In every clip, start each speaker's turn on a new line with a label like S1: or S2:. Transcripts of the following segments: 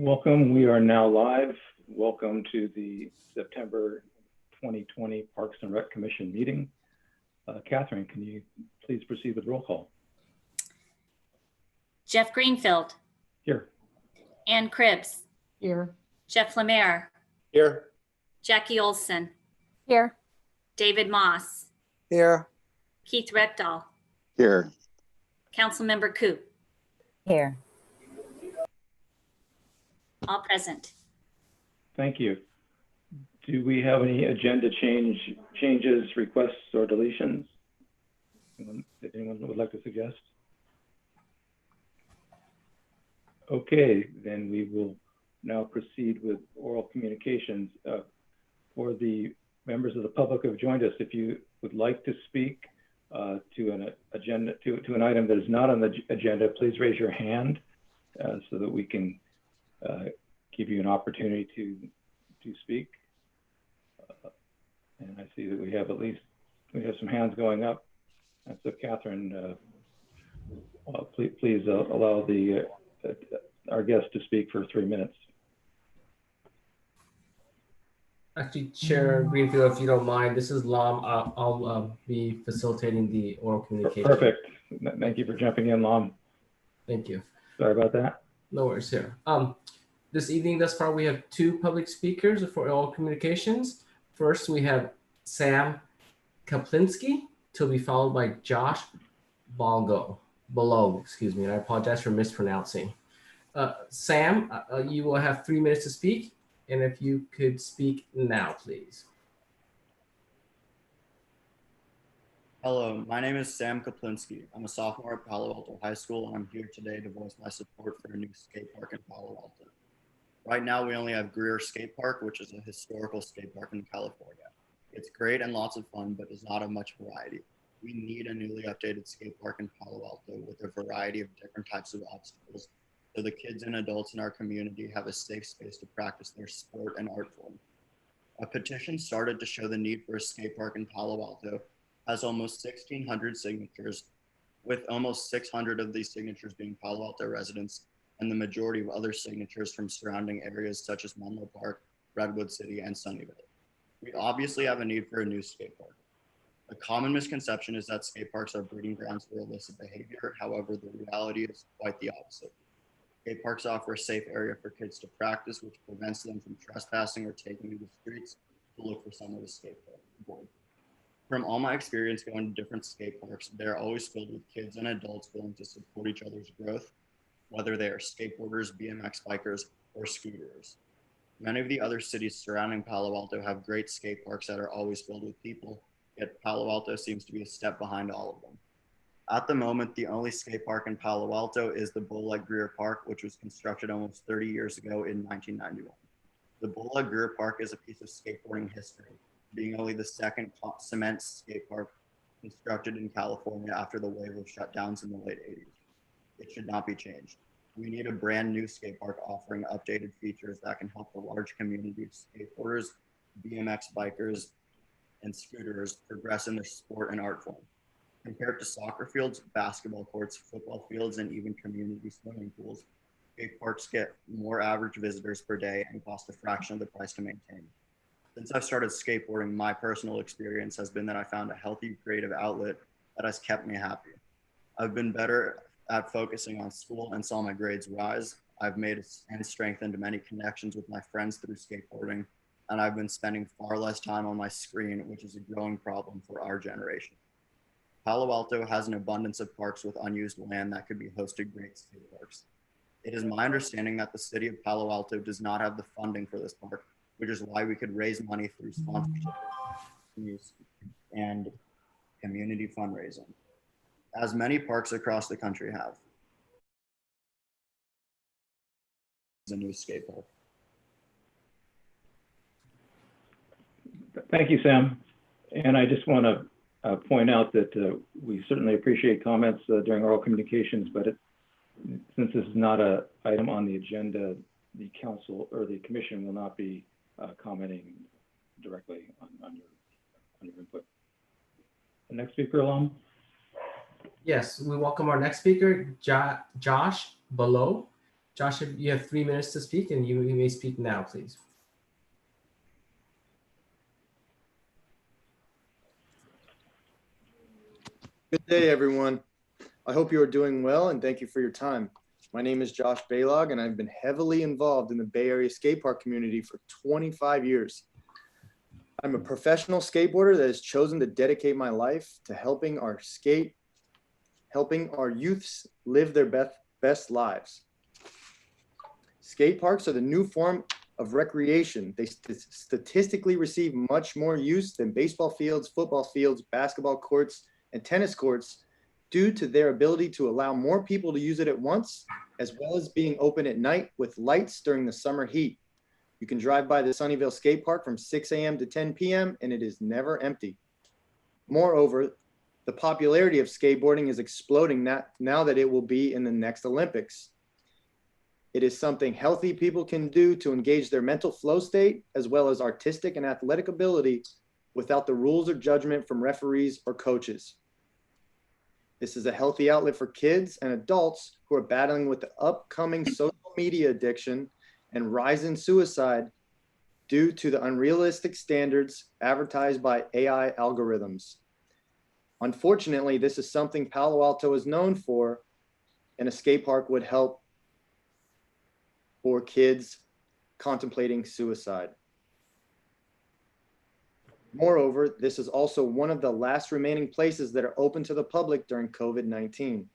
S1: Welcome. We are now live. Welcome to the September 2020 Parks and Rec Commission meeting. Catherine, can you please proceed with roll call?
S2: Jeff Greenfield.
S1: Here.
S2: Ann Cribbs.
S3: Here.
S2: Jeff Lemaire.
S4: Here.
S2: Jackie Olson.
S3: Here.
S2: David Moss.
S4: Here.
S2: Keith Reckdahl.
S4: Here.
S2: Councilmember Coop.
S3: Here.
S2: All present.
S1: Thank you. Do we have any agenda changes, requests, or deletions that anyone would like to suggest? Okay, then we will now proceed with oral communications. For the members of the public who have joined us, if you would like to speak to an item that is not on the agenda, please raise your hand so that we can give you an opportunity to speak. And I see that we have some hands going up. And so Catherine, please allow our guest to speak for 3 minutes.
S5: Actually, Chair Greenfield, if you don't mind, this is Lam. I'll be facilitating the oral communication.
S1: Perfect. Thank you for jumping in, Lam.
S5: Thank you.
S1: Sorry about that.
S5: No worries here. This evening, thus far, we have 2 public speakers for oral communications. First, we have Sam Kaplinski, to be followed by Josh Below, excuse me, and I apologize for mispronouncing. Sam, you will have 3 minutes to speak. And if you could speak now, please.
S6: Hello, my name is Sam Kaplinski. I'm a sophomore at Palo Alto High School, and I'm here today to voice my support for a new skate park in Palo Alto. Right now, we only have Greer Skate Park, which is a historical skate park in California. It's great and lots of fun, but does not have much variety. We need a newly updated skate park in Palo Alto with a variety of different types of obstacles, so the kids and adults in our community have a safe space to practice their sport and art form. A petition started to show the need for a skate park in Palo Alto, has almost 1,600 signatures, with almost 600 of these signatures being Palo Alto residents, and the majority of other signatures from surrounding areas such as Menlo Park, Redwood City, and Sunnyvale. We obviously have a need for a new skate park. A common misconception is that skate parks are breeding grounds for illicit behavior. However, the reality is quite the opposite. Skate parks offer a safe area for kids to practice, which prevents them from trespassing or taking to the streets to look for somewhere to skateboard. From all my experience going to different skate parks, they're always filled with kids and adults willing to support each other's growth, whether they are skateboarders, BMX bikers, or scooters. Many of the other cities surrounding Palo Alto have great skate parks that are always filled with people, yet Palo Alto seems to be a step behind all of them. At the moment, the only skate park in Palo Alto is the Bull-Leg Greer Park, which was constructed almost 30 years ago in 1991. The Bull-Leg Greer Park is a piece of skateboarding history, being only the second cement skate park constructed in California after the wave of shutdowns in the late 80s. It should not be changed. We need a brand new skate park offering updated features that can help the large community of skateboarders, BMX bikers, and scooters progress in their sport and art form. Compared to soccer fields, basketball courts, football fields, and even community swimming pools, skate parks get more average visitors per day and cost a fraction of the price to maintain. Since I've started skateboarding, my personal experience has been that I found a healthy creative outlet that has kept me happy. I've been better at focusing on school and saw my grades rise. I've made and strengthened many connections with my friends through skateboarding, and I've been spending far less time on my screen, which is a growing problem for our generation. Palo Alto has an abundance of parks with unused land that could be hosted great skate parks. It is my understanding that the city of Palo Alto does not have the funding for this park, which is why we could raise money through sponsorship and community fundraising, as many parks across the country have. A new skate park.
S1: Thank you, Sam. And I just want to point out that we certainly appreciate comments during oral communications, but since this is not an item on the agenda, the council or the commission will not be commenting directly on your input. The next speaker, Alum.
S5: Yes, we welcome our next speaker, Josh Below. Josh, if you have 3 minutes to speak, and you may speak now, please.
S7: Good day, everyone. I hope you are doing well and thank you for your time. My name is Josh Baylog and I've been heavily involved in the Bay Area skate park community for 25 years. I'm a professional skateboarder that has chosen to dedicate my life to helping our youths live their best lives. Skate parks are the new form of recreation. They statistically receive much more use than baseball fields, football fields, basketball courts, and tennis courts due to their ability to allow more people to use it at once, as well as being open at night with lights during the summer heat. You can drive by the Sunnyvale Skate Park from 6 a.m. to 10 p.m. and it is never empty. Moreover, the popularity of skateboarding is exploding now that it will be in the next Olympics. It is something healthy people can do to engage their mental flow state, as well as artistic and athletic ability without the rules or judgment from referees or coaches. This is a healthy outlet for kids and adults who are battling with the upcoming social media addiction and rise in suicide due to the unrealistic standards advertised by AI algorithms. Unfortunately, this is something Palo Alto is known for, and a skate park would help for kids contemplating suicide. Moreover, this is also one of the last remaining places that are open to the public during COVID-19.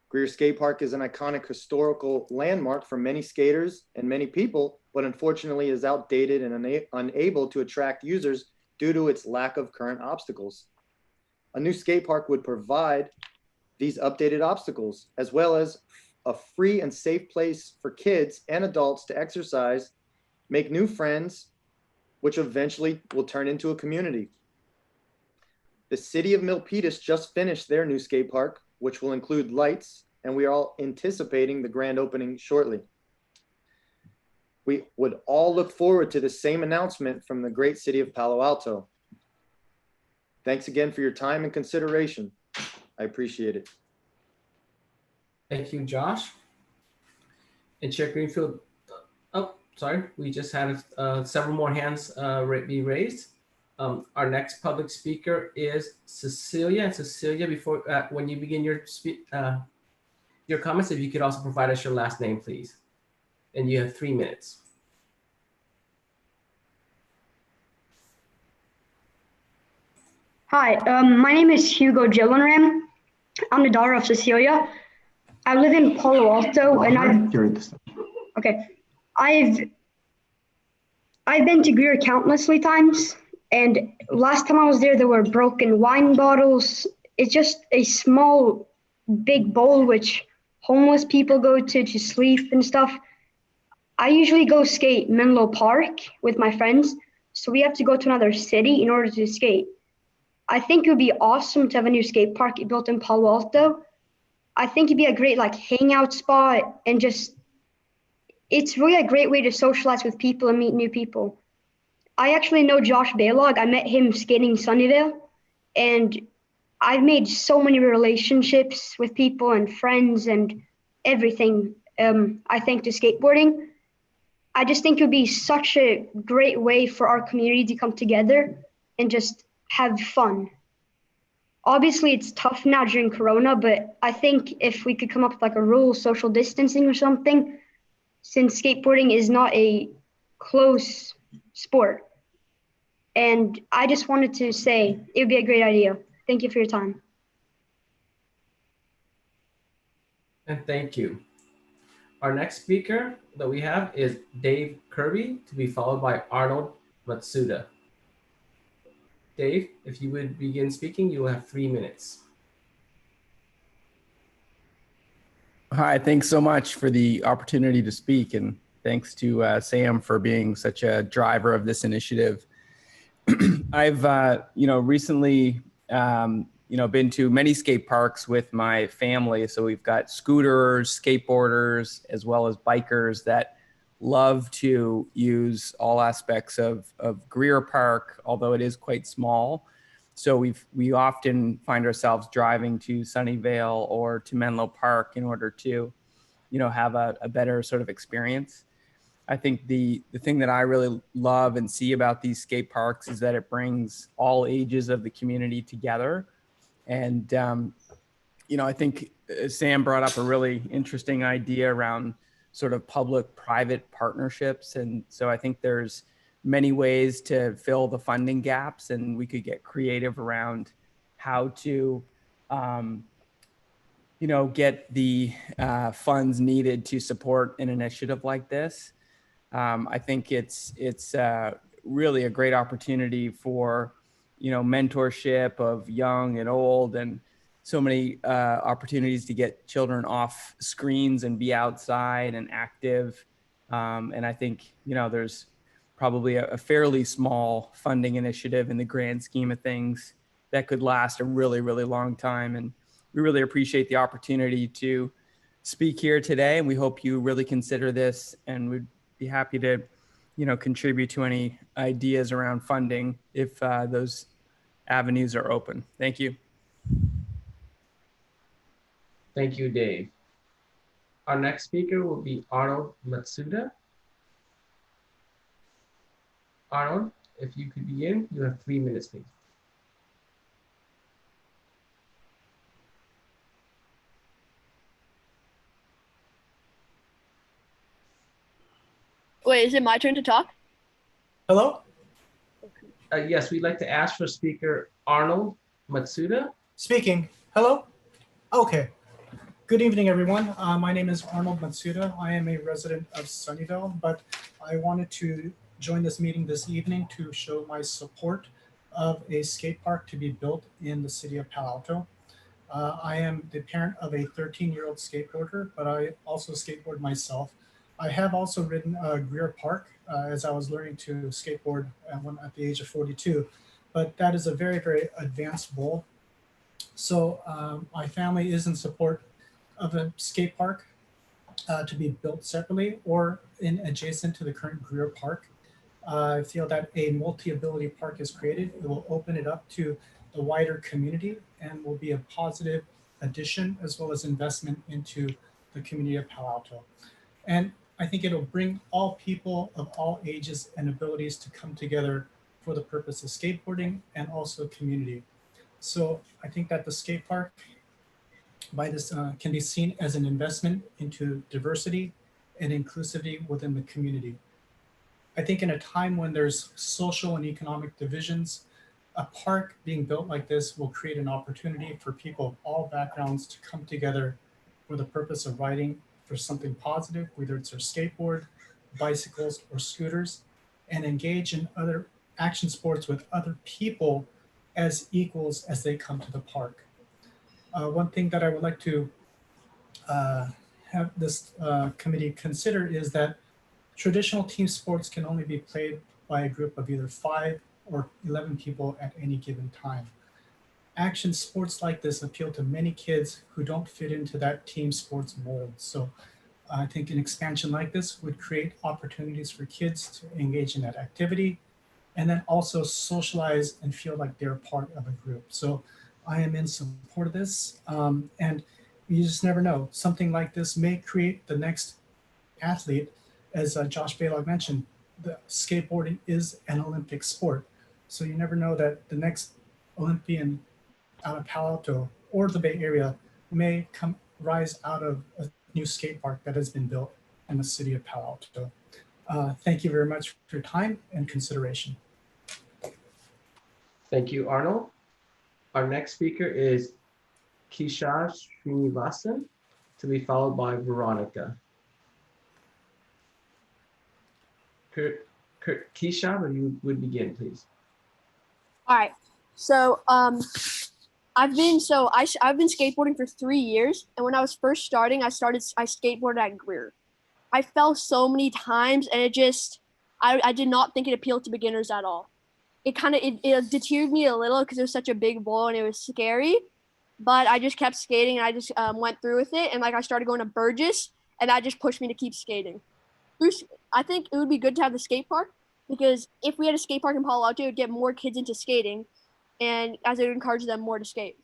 S7: Greer Skate Park is an iconic historical landmark for many skaters and many people, but unfortunately is outdated and unable to attract users due to its lack of current obstacles. A new skate park would provide these updated obstacles, as well as a free and safe place for kids and adults to exercise, make new friends, which eventually will turn into a community. The city of Milpitas just finished their new skate park, which will include lights, and we are all anticipating the grand opening shortly. We would all look forward to the same announcement from the great city of Palo Alto. Thanks again for your time and consideration. I appreciate it.
S5: Thank you, Josh. And Chair Greenfield, oh, sorry, we just had several more hands be raised. Our next public speaker is Cecilia. And Cecilia, before when you begin your comments, if you could also provide us your last name, please. And you have 3 minutes.
S8: Hi, my name is Hugo Gillenram. I'm the daughter of Cecilia. I live in Palo Alto, and I've been to Greer countlessly times, and last time I was there were broken wine bottles. It's just a small, big bowl which homeless people go to sleep and stuff. I usually go skate Menlo Park with my friends, so we have to go to another city in order to skate. I think it would be awesome to have a new skate park built in Palo Alto. I think it'd be a great hangout spot, and just it's really a great way to socialize with people and meet new people. I actually know Josh Baylog. I met him skating Sunnyvale, and I've made so many relationships with people and friends and everything. I think to skateboarding. I just think it would be such a great way for our community to come together and just have fun. Obviously, it's tough now during Corona, but I think if we could come up with a rule, social distancing or something, since skateboarding is not a close sport. And I just wanted to say it would be a great idea. Thank you for your time.
S5: And thank you. Our next speaker that we have is Dave Kirby, to be followed by Arnold Matsuda. Dave, if you would begin speaking, you will have 3 minutes.
S9: Hi, thanks so much for the opportunity to speak, and thanks to Sam for being such a driver of this initiative. I've recently been to many skate parks with my family. So we've got scooters, skateboarders, as well as bikers that love to use all aspects of Greer Park, although it is quite small. So we often find ourselves driving to Sunnyvale or to Menlo Park in order to have a better sort of experience. I think the thing that I really love and see about these skate parks is that it brings all ages of the community together. And, I think Sam brought up a really interesting idea around sort of public-private partnerships. And so I think there's many ways to fill the funding gaps, and we could get creative around how to, get the funds needed to support an initiative like this. I think it's really a great opportunity for, mentorship of young and old, and so many opportunities to get children off screens and be outside and active. And I think, there's probably a fairly small funding initiative in the grand scheme of things that could last a really, really long time. And we really appreciate the opportunity to speak here today. And we hope you really consider this, and we'd be happy to, contribute to any ideas around funding if those avenues are open. Thank you.
S5: Thank you, Dave. Our next speaker will be Arnold Matsuda. Arnold, if you could begin, you have 3 minutes, please.
S10: Wait, is it my turn to talk?
S11: Hello?
S5: Yes, we'd like to ask for speaker Arnold Matsuda.
S11: Speaking. Hello? Okay. Good evening, everyone. My name is Arnold Matsuda. I am a resident of Sunnyvale, but I wanted to join this meeting this evening to show my support of a skate park to be built in the city of Palo Alto. I am the parent of a 13-year-old skateboarder, but I also skateboard myself. I have also ridden Greer Park as I was learning to skateboard at the age of 42, but that is a very, very advanced goal. So my family is in support of a skate park to be built separately or adjacent to the current Greer Park. I feel that a multi-ability park is created. It will open it up to the wider community and will be a positive addition as well as investment into the community of Palo Alto. And I think it'll bring all people of all ages and abilities to come together for the purpose of skateboarding and also community. So I think that the skate park by this can be seen as an investment into diversity and inclusivity within the community. I think in a time when there's social and economic divisions, a park being built like this will create an opportunity for people of all backgrounds to come together for the purpose of riding for something positive, whether it's their skateboard, bicycles, or scooters, and engage in other action sports with other people as equals as they come to the park. One thing that I would like to have this committee consider is that traditional team sports can only be played by a group of either 5 or 11 people at any given time. Action sports like this appeal to many kids who don't fit into that team sports mold. So I think an expansion like this would create opportunities for kids to engage in that activity and then also socialize and feel like they're part of a group. So I am in support of this. And you just never know. Something like this may create the next athlete. As Josh Balog mentioned, the skateboarding is an Olympic sport. So you never know that the next Olympian out of Palo Alto or the Bay Area may rise out of a new skate park that has been built in the city of Palo Alto. Thank you very much for your time and consideration.
S5: Thank you, Arnold. Our next speaker is Kisha Srinivasan, to be followed by Veronica. Kisha, if you would begin, please.
S10: All right. So I've been skateboarding for 3 years, and when I was first starting, I skateboarded at Greer. I fell so many times, and I did not think it appealed to beginners at all. It deterred me a little because it was such a big bowl and it was scary, but I just kept skating and I just went through with it. And I started going to Burgess, and that just pushed me to keep skating. I think it would be good to have the skate park, because if we had a skate park in Palo Alto, it would get more kids into skating, and as it would encourage them more to skate.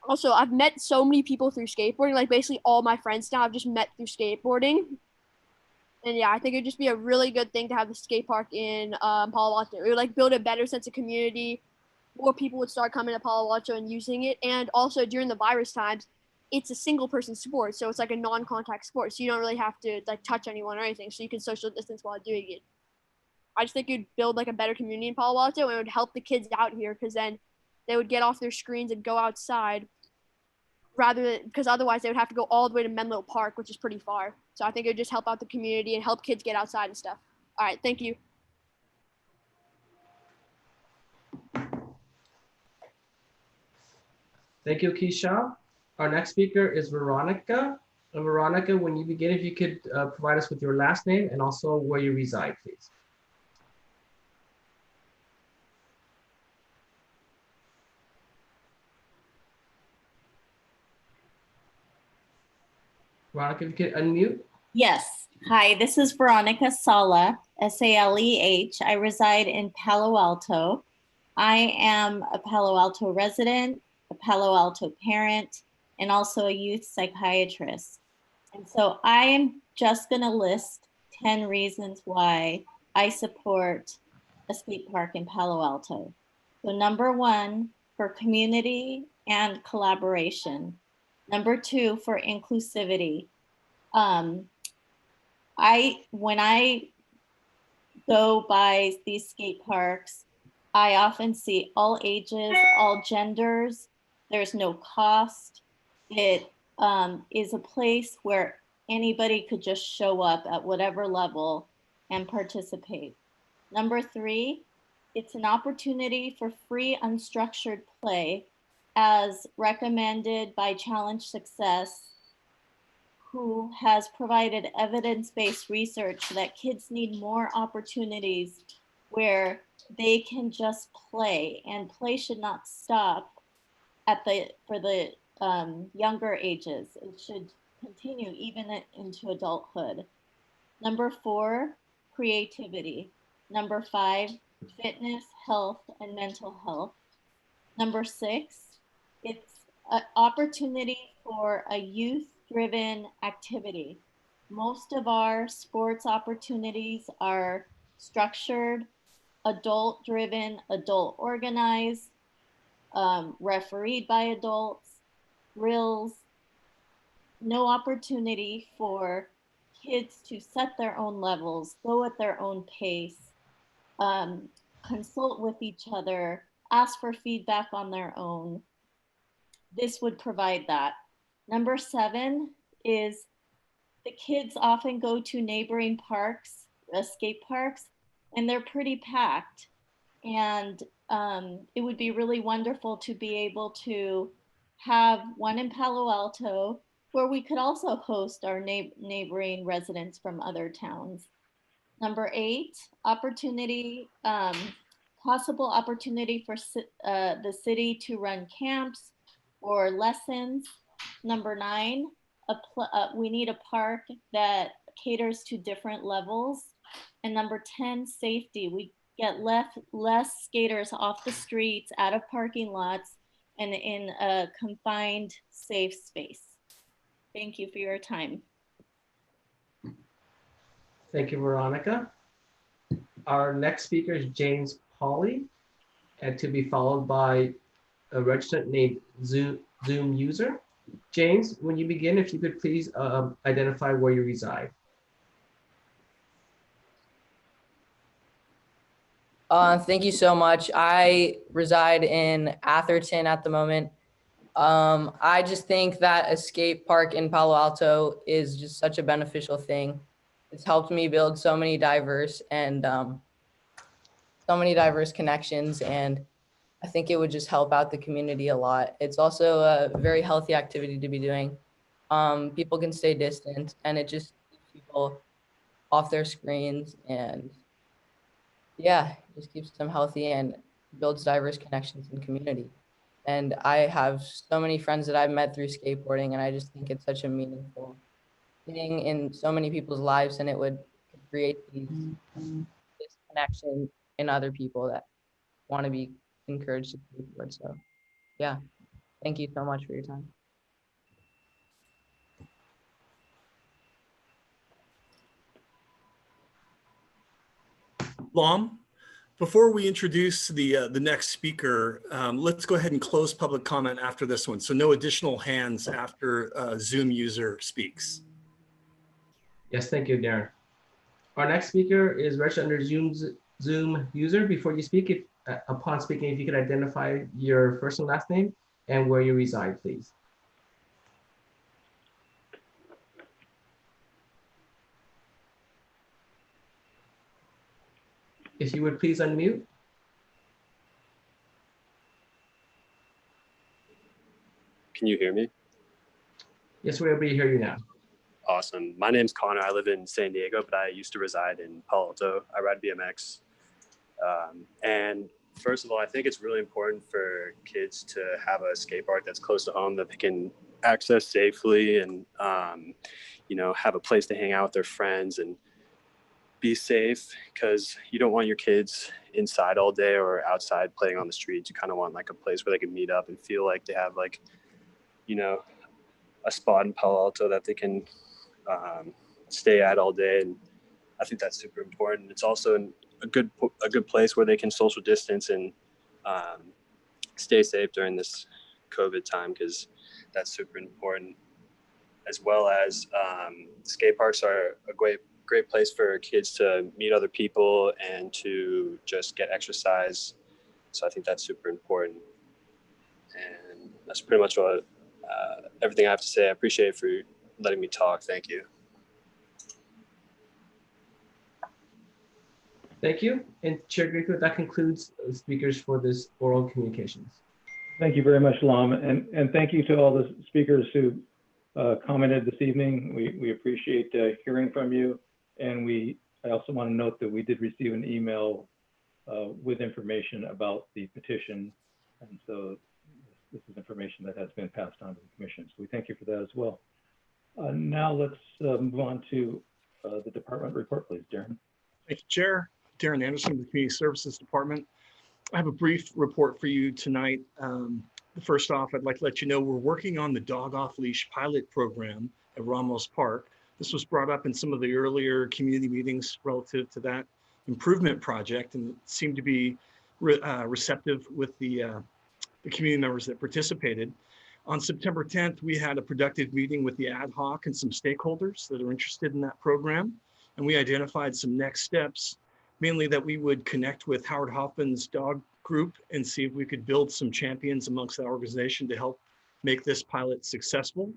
S10: Also, I've met so many people through skateboarding. Like basically all my friends now I've just met through skateboarding. And yeah, I think it'd just be a really good thing to have the skate park in Palo Alto. It would like build a better sense of community. More people would start coming to Palo Alto and using it. And also during the virus times, it's a single person sport, so it's like a non-contact sport. So you don't really have to like touch anyone or anything. So you can social distance while doing it. I just think it'd build like a better community in Palo Alto, and it would help the kids out here because then they would get off their screens and go outside rather than because otherwise they would have to go all the way to Menlo Park, which is pretty far. So I think it would just help out the community and help kids get outside and stuff. All right, thank you.
S5: Thank you, Keisha. Our next speaker is Veronica. And Veronica, when you begin, if you could provide us with your last name and also where you reside, please. Veronica, if you could unmute.
S12: Yes. Hi, this is Veronica Sala, S-A-L-E-H. I reside in Palo Alto. I am a Palo Alto resident, a Palo Alto parent, and also a youth psychiatrist. And so I am just going to list 10 reasons why I support a skate park in Palo Alto. So number 1, for community and collaboration. Number 2, for inclusivity. When I go by these skate parks, I often see all ages, all genders. There's no cost. It is a place where anybody could just show up at whatever level and participate. Number 3, it's an opportunity for free unstructured play as recommended by Challenge Success, who has provided evidence-based research that kids need more opportunities where they can just play, and play should not stop for the younger ages. It should continue even into adulthood. Number 4, creativity. Number 5, fitness, health, and mental health. Number 6, it's an opportunity for a youth-driven activity. Most of our sports opportunities are structured, adult-driven, adult-organized, refereed by adults, drills. No opportunity for kids to set their own levels, go at their own pace, consult with each other, ask for feedback on their own. This would provide that. Number 7 is the kids often go to neighboring parks, skate parks, and they're pretty packed. And it would be really wonderful to be able to have one in Palo Alto where we could also host our neighboring residents from other towns. Number 8, opportunity, possible opportunity for the city to run camps or lessons. Number 9, we need a park that caters to different levels. And number 10, safety. We get less skaters off the streets, out of parking lots, and in a confined, safe space. Thank you for your time.
S5: Thank you, Veronica. Our next speaker is James Pauly, and to be followed by a registrant named Zoom user. James, when you begin, if you could please identify where you reside.
S13: Thank you so much. I reside in Atherton at the moment. I just think that a skate park in Palo Alto is just such a beneficial thing. It's helped me build so many diverse connections, and I think it would just help out the community a lot. It's also a very healthy activity to be doing. People can stay distant, and it just keeps people off their screens, and yeah, it just keeps them healthy and builds diverse connections in community. And I have so many friends that I've met through skateboarding, and I just think it's such a meaningful thing in so many people's lives, and it would create this connection in other people that want to be encouraged to skateboard. So yeah. Thank you so much for your time.
S14: Lom, before we introduce the next speaker, let's go ahead and close public comment after this one. So no additional hands after a Zoom user speaks.
S5: Yes, thank you, Darren. Our next speaker is registered under Zoom user. Before you speak, upon speaking, if you could identify your first and last name and where you reside, please. If you would please unmute.
S15: Can you hear me?
S5: Yes, we're able to hear you now.
S15: Awesome. My name's Connor. I live in San Diego, but I used to reside in Palo Alto. I ride BMX. And first of all, I think it's really important for kids to have a skate park that's close to home that they can access safely and, you know, have a place to hang out with their friends and be safe, because you don't want your kids inside all day or outside playing on the streets. You kind of want like a place where they can meet up and feel like they have like, you know, a spot in Palo Alto that they can stay at all day. And I think that's super important. It's also a good place where they can social distance and stay safe during this COVID time, because that's super important. As well as skate parks are a great place for kids to meet other people and to just get exercise. So I think that's super important. And that's pretty much what everything I have to say. I appreciate it for letting me talk. Thank you.
S5: Thank you. And Chair Greco, that concludes speakers for this oral communications.
S1: Thank you very much, Lam. And thank you to all the speakers who commented this evening. We appreciate hearing from you. And I also want to note that we did receive an email with information about the petition. And so this is information that has been passed on to the commission. So we thank you for that as well. Now let's move on to the department report, please, Darren.
S14: Thank you, Chair. Darren Anderson with the Community Services Department. I have a brief report for you tonight. First off, I'd like to let you know we're working on the dog off leash pilot program at Ramos Park. This was brought up in some of the earlier community meetings relative to that improvement project, and it seemed to be receptive with the community members that participated. On September 10th, we had a productive meeting with the ad hoc and some stakeholders that are interested in that program. And we identified some next steps, mainly that we would connect with Howard Hoffman's dog group and see if we could build some champions amongst that organization to help make this pilot successful,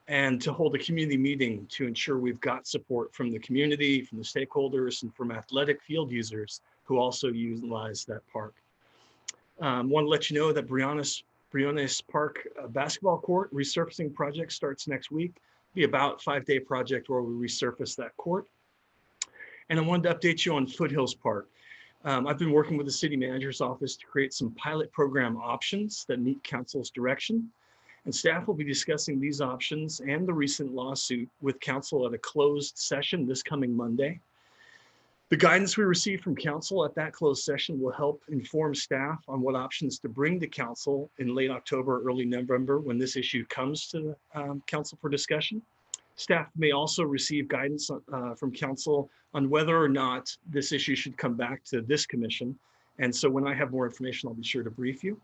S14: and to hold a community meeting to ensure we've got support from the community, from the stakeholders, and from athletic field users who also utilize that park. Want to let you know that Briones Park basketball court resurfacing project starts next week. Be about a 5-day project where we resurface that court. And I wanted to update you on Foothills Park. I've been working with the city manager's office to create some pilot program options that meet council's direction. And staff will be discussing these options and the recent lawsuit with council at a closed session this coming Monday. The guidance we received from council at that closed session will help inform staff on what options to bring to council in late October, early November, when this issue comes to council for discussion. Staff may also receive guidance from council on whether or not this issue should come back to this commission. And so when I have more information, I'll be sure to brief you.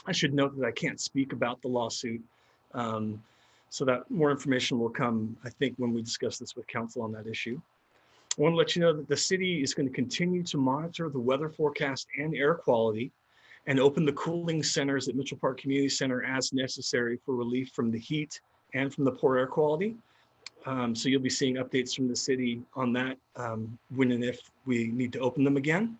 S14: I should note that I can't speak about the lawsuit, so that more information will come, I think, when we discuss this with council on that issue. I want to let you know that the city is going to continue to monitor the weather forecast and air quality and open the cooling centers at Mitchell Park Community Center as necessary for relief from the heat and from the poor air quality. So you'll be seeing updates from the city on that when and if we need to open them again.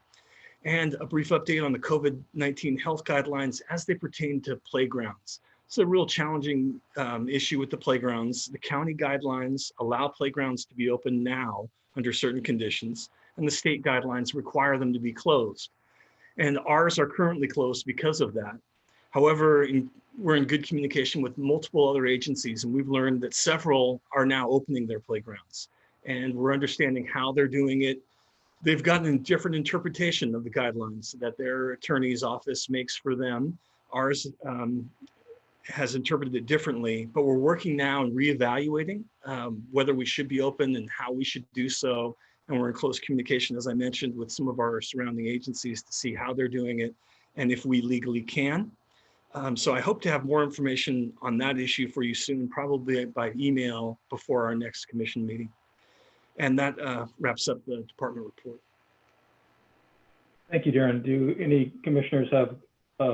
S14: And a brief update on the COVID-19 health guidelines as they pertain to playgrounds. It's a real challenging issue with the playgrounds. The county guidelines allow playgrounds to be open now under certain conditions, and the state guidelines require them to be closed. And ours are currently closed because of that. However, we're in good communication with multiple other agencies, and we've learned that several are now opening their playgrounds. And we're understanding how they're doing it. They've gotten a different interpretation of the guidelines that their attorney's office makes for them. Ours has interpreted it differently, but we're working now and reevaluating whether we should be open and how we should do so. And we're in close communication, as I mentioned, with some of our surrounding agencies to see how they're doing it and if we legally can. So I hope to have more information on that issue for you soon, probably by email before our next commission meeting. And that wraps up the department report.
S1: Thank you, Darren. Do any commissioners have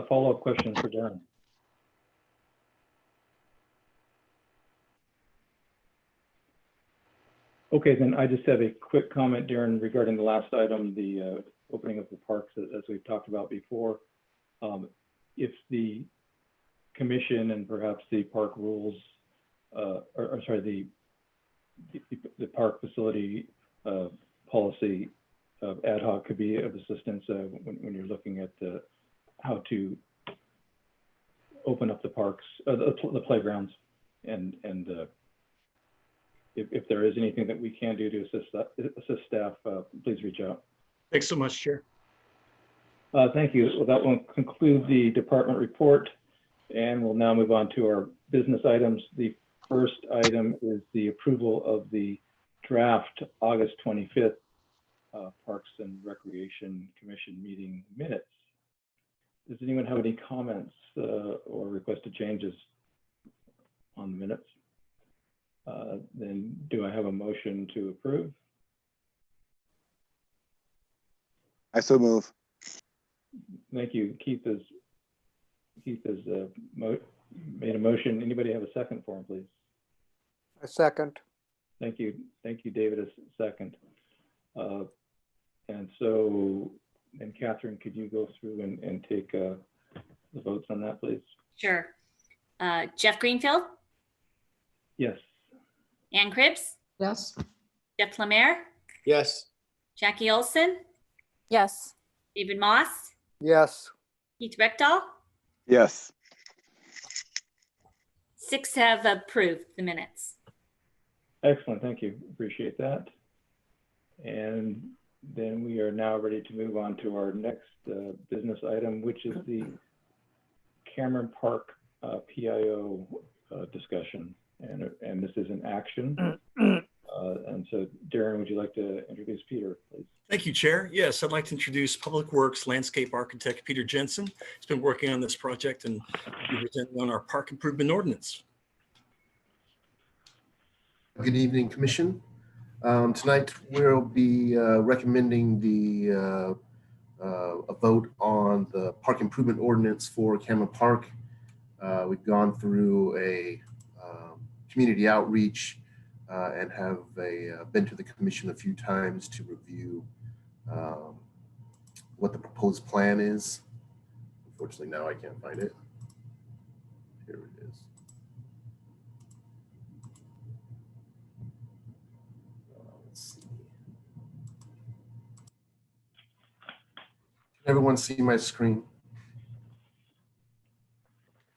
S1: follow-up questions for Darren? Okay, then I just have a quick comment, Darren, regarding the last item, the opening of the parks, as we've talked about before. If the commission and perhaps the park rules, or sorry, the park facility policy ad hoc could be of assistance when you're looking at how to open up the parks, the playgrounds, and if there is anything that we can do to assist staff, please reach out.
S14: Thanks so much, Chair.
S1: Thank you. Well, that will conclude the department report, and we'll now move on to our business items. The first item is the approval of the draft August 25th Parks and Recreation Commission meeting minutes. Does anyone have any comments or requested changes on the minutes? Then do I have a motion to approve?
S4: I so move.
S1: Thank you. Keith has made a motion. Anybody have a second for him, please?
S4: A second.
S1: Thank you. Thank you, David, a second. And so, and Catherine, could you go through and take the votes on that, please?
S2: Sure. Jeff Greenfield,
S1: Yes.
S2: Ann Cribbs,
S3: Yes.
S2: Jeff Lemire,
S4: Yes.
S2: Jackie Olson,
S3: Yes.
S2: David Moss,
S4: Yes.
S2: Keith Reckdahl.
S4: Yes.
S2: 6 have approved the minutes.
S1: Excellent. Thank you. Appreciate that. And then we are now ready to move on to our next business item, which is the Cameron Park PIO discussion. And this is an action. And so, Darren, would you like to introduce Peter, please?
S14: Thank you, Chair. Yes, I'd like to introduce Public Works landscape architect Peter Jensen. He's been working on this project and be presenting on our park improvement ordinance.
S16: Good evening, Commission. Tonight we'll be recommending a vote on the park improvement ordinance for Cameron Park. We've gone through a community outreach and have been to the Commission a few times to review what the proposed plan is. Unfortunately, now I can't find it. Here it is. Let's see. Can everyone see my screen?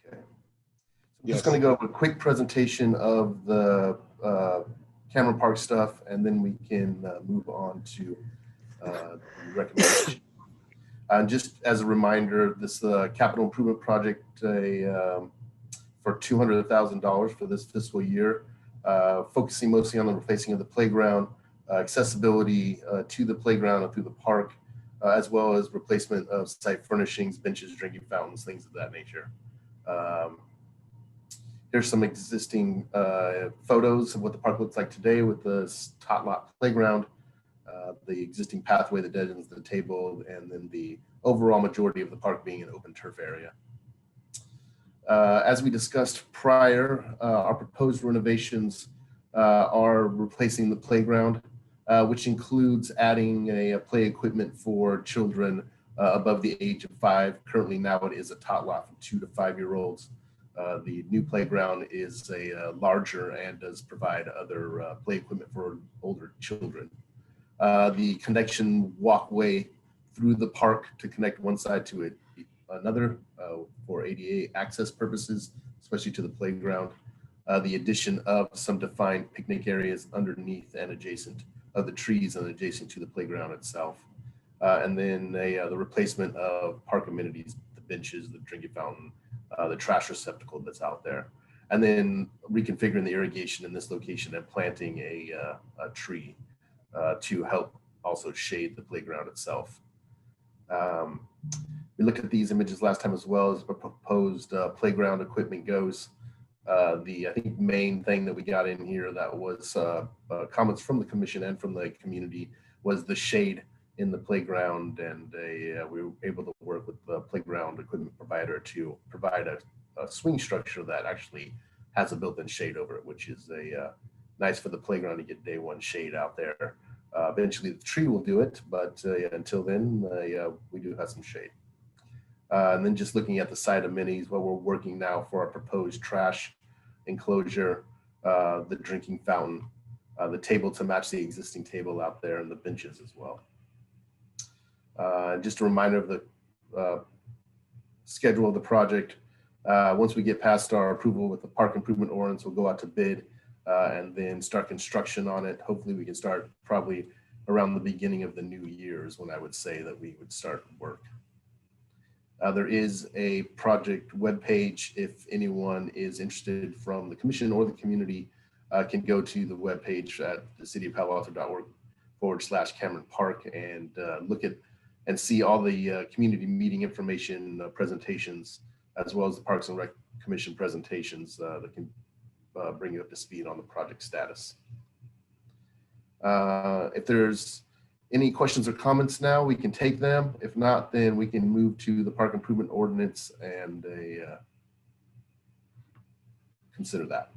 S16: Okay. I'm just going to go over a quick presentation of the Cameron Park stuff, and then we can move on to the recommendation. Just as a reminder, this capital improvement project for $200,000 for this fiscal year, focusing mostly on the replacing of the playground, accessibility to the playground and through the park, as well as replacement of site furnishings, benches, drinking fountains, things of that nature. Here's some existing photos of what the park looks like today with the tot lot playground, the existing pathway that deadens the table, and then the overall majority of the park being an open turf area. As we discussed prior, our proposed renovations are replacing the playground, which includes adding a play equipment for children above the age of 5. Currently now it is a tot lot for 2 to 5-year-olds. The new playground is a larger and does provide other play equipment for older children. The connection walkway through the park to connect one side to another for ADA access purposes, especially to the playground. The addition of some defined picnic areas underneath and adjacent of the trees and adjacent to the playground itself. And then the replacement of park amenities, the benches, the drinking fountain, the trash receptacle that's out there. And then reconfiguring the irrigation in this location and planting a tree to help also shade the playground itself. We looked at these images last time as well as proposed playground equipment goes. I think main thing that we got in here that was comments from the commission and from the community was the shade in the playground, and we were able to work with the playground equipment provider to provide a swing structure that actually has a built-in shade over it, which is nice for the playground to get day one shade out there. Eventually the tree will do it, but until then, we do have some shade. And then just looking at the side amenities, what we're working now for our proposed trash enclosure, the drinking fountain, the table to match the existing table out there, and the benches as well. Just a reminder of the schedule of the project. Once we get past our approval with the park improvement ordinance, we'll go out to bid and then start construction on it. Hopefully we can start probably around the beginning of the new year is when I would say that we would start work. There is a project webpage. If anyone is interested from the commission or the community, can go to the webpage at thecityofpaloalto.org/Cameron Park and look at and see all the community meeting information presentations, as well as the Parks and Rec Commission presentations that can bring you up to speed on the project status. If there's any questions or comments now, we can take them. If not, then we can move to the park improvement ordinance and consider that.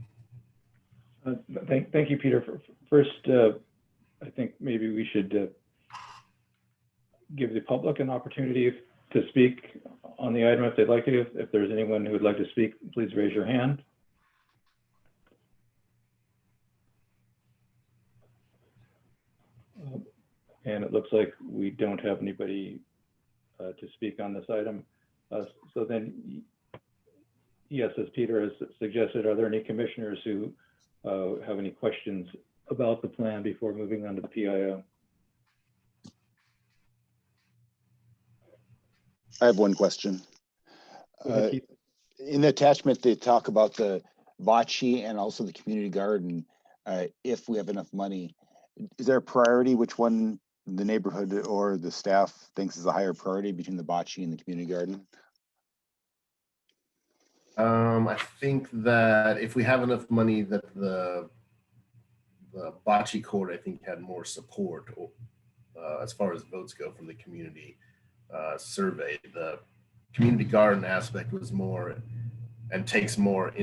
S1: Thank you, Peter. First, I think maybe we should give the public an opportunity to speak on the item if they'd like to. If there's anyone who would like to speak, please raise your hand. And it looks like we don't have anybody to speak on this item. So then, yes, as Peter has suggested, are there any commissioners who have any questions about the plan before moving on to the PIO?
S4: I have one question. In the attachment, they talk about the bocce and also the community garden. If we have enough money, is there a priority which one the neighborhood or the staff thinks is a higher priority between the bocce and the community garden?
S16: I think that if we have enough money, that the bocce court, I think, had more support as far as votes go from the community survey. The community garden aspect was more and takes more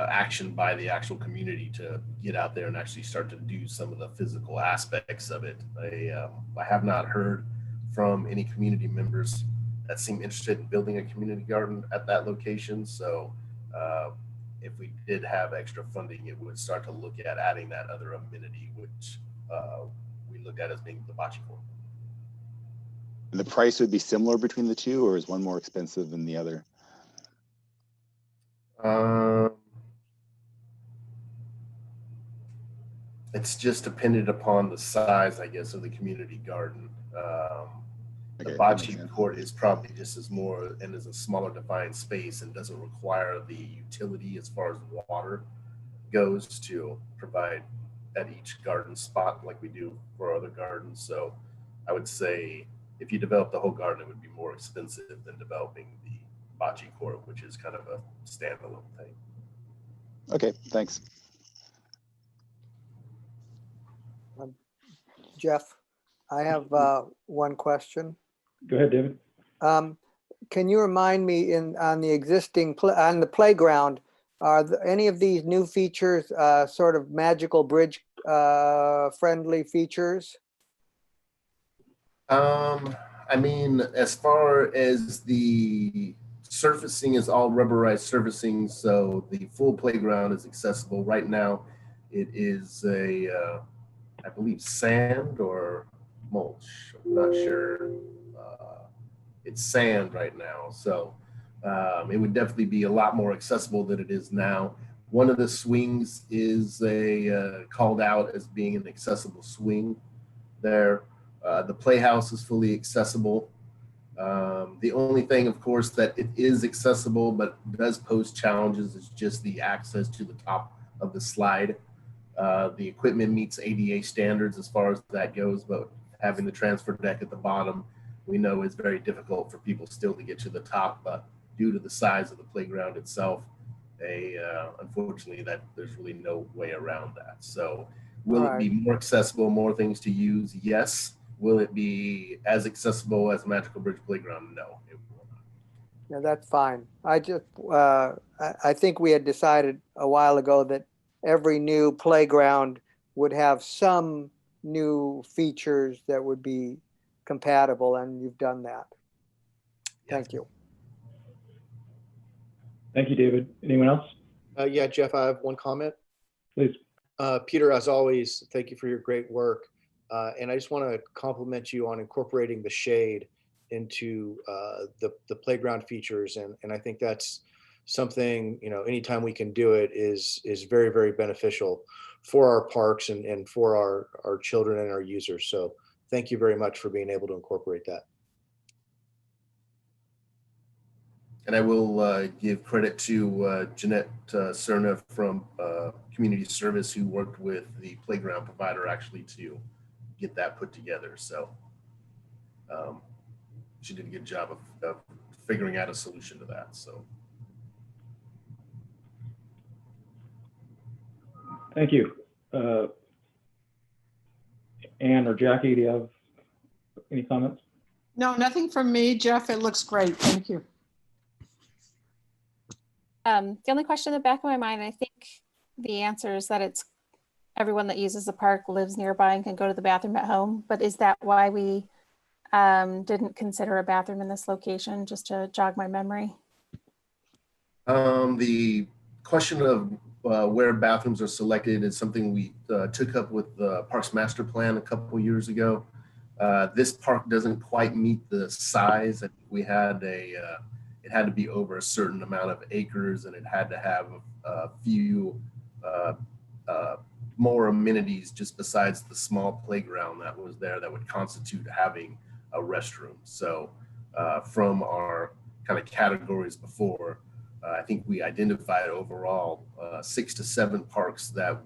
S16: action by the actual community to get out there and actually start to do some of the physical aspects of it. I have not heard from any community members that seem interested in building a community garden at that location. So if we did have extra funding, it would start to look at adding that other amenity, which we looked at as being the bocce court.
S4: And the price would be similar between the two, or is one more expensive than the other?
S16: It's just dependent upon the size, I guess, of the community garden. The bocce court is probably just as more and is a smaller defined space and doesn't require the utility as far as water goes to provide at each garden spot like we do for other gardens. So I would say if you develop the whole garden, it would be more expensive than developing the bocce court, which is kind of a standalone thing.
S4: Okay, thanks.
S17: Jeff, I have one question.
S1: Go ahead, David.
S17: Can you remind me on the existing on the playground, are any of these new features sort of magical bridge friendly features?
S16: I mean, as far as the surfacing is all rubberized surfacing, so the full playground is accessible. Right now, it is I believe sand or mulch. I'm not sure. It's sand right now, so it would definitely be a lot more accessible than it is now. One of the swings is called out as being an accessible swing there. The playhouse is fully accessible. The only thing, of course, that it is accessible but does pose challenges is just the access to the top of the slide. The equipment meets ADA standards as far as that goes, but having the transfer deck at the bottom, we know is very difficult for people still to get to the top, but due to the size of the playground itself, unfortunately, that there's really no way around that. So will it be more accessible, more things to use? Yes. Will it be as accessible as Magical Bridge Playground? No, it will not.
S17: Yeah, that's fine. I think we had decided a while ago that every new playground would have some new features that would be compatible, and you've done that. Thank you.
S1: Thank you, David. Anyone else?
S18: Yeah, Jeff, I have one comment.
S1: Please.
S18: Peter, as always, thank you for your great work. And I just want to compliment you on incorporating the shade into the playground features. And I think that's something, anytime we can do it is very, very beneficial for our parks and for our children and our users. So thank you very much for being able to incorporate that.
S16: And I will give credit to Jeanette Cerna from Community Service, who worked with the playground provider actually to get that put together. So she did a good job of figuring out a solution to that. So
S1: thank you. Anne or Jackie, do you have any comments?
S19: No, nothing from me, Jeff. It looks great. Thank you.
S20: The only question in the back of my mind, I think the answer is that it's everyone that uses the park lives nearby and can go to the bathroom at home. But is that why we didn't consider a bathroom in this location, just to jog my memory?
S16: The question of where bathrooms are selected is something we took up with the Parks Master Plan a couple years ago. This park doesn't quite meet the size. I think we had it had to be over a certain amount of acres, and it had to have a few more amenities just besides the small playground that was there that would constitute having a restroom. So from our kind of categories before, I think we identified overall 6 to 7 parks that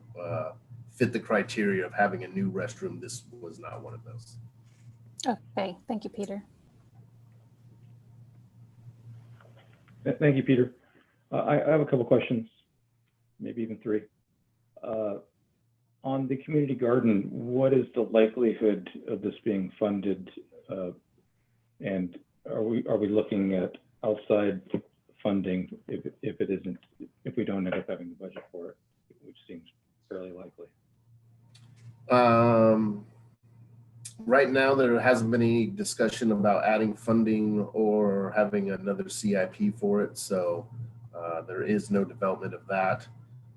S16: fit the criteria of having a new restroom. This was not one of those.
S20: Okay, thank you, Peter.
S1: Thank you, Peter. I have a couple questions, maybe even 3. On the community garden, what is the likelihood of this being funded? And are we looking at outside funding if it isn't, if we don't end up having the budget for it, which seems fairly likely?
S16: Right now, there hasn't been any discussion about adding funding or having another CIP for it. So there is no development of that.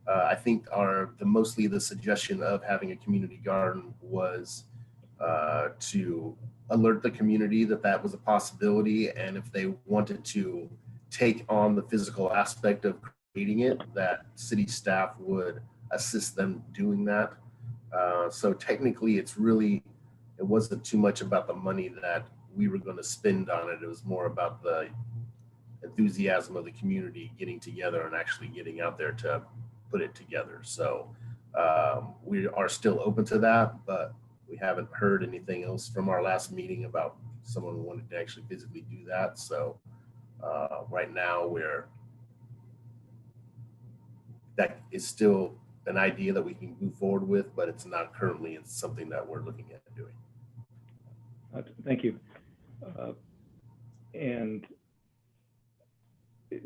S16: I think mostly the suggestion of having a community garden was to alert the community that was a possibility. And if they wanted to take on the physical aspect of creating it, that city staff would assist them doing that. So technically it wasn't too much about the money that we were going to spend on it. It was more about the enthusiasm of the community getting together and actually getting out there to put it together. So we are still open to that, but we haven't heard anything else from our last meeting about someone who wanted to actually physically do that. So right now that is still an idea that we can move forward with, but it's not currently something that we're looking at doing.
S1: Thank you. And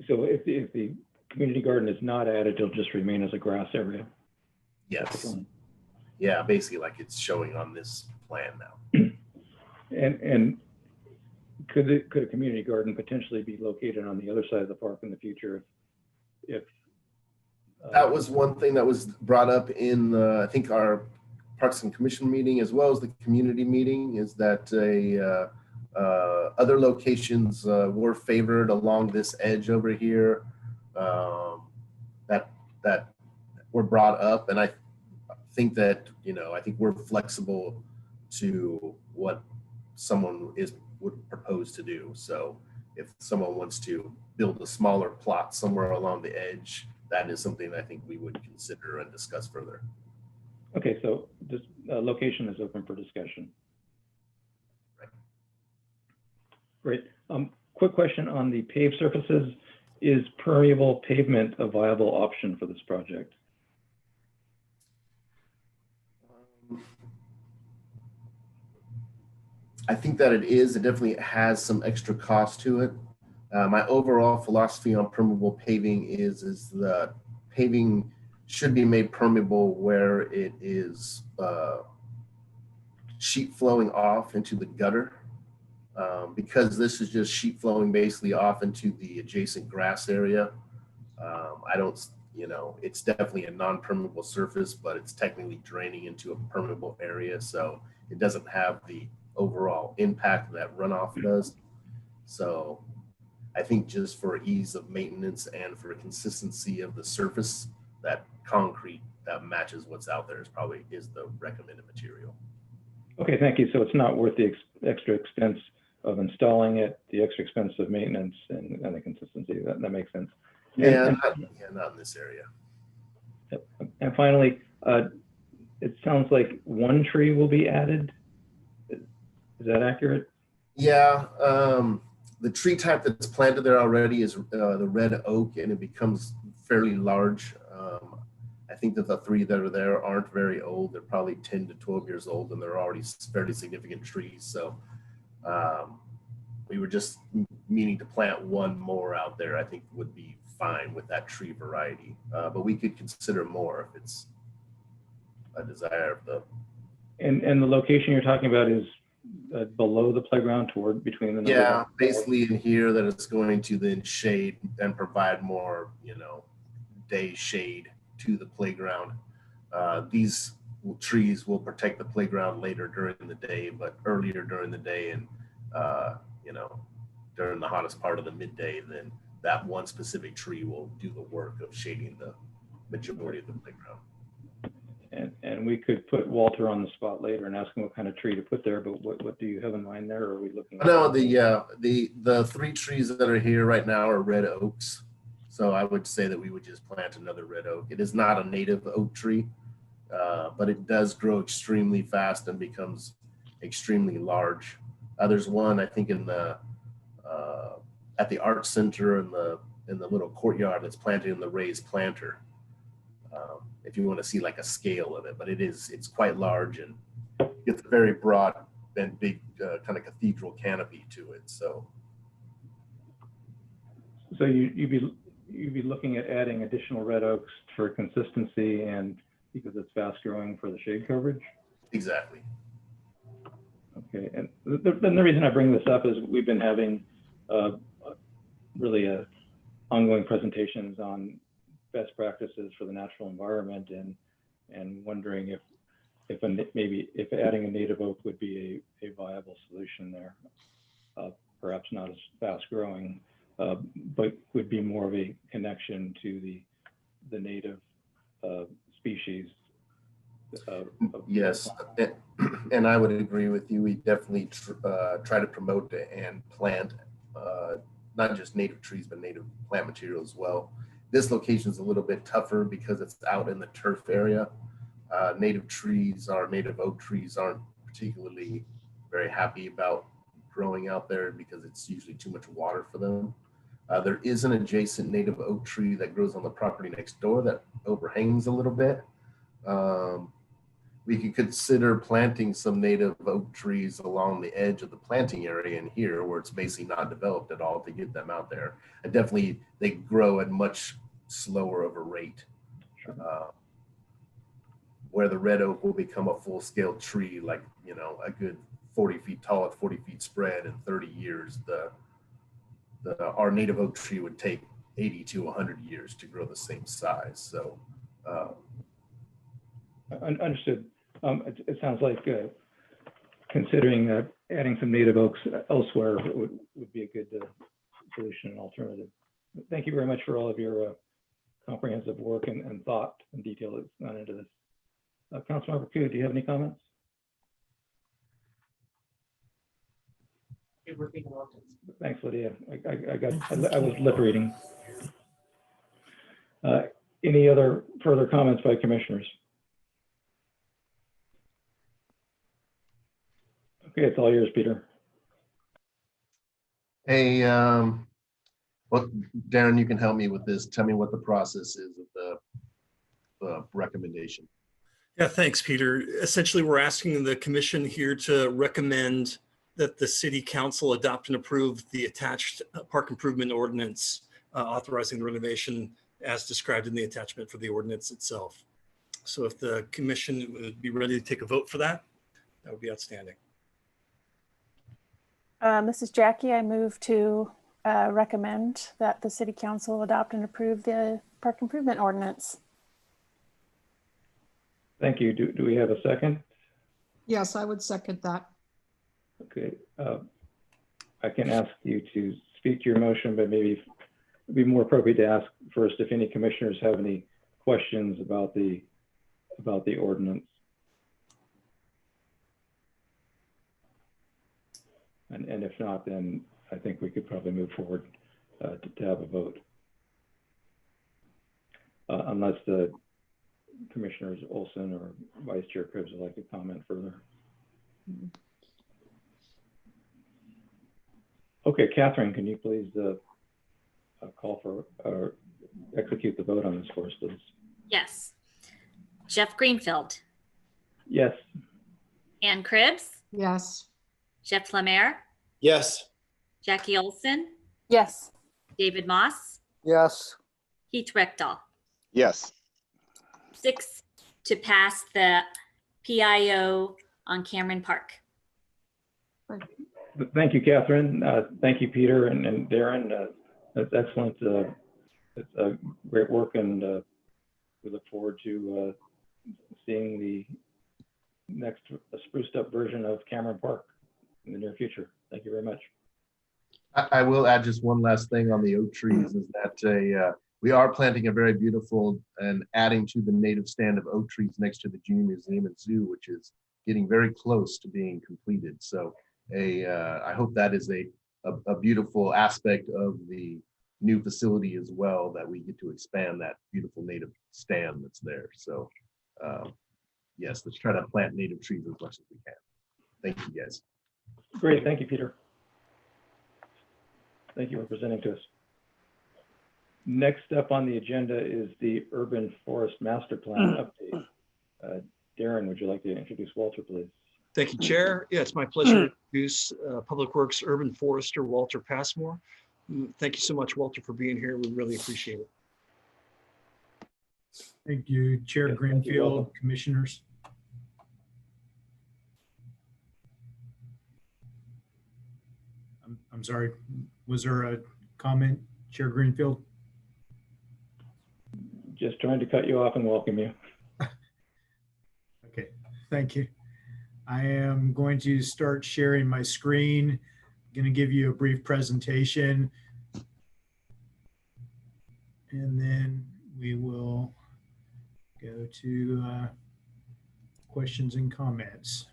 S1: so if the community garden is not added, it'll just remain as a grass area?
S16: Yes. Yeah, basically like it's showing on this plan now.
S1: And could a community garden potentially be located on the other side of the park in the future if
S16: that was one thing that was brought up in I think our Parks and Commission meeting, as well as the community meeting, is that other locations were favored along this edge over here that were brought up. And I think that, I think we're flexible to what someone is would propose to do. So if someone wants to build a smaller plot somewhere along the edge, that is something I think we would consider and discuss further.
S1: Okay, so this location is open for discussion.
S16: Right.
S1: Great. Quick question on the paved surfaces. Is permeable pavement a viable option for this project?
S16: I think that it is. It definitely has some extra cost to it. My overall philosophy on permeable paving is the paving should be made permeable where it is sheet flowing off into the gutter. Because this is just sheet flowing basically off into the adjacent grass area. I don't, it's definitely a non-permeable surface, but it's technically draining into a permeable area. So it doesn't have the overall impact that runoff does. So I think just for ease of maintenance and for consistency of the surface, that concrete that matches what's out there is the recommended material.
S1: Okay, thank you. So it's not worth the extra expense of installing it, the extra expense of maintenance and the consistency. That makes sense.
S16: Yeah, not in this area.
S1: And finally, it sounds like one tree will be added. Is that accurate?
S16: Yeah, the tree type that's planted there already is the red oak, and it becomes fairly large. I think that the three that are there aren't very old. They're probably 10 to 12 years old, and they're already fairly significant trees. So we were just meaning to plant one more out there. I think would be fine with that tree variety, but we could consider more if it's a desire of the.
S1: And the location you're talking about is below the playground, toward between the.
S16: Yeah, basically in here that it's going to then shade and provide more, day shade to the playground. These trees will protect the playground later during the day, but earlier during the day and during the hottest part of the midday, then that one specific tree will do the work of shading the majority of the playground.
S1: And we could put Walter on the spot later and ask him what kind of tree to put there, but what do you have in mind there? Or are we looking at?
S16: No, the three trees that are here right now are red oaks. So I would say that we would just plant another red oak. It is not a native oak tree, but it does grow extremely fast and becomes extremely large. There's one, I think, in the at the art center in the little courtyard that's planted in the raised planter. If you want to see like a scale of it, but it's quite large and it's a very broad and big kind of cathedral canopy to it. So
S1: you'd be looking at adding additional red oaks for consistency and because it's fast growing for the shade coverage?
S16: Exactly.
S1: Okay, and the reason I bring this up is we've been having really ongoing presentations on best practices for the natural environment and wondering if adding a native oak would be a viable solution there. Perhaps not as fast growing, but would be more of a connection to the native species.
S16: Yes, and I would agree with you. We definitely try to promote and plant not just native trees, but native plant material as well. This location is a little bit tougher because it's out in the turf area. Native oak trees aren't particularly very happy about growing out there because it's usually too much water for them. There is an adjacent native oak tree that grows on the property next door that overhangs a little bit. We could consider planting some native oak trees along the edge of the planting area in here where it's basically not developed at all to get them out there. And definitely they grow at much slower of a rate. Where the red oak will become a full-scale tree, like, a good 40 feet tall at 40 feet spread in 30 years. Our native oak tree would take 80 to 100 years to grow the same size. So
S1: understood. It sounds like considering adding some native oaks elsewhere would be a good solution and alternative. Thank you very much for all of your comprehensive work and thought and detail that's gone into this. Councilmember Koo, do you have any comments? Thanks, Lydia. I was lip reading. Any other further comments by commissioners? Okay, it's all yours, Peter.
S16: Hey, well, Darren, you can help me with this. Tell me what the process is of the recommendation.
S14: Yeah, thanks, Peter. Essentially, we're asking the commission here to recommend that the city council adopt and approve the attached park improvement ordinance authorizing the renovation as described in the attachment for the ordinance itself. So if the commission would be ready to take a vote for that, that would be outstanding.
S20: This is Jackie. I move to recommend that the city council adopt and approve the park improvement ordinance.
S1: Thank you. Do we have a second?
S19: Yes, I would second that.
S1: Okay. I can ask you to speak to your motion, but maybe it'd be more appropriate to ask first if any commissioners have any questions about the ordinance. And if not, then I think we could probably move forward to have a vote. Unless the Commissioners Olson or Vice Chair Cribbs would like to comment further. Okay, Catherine, can you please call for execute the vote on this for us, please?
S2: Yes. Jeff Greenfield,
S1: Yes.
S2: Ann Cribbs,
S19: Yes.
S2: Jeff Lemire,
S18: Yes.
S2: Jackie Olson,
S20: Yes.
S2: David Moss,
S17: Yes.
S2: Pete Reckdahl.
S4: Yes.
S2: 6 to pass the PIO on Cameron Park.
S1: Thank you, Catherine. Thank you, Peter and Darren. That's excellent. It's great work, and we look forward to seeing the next spruced up version of Cameron Park in the near future. Thank you very much.
S16: I will add just one last thing on the oak trees is that we are planting a very beautiful and adding to the native stand of oak trees next to the Junior Museum and Zoo, which is getting very close to being completed. So I hope that is a beautiful aspect of the new facility as well, that we get to expand that beautiful native stand that's there. So yes, let's try to plant native trees as much as we can. Thank you, guys.
S1: Great. Thank you, Peter. Thank you for presenting to us. Next up on the agenda is the Urban Forest Master Plan update. Darren, would you like to introduce Walter, please?
S14: Thank you, Chair. Yeah, it's my pleasure to introduce Public Works Urban Forester Walter Passmore. Thank you so much, Walter, for being here. We really appreciate it.
S21: Thank you, Chair
S1: Yes, thank you,
S21: Greenfield,
S1: welcome.
S21: commissioners. I'm sorry, was there a comment, Chair Greenfield?
S1: Just trying to cut you off and welcome you.
S21: Okay, thank you. I am going to start sharing my screen. I'm going to give you a brief presentation. And then we will go to questions and comments.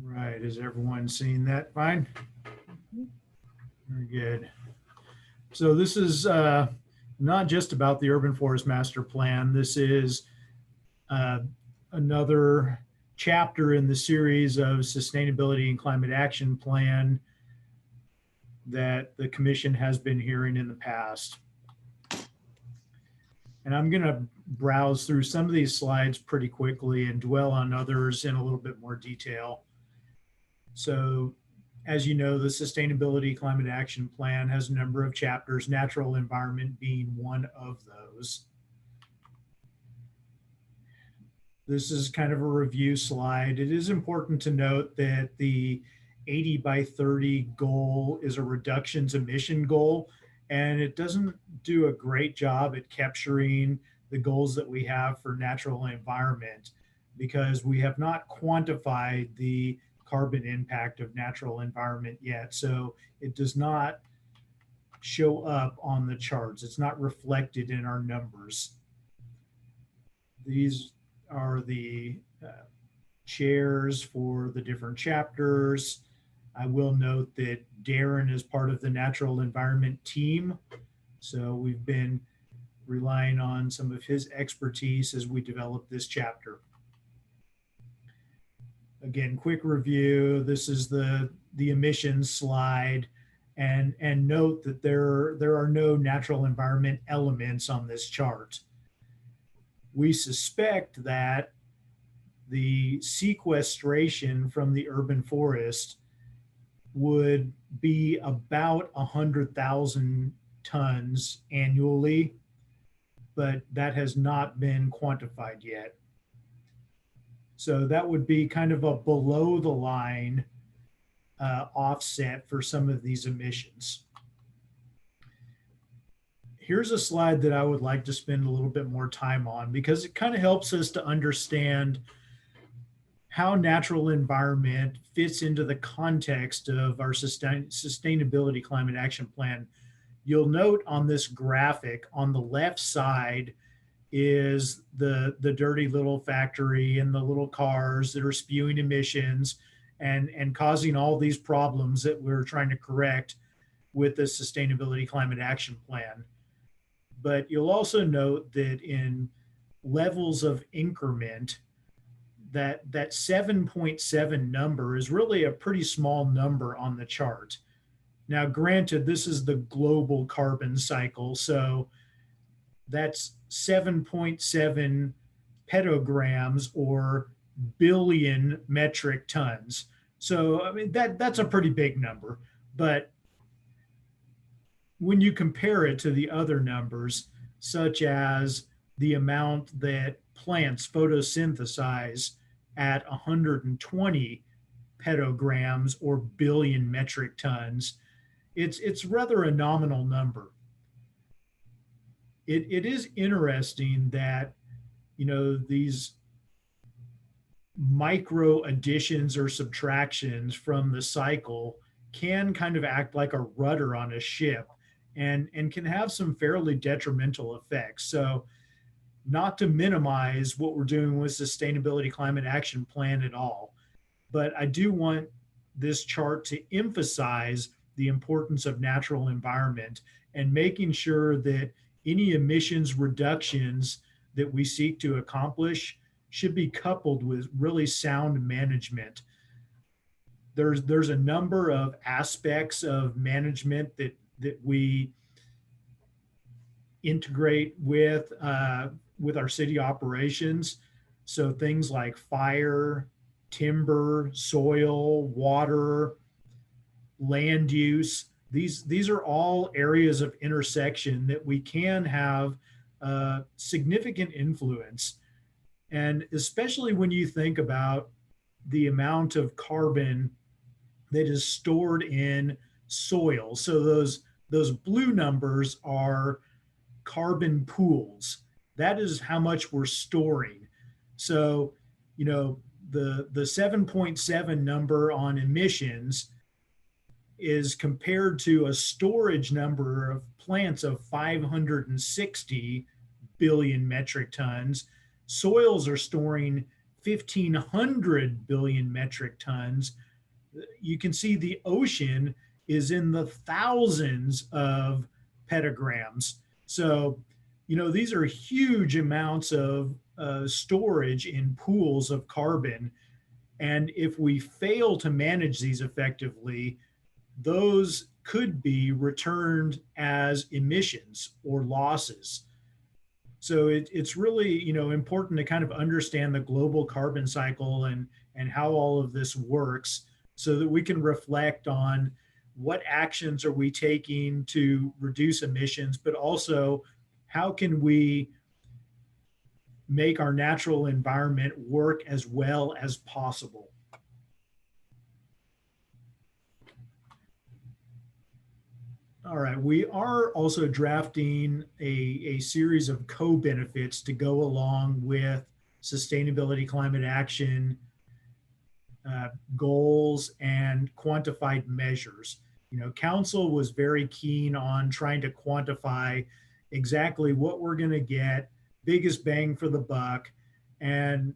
S21: All right, is everyone seeing that fine? Very good. So this is not just about the Urban Forest Master Plan. This is another chapter in the series of Sustainability and Climate Action Plan that the Commission has been hearing in the past. And I'm going to browse through some of these slides pretty quickly and dwell on others in a little bit more detail. So, as you know, the Sustainability Climate Action Plan has a number of chapters, natural environment being one of those. This is kind of a review slide. It is important to note that the 80 by 30 goal is a reductions emission goal, and it doesn't do a great job at capturing the goals that we have for natural environment, because we have not quantified the carbon impact of natural environment yet. So it does not show up on the charts. It's not reflected in our numbers. These are the chairs for the different chapters. I will note that Darren is part of the natural environment team. So we've been relying on some of his expertise as we develop this chapter. Again, quick review. This is the emissions slide, and note that there are no natural environment elements on this chart. We suspect that the sequestration from the urban forest would be about 100,000 tons annually, but that has not been quantified yet. So that would be kind of a below the line offset for some of these emissions. Here's a slide that I would like to spend a little bit more time on because it kind of helps us to understand how natural environment fits into the context of our sustainability climate action plan. You'll note on this graphic on the left side is the dirty little factory and the little cars that are spewing emissions and causing all these problems that we're trying to correct with the sustainability climate action plan. But you'll also note that in levels of increment, that 7.7 number is really a pretty small number on the chart. Now, granted, this is the global carbon cycle, so that's 7.7 petograms or billion metric tons. So, I mean, that's a pretty big number. But when you compare it to the other numbers, such as the amount that plants photosynthesize at 120 petograms or billion metric tons, it's rather a nominal number. It is interesting that, you know, these micro additions or subtractions from the cycle can kind of act like a rudder on a ship and can have some fairly detrimental effects. So not to minimize what we're doing with Sustainability Climate Action Plan at all, but I do want this chart to emphasize the importance of natural environment and making sure that any emissions reductions that we seek to accomplish should be coupled with really sound management. There's a number of aspects of management that we integrate with our city operations. So things like fire, timber, soil, water, land use, these are all areas of intersection that we can have significant influence. And especially when you think about the amount of carbon that is stored in soil. So those blue numbers are carbon pools. That is how much we're storing. So, you know, the 7.7 number on emissions is compared to a storage number of plants of 560 billion metric tons. Soils are storing 1,500 billion metric tons. You can see the ocean is in the thousands of petograms. So, you know, these are huge amounts of storage in pools of carbon. And if we fail to manage these effectively, those could be returned as emissions or losses. So it's really, you know, important to kind of understand the global carbon cycle and how all of this works so that we can reflect on what actions are we taking to reduce emissions, but also how can we make our natural environment work as well as possible. All right, we are also drafting a series of co-benefits to go along with sustainability climate action goals and quantified measures. You know, council was very keen on trying to quantify exactly what we're going to get, biggest bang for the buck. And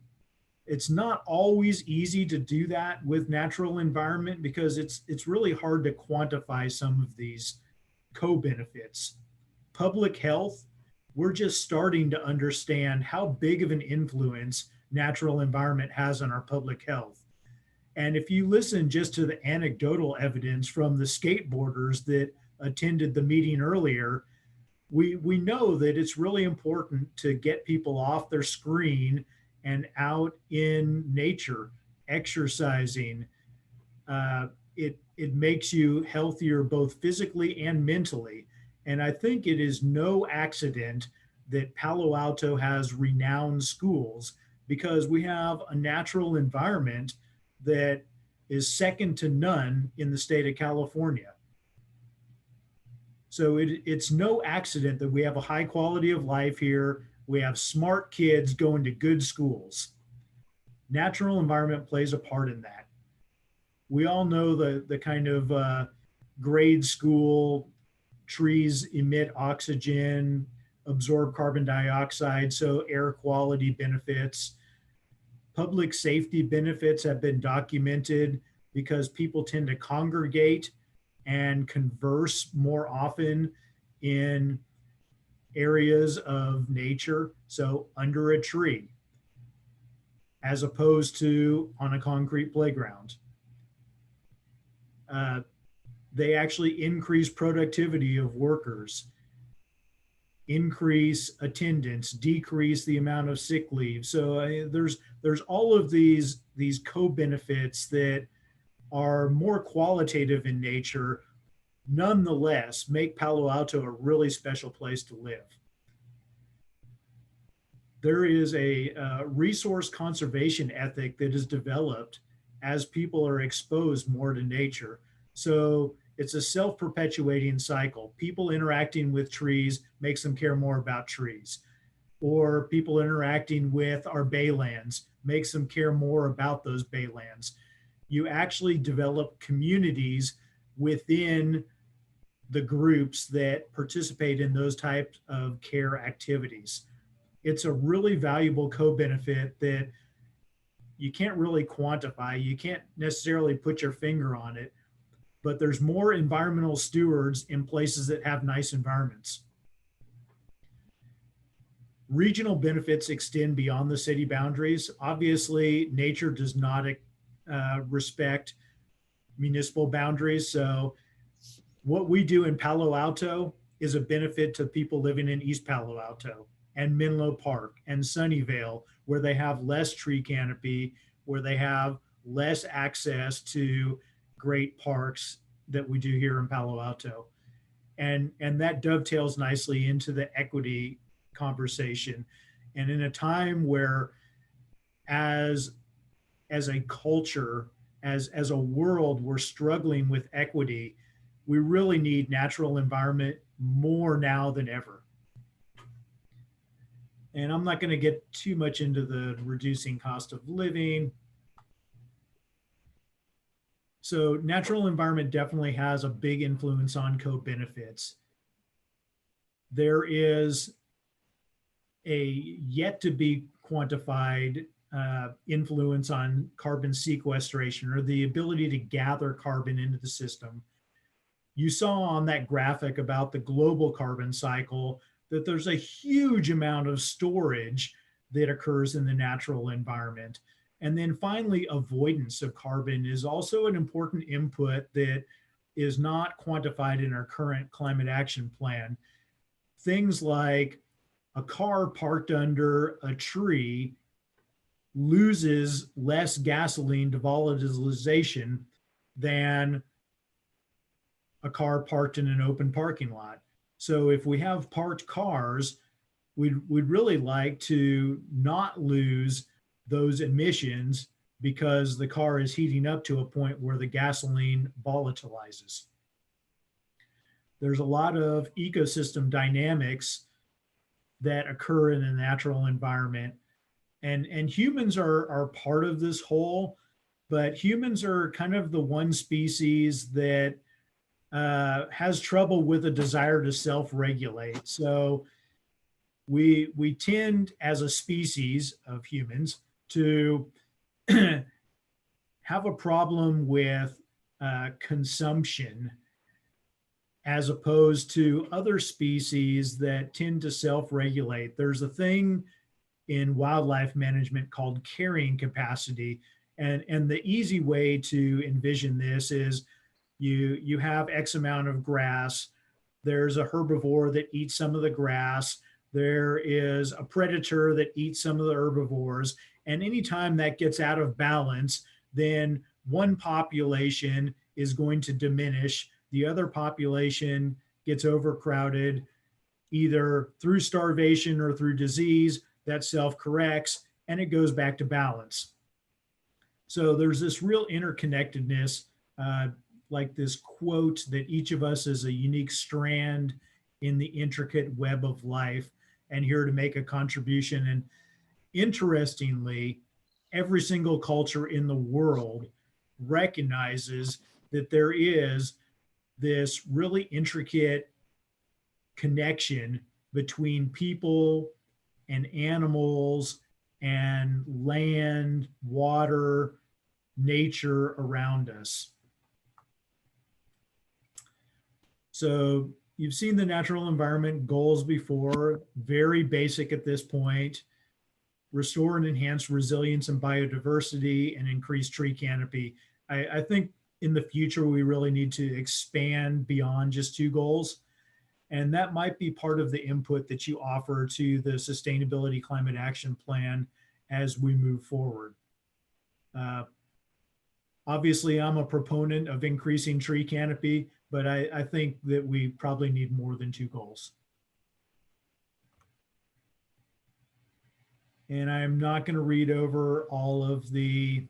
S21: it's not always easy to do that with natural environment because it's really hard to quantify some of these co-benefits. Public health, we're just starting to understand how big of an influence natural environment has on our public health. And if you listen just to the anecdotal evidence from the skateboarders that attended the meeting earlier, we know that it's really important to get people off their screen and out in nature, exercising. It makes you healthier both physically and mentally. And I think it is no accident that Palo Alto has renowned schools because we have a natural environment that is second to none in the state of California. So it's no accident that we have a high quality of life here. We have smart kids going to good schools. Natural environment plays a part in that. We all know the kind of grade school, trees emit oxygen, absorb carbon dioxide, so air quality benefits. Public safety benefits have been documented because people tend to congregate and converse more often in areas of nature, so under a tree, as opposed to on a concrete playground. They actually increase productivity of workers, increase attendance, decrease the amount of sick leave. So there's all of these co-benefits that are more qualitative in nature, nonetheless make Palo Alto a really special place to live. There is a resource conservation ethic that is developed as people are exposed more to nature. So it's a self-perpetuating cycle. People interacting with trees makes them care more about trees. Or people interacting with our baylands makes them care more about those baylands. You actually develop communities within the groups that participate in those types of care activities. It's a really valuable co-benefit that you can't really quantify. You can't necessarily put your finger on it, but there's more environmental stewards in places that have nice environments. Regional benefits extend beyond the city boundaries. Obviously, nature does not respect municipal boundaries. So what we do in Palo Alto is a benefit to people living in East Palo Alto and Menlo Park and Sunnyvale, where they have less tree canopy, where they have less access to great parks that we do here in Palo Alto. And that dovetails nicely into the equity conversation. And in a time where as a culture, as a world, we're struggling with equity, we really need natural environment more now than ever. And I'm not going to get too much into the reducing cost of living. So natural environment definitely has a big influence on co-benefits. There is a yet to be quantified influence on carbon sequestration, or the ability to gather carbon into the system. You saw on that graphic about the global carbon cycle that there's a huge amount of storage that occurs in the natural environment. And then finally, avoidance of carbon is also an important input that is not quantified in our current climate action plan. Things like a car parked under a tree loses less gasoline to volatilization than a car parked in an open parking lot. So if we have parked cars, we'd really like to not lose those emissions because the car is heating up to a point where the gasoline volatilizes. There's a lot of ecosystem dynamics that occur in the natural environment. And humans are part of this whole, but humans are kind of the one species that has trouble with a desire to self-regulate. So we tend, as a species of humans, to have a problem with consumption, as opposed to other species that tend to self-regulate. There's a thing in wildlife management called carrying capacity. And the easy way to envision this is you have X amount of grass. There's a herbivore that eats some of the grass. There is a predator that eats some of the herbivores. And anytime that gets out of balance, then one population is going to diminish. The other population gets overcrowded, either through starvation or through disease. That self-corrects and it goes back to balance. So there's this real interconnectedness, like this quote that each of us is a unique strand in the intricate web of life and here to make a contribution. And interestingly, every single culture in the world recognizes that there is this really intricate connection between people and animals and land, water, nature around us. So you've seen the natural environment goals before, very basic at this point. Restore and enhance resilience and biodiversity and increase tree canopy. I think in the future, we really need to expand beyond just 2 goals. And that might be part of the input that you offer to the Sustainability Climate Action Plan as we move forward. Obviously, I'm a proponent of increasing tree canopy, but I think that we probably need more than 2 goals. And I'm not going to read over all of the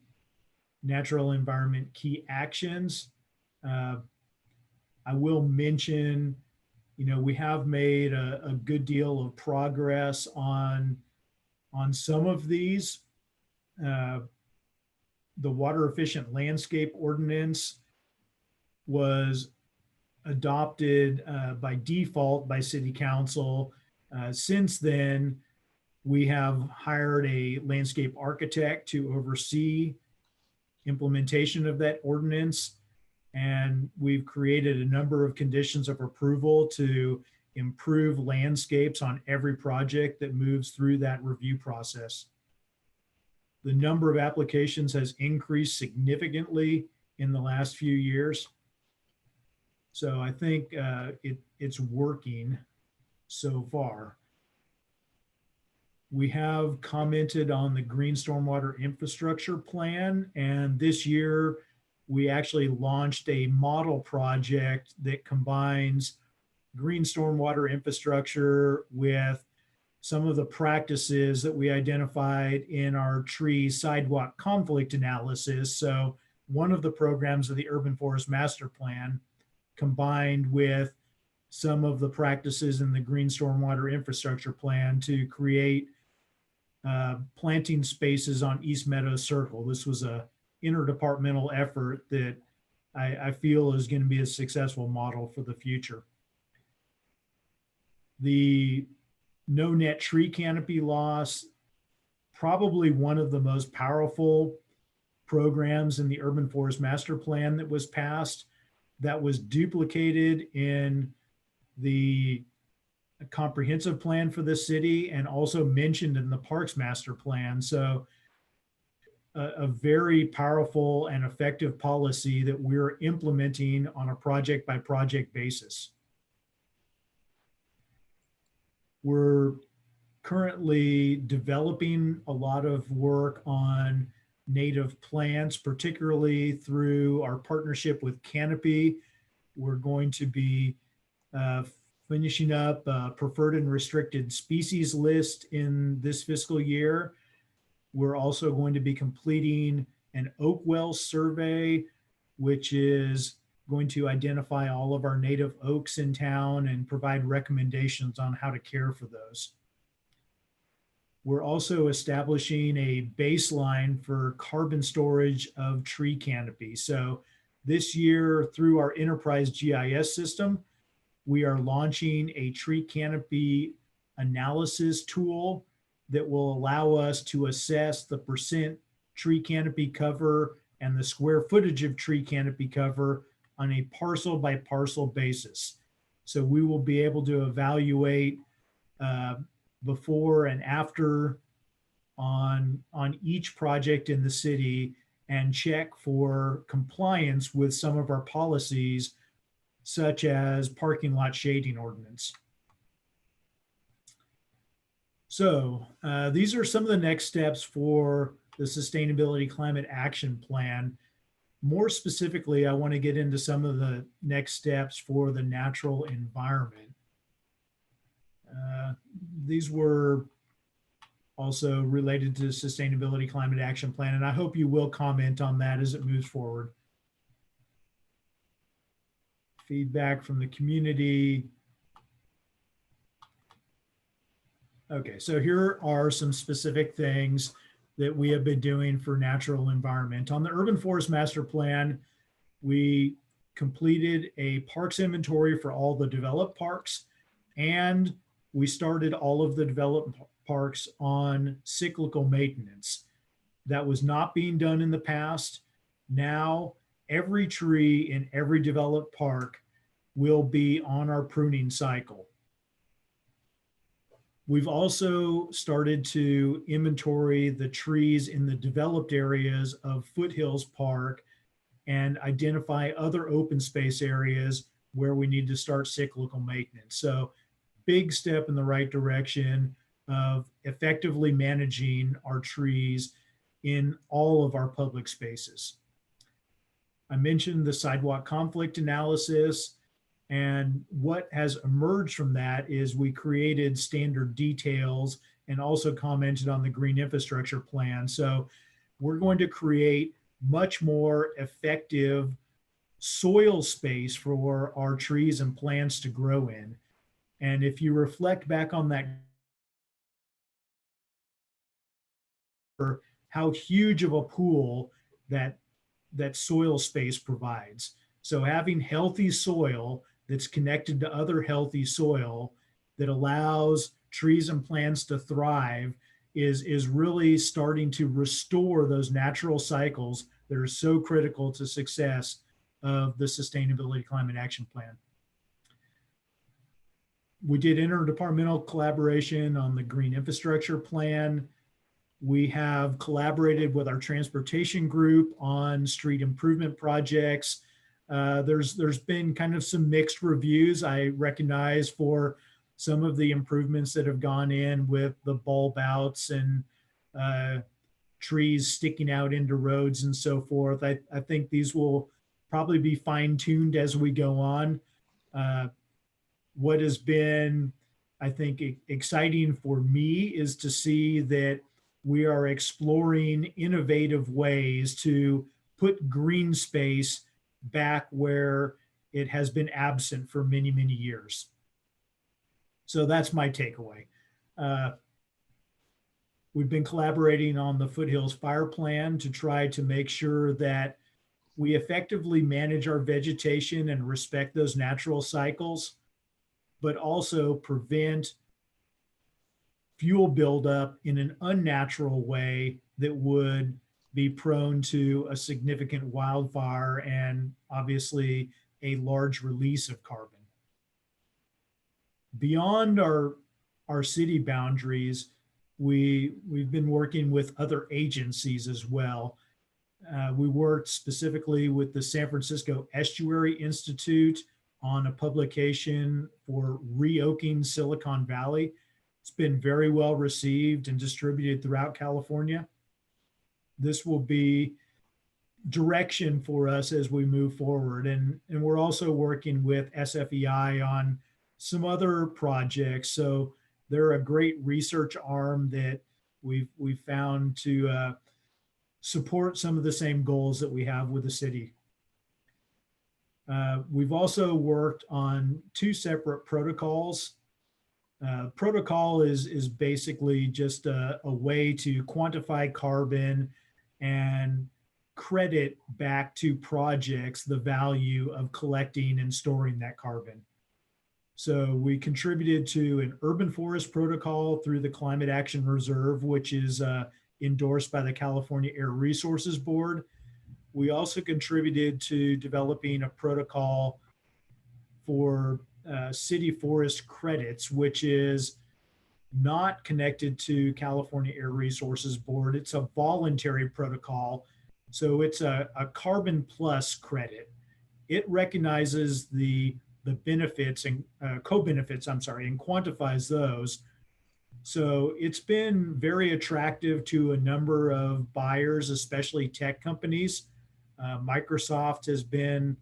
S21: natural environment key actions. I will mention, we have made a good deal of progress on some of these. The Water Efficient Landscape Ordinance was adopted by default by City Council. Since then, we have hired a landscape architect to oversee implementation of that ordinance. And we've created a number of conditions of approval to improve landscapes on every project that moves through that review process. The number of applications has increased significantly in the last few years. So I think it's working so far. We have commented on the Green Stormwater Infrastructure Plan, and this year we actually launched a model project that combines green stormwater infrastructure with some of the practices that we identified in our tree sidewalk conflict analysis. So one of the programs of the Urban Forest Master Plan combined with some of the practices in the Green Stormwater Infrastructure Plan to create planting spaces on East Meadow Circle. This was a interdepartmental effort that I feel is going to be a successful model for the future. The no net tree canopy loss, probably one of the most powerful programs in the Urban Forest Master Plan that was passed, that was duplicated in the comprehensive plan for the city and also mentioned in the Parks Master Plan. So a very powerful and effective policy that we're implementing on a project by project basis. We're currently developing a lot of work on native plants, particularly through our partnership with Canopy. We're going to be finishing up a preferred and restricted species list in this fiscal year. We're also going to be completing an oak well survey, which is going to identify all of our native oaks in town and provide recommendations on how to care for those. We're also establishing a baseline for carbon storage of tree canopy. So this year, through our enterprise GIS system, we are launching a tree canopy analysis tool that will allow us to assess the percent tree canopy cover and the square footage of tree canopy cover on a parcel by parcel basis. So we will be able to evaluate before and after on each project in the city and check for compliance with some of our policies, such as parking lot shading ordinance. So these are some of the next steps for the Sustainability Climate Action Plan. More specifically, I want to get into some of the next steps for the natural environment. These were also related to the Sustainability Climate Action Plan, and I hope you will comment on that as it moves forward. Feedback from the community. Okay, so here are some specific things that we have been doing for natural environment. On the Urban Forest Master Plan, we completed a parks inventory for all the developed parks, and we started all of the developed parks on cyclical maintenance. That was not being done in the past. Now, every tree in every developed park will be on our pruning cycle. We've also started to inventory the trees in the developed areas of Foothills Park and identify other open space areas where we need to start cyclical maintenance. So big step in the right direction of effectively managing our trees in all of our public spaces. I mentioned the sidewalk conflict analysis, and what has emerged from that is we created standard details and also commented on the green infrastructure plan. So we're going to create much more effective soil space for our trees and plants to grow in. And if you reflect back on that, how huge of a pool that soil space provides. So having healthy soil that's connected to other healthy soil that allows trees and plants to thrive is really starting to restore those natural cycles that are so critical to success of the Sustainability Climate Action Plan. We did interdepartmental collaboration on the Green Infrastructure Plan. We have collaborated with our transportation group on street improvement projects. There's been kind of some mixed reviews, I recognize, for some of the improvements that have gone in with the bulb outs and trees sticking out into roads and so forth. I think these will probably be fine-tuned as we go on. What has been, I think, exciting for me is to see that we are exploring innovative ways to put green space back where it has been absent for many, many years. So that's my takeaway. We've been collaborating on the Foothills Fire Plan to try to make sure that we effectively manage our vegetation and respect those natural cycles, but also prevent fuel buildup in an unnatural way that would be prone to a significant wildfire and obviously a large release of carbon. Beyond our city boundaries, we've been working with other agencies as well. We worked specifically with the San Francisco Estuary Institute on a publication for re-oaking Silicon Valley. It's been very well received and distributed throughout California. This will be direction for us as we move forward. And we're also working with SFEI on some other projects. So they're a great research arm that we've found to support some of the same goals that we have with the city. We've also worked on 2 separate protocols Protocol is basically just a way to quantify carbon and credit back to projects the value of collecting and storing that carbon. So we contributed to an urban forest protocol through the Climate Action Reserve, which is endorsed by the California Air Resources Board. We also contributed to developing a protocol for city forest credits, which is not connected to California Air Resources Board. It's a voluntary protocol. So it's a carbon plus credit. It recognizes the benefits and co-benefits, and quantifies those. So it's been very attractive to a number of buyers, especially tech companies. Microsoft has been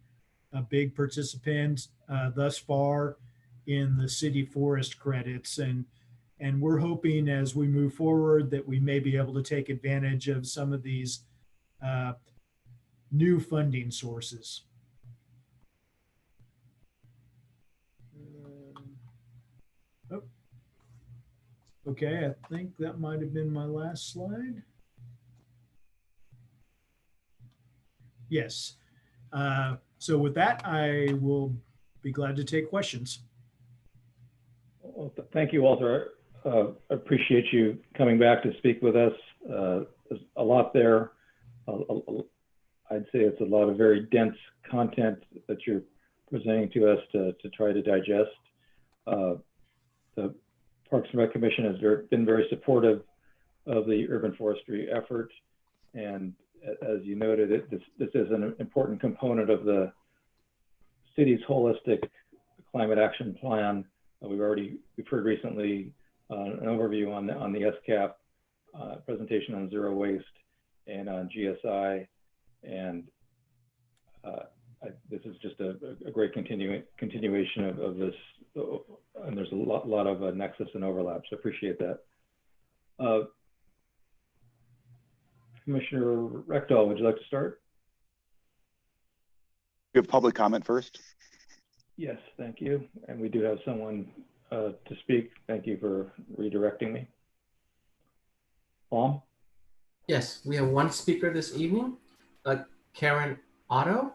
S21: a big participant thus far in the city forest credits. And we're hoping as we move forward that we may be able to take advantage of some of these new funding sources. Okay, I think that might have been my last slide. Yes. So with that, I will be glad to take questions.
S1: Well, thank you, Walter. Appreciate you coming back to speak with us. There's a lot there. I'd say it's a lot of very dense content that you're presenting to us to try to digest. The Parks and Rec Commission has been very supportive of the urban forestry effort. And as you noted, this is an important component of the city's holistic climate action plan. We've heard recently an overview on the SCAP presentation on zero waste and on GSI. And this is just a great continuation of this, and there's a lot of nexus and overlap, so appreciate that. Commissioner Reckdahl, would you like to start?
S4: You have public comment first?
S1: Yes, thank you. And we do have someone to speak. Thank you for redirecting me. Paul?
S5: Yes, we have one speaker this evening, Karen Otto.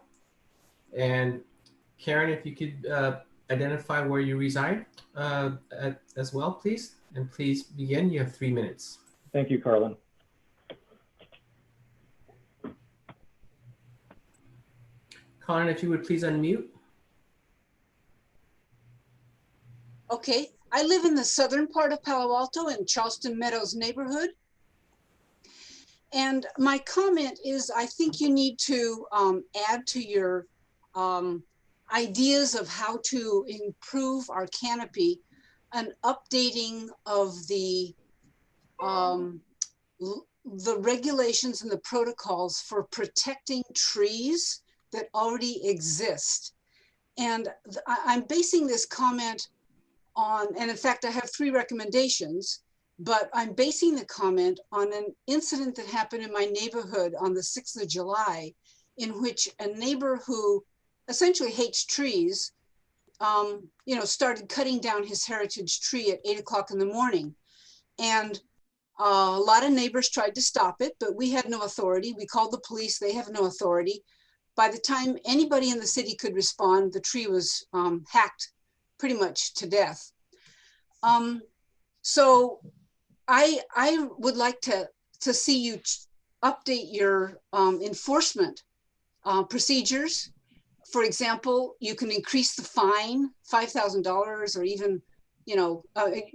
S5: And Karen, if you could identify where you reside as well, please. And please begin. You have 3 minutes.
S1: Thank you, Carlin.
S5: Colin, if you would please unmute.
S6: Okay, I live in the southern part of Palo Alto in Charleston Meadows neighborhood. And my comment is, I think you need to add to your ideas of how to improve our canopy, an updating of the regulations and the protocols for protecting trees that already exist. And I'm basing this comment on, and in fact, I have 3 recommendations, but I'm basing the comment on an incident that happened in my neighborhood on the 6th of July, in which a neighbor who essentially hates trees, started cutting down his heritage tree at 8 o'clock in the morning. And a lot of neighbors tried to stop it, but we had no authority. We called the police, they have no authority. By the time anybody in the city could respond, the tree was hacked pretty much to death. So I would like to see you update your enforcement procedures. For example, you can increase the fine, $5,000, or even,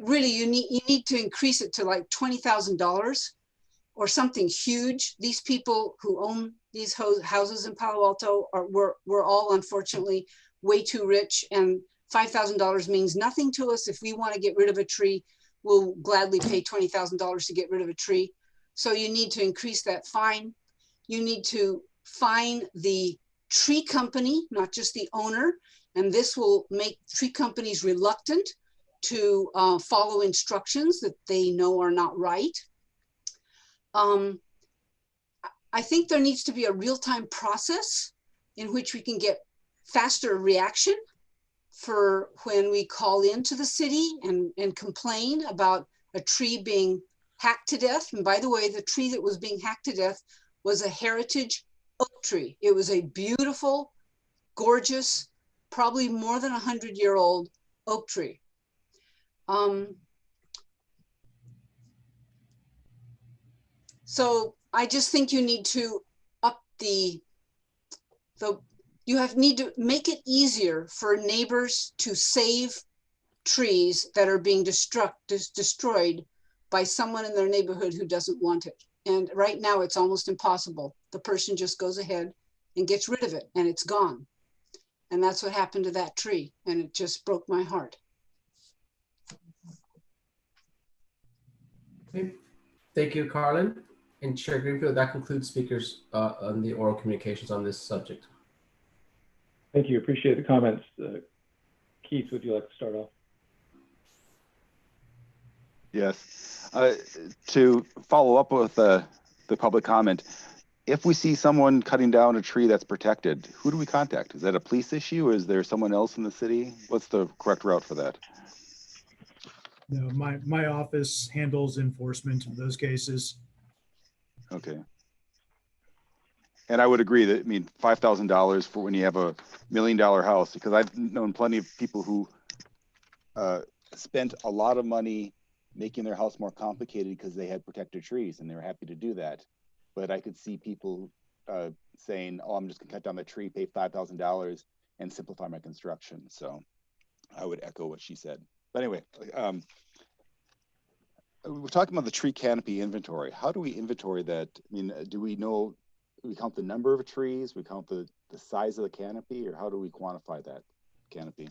S6: really you need to increase it to like $20,000 or something huge. These people who own these houses in Palo Alto were all unfortunately way too rich, and $5,000 means nothing to us. If we want to get rid of a tree, we'll gladly pay $20,000 to get rid of a tree. So you need to increase that fine. You need to fine the tree company, not just the owner, and this will make tree companies reluctant to follow instructions that they know are not right. I think there needs to be a real-time process in which we can get faster reaction for when we call into the city and complain about a tree being hacked to death. And by the way, the tree that was being hacked to death was a heritage oak tree. It was a beautiful, gorgeous, probably more than 100-year-old oak tree. So I just think you need to up need to make it easier for neighbors to save trees that are being destroyed by someone in their neighborhood who doesn't want it. And right now it's almost impossible. The person just goes ahead and gets rid of it and it's gone. And that's what happened to that tree. And it just broke my heart.
S5: Okay. Thank you, Carlin. And Chair Greenfield, that concludes speakers on the oral communications on this subject.
S1: Thank you. Appreciate the comments. Keith, would you like to start off?
S4: Yes. To follow up with the public comment, if we see someone cutting down a tree that's protected, who do we contact? Is that a police issue or is there someone else in the city? What's the correct route for that?
S21: No, my office handles enforcement of those cases.
S4: Okay. And I would agree that, I mean, $5,000 for when you have $1 million house, because I've known plenty of people who spent a lot of money making their house more complicated because they had protected trees and they were happy to do that. But I could see people saying, oh, I'm just gonna cut down the tree, pay $5,000 and simplify my construction. So I would echo what she said. But anyway, we're talking about the tree canopy inventory. How do we inventory that? I mean, do we know, we count the number of trees, we count the size of the canopy, or how do we quantify that canopy?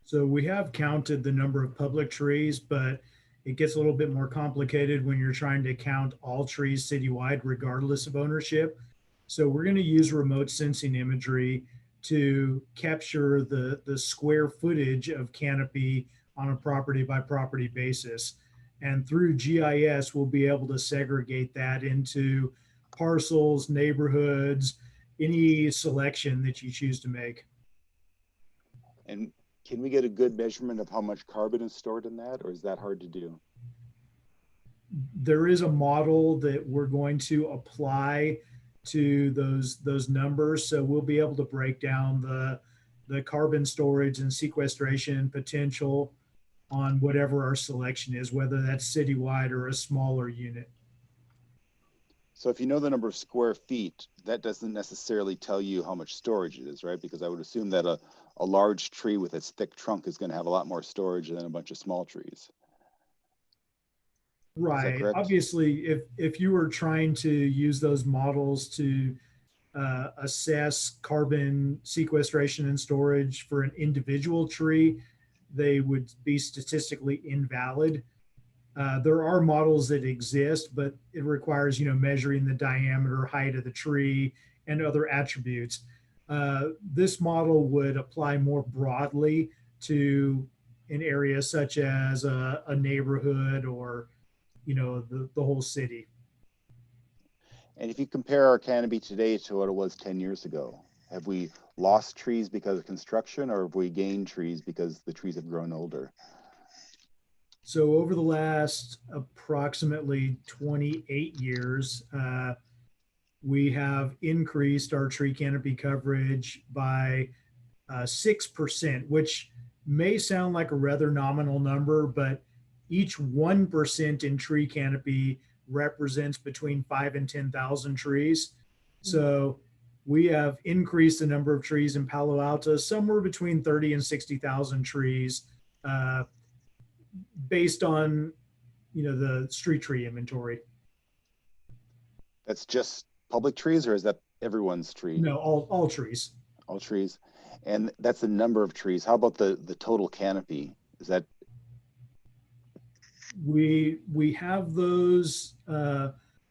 S21: So we have counted the number of public trees, but it gets a little bit more complicated when you're trying to count all trees citywide, regardless of ownership. So we're going to use remote sensing imagery to capture the square footage of canopy on a property by property basis. And through GIS, we'll be able to segregate that into parcels, neighborhoods, any selection that you choose to make.
S4: And can we get a good measurement of how much carbon is stored in that, or is that hard to do?
S21: There is a model that we're going to apply to those numbers. So we'll be able to break down the carbon storage and sequestration potential on whatever our selection is, whether that's citywide or a smaller unit.
S4: So if you know the number of square feet, that doesn't necessarily tell you how much storage it is, right? Because I would assume that a large tree with its thick trunk is going to have a lot more storage than a bunch of small trees.
S21: Right. Obviously, if you were trying to use those models to assess carbon sequestration and storage for an individual tree, they would be statistically invalid. There are models that exist, but it requires, measuring the diameter, height of the tree, and other attributes. This model would apply more broadly to an area such as a neighborhood or, the whole city.
S4: And if you compare our canopy today to what it was 10 years ago, have we lost trees because of construction, or have we gained trees because the trees have grown older?
S21: So over the last approximately 28 years, we have increased our tree canopy coverage by 6%, which may sound like a rather nominal number, but each 1% in tree canopy represents between 5,000 and 10,000 trees. So we have increased the number of trees in Palo Alto somewhere between 30 and 60,000 trees, based on, the street tree inventory.
S4: That's just public trees, or is that everyone's tree?
S21: No, all trees.
S4: All trees. And that's the number of trees. How about the total canopy? Is that?
S21: We have those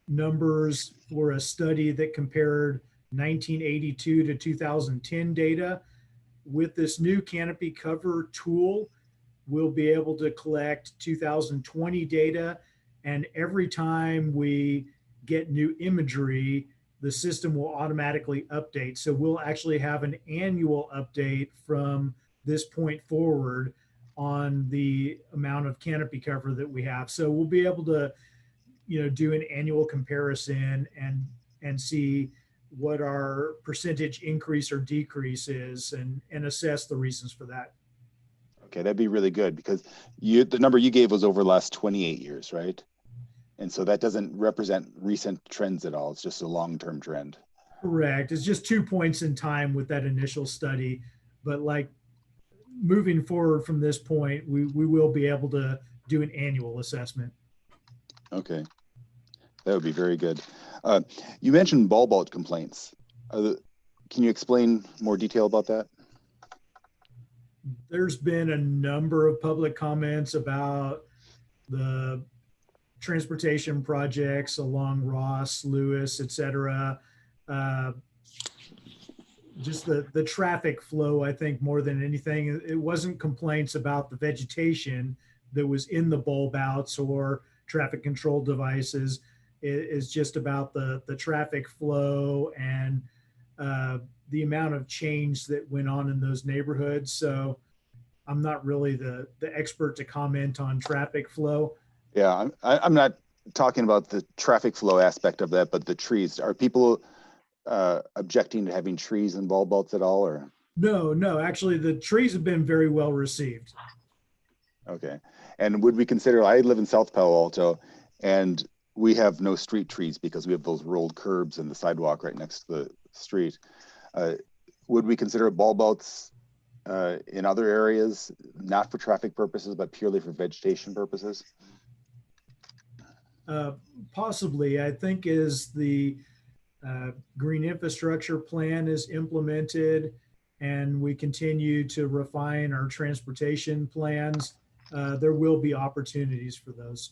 S21: numbers for a study that compared 1982 to 2010 data. With this new canopy cover tool, we'll be able to collect 2020 data, and every time we get new imagery, the system will automatically update. So we'll actually have an annual update from this point forward on the amount of canopy cover that we have. So we'll be able to, do an annual comparison and see what our percentage increase or decrease is and assess the reasons for that.
S4: Okay, that'd be really good because the number you gave was over the last 28 years, right? And so that doesn't represent recent trends at all. It's just a long-term trend.
S21: Correct. It's just 2 points in time with that initial study. But like moving forward from this point, we will be able to do an annual assessment.
S4: Okay, that would be very good. You mentioned bulb out complaints. Can you explain more detail about that?
S21: There's been a number of public comments about the transportation projects along Ross, Lewis, et cetera. Just the traffic flow, I think, more than anything. It wasn't complaints about the vegetation that was in the bulb outs or traffic control devices. It's just about the traffic flow and the amount of change that went on in those neighborhoods. So I'm not really the expert to comment on traffic flow.
S4: Yeah, I'm not talking about the traffic flow aspect of that, but the trees. Are people objecting to having trees and bulb outs at all, or?
S21: No, actually the trees have been very well received.
S4: Okay, and would we consider, I live in South Palo Alto, and we have no street trees because we have those rolled curbs and the sidewalk right next to the street. Would we consider bulb outs in other areas, not for traffic purposes, but purely for vegetation purposes?
S21: Possibly. I think as the green infrastructure plan is implemented and we continue to refine our transportation plans, there will be opportunities for those.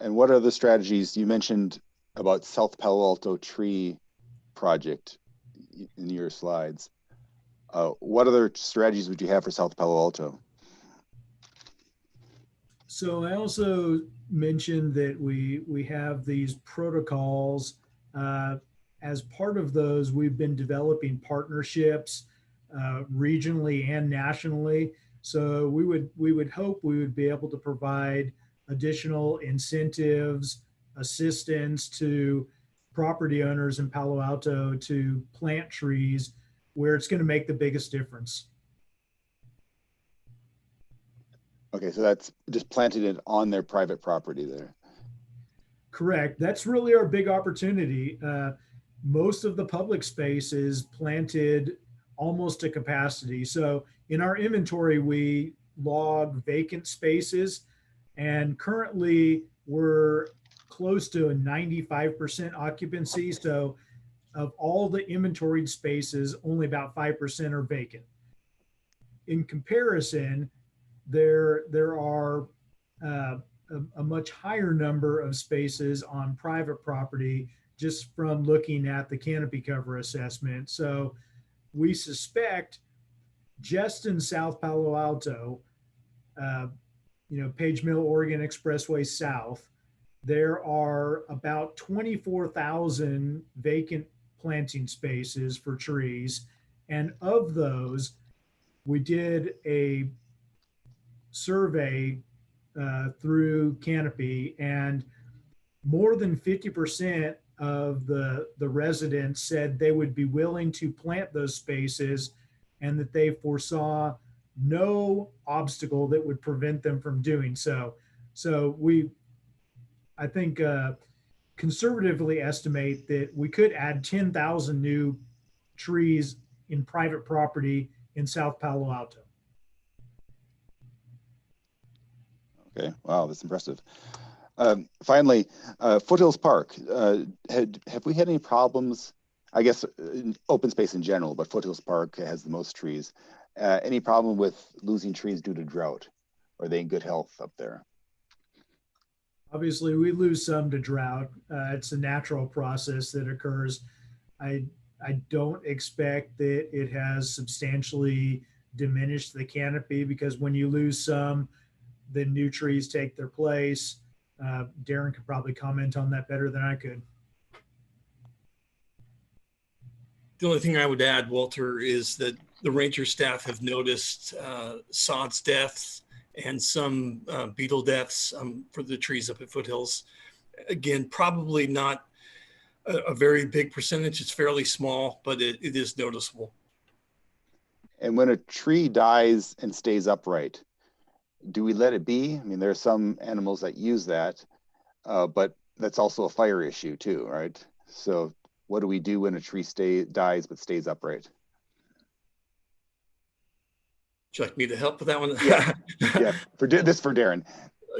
S4: And what are the strategies you mentioned about South Palo Alto tree project in your slides? What other strategies would you have for South Palo Alto?
S21: So I also mentioned that we have these protocols. As part of those, we've been developing partnerships regionally and nationally. So we would hope we would be able to provide additional incentives, assistance to property owners in Palo Alto to plant trees where it's going to make the biggest difference.
S4: Okay, so that's just planting it on their private property there.
S21: Correct. That's really our big opportunity. Most of the public space is planted almost to capacity. So in our inventory, we log vacant spaces, and currently we're close to a 95% occupancy. So of all the inventoried spaces, only about 5% are vacant. In comparison, there are a much higher number of spaces on private property just from looking at the canopy cover assessment. So we suspect just in South Palo Alto, Page Mill, Oregon Expressway South, there are about 24,000 vacant planting spaces for trees. And of those, we did a survey through Canopy, and more than 50% of the residents said they would be willing to plant those spaces and that they foresaw no obstacle that would prevent them from doing so. So I think conservatively estimate that we could add 10,000 new trees in private property in South Palo Alto.
S4: Okay, wow, that's impressive. Finally, Foothills Park, have we had any problems, I guess open space in general, but Foothills Park has the most trees. Any problem with losing trees due to drought? Or are they in good health up there?
S21: Obviously, we lose some to drought. It's a natural process that occurs. I don't expect that it has substantially diminished the canopy, because when you lose some, then new trees take their place. Darren could probably comment on that better than I could.
S14: The only thing I would add, Walter, is that the ranger staff have noticed sods deaths and some beetle deaths for the trees up at Foothills. Again, probably not a very big percentage. It's fairly small, but it is noticeable.
S4: And when a tree dies and stays upright, do we let it be? I mean, there are some animals that use that, but that's also a fire issue too, right? So what do we do when a tree dies but stays upright?
S14: Would you like me to help with that one?
S4: Yeah, yeah. This for Darren.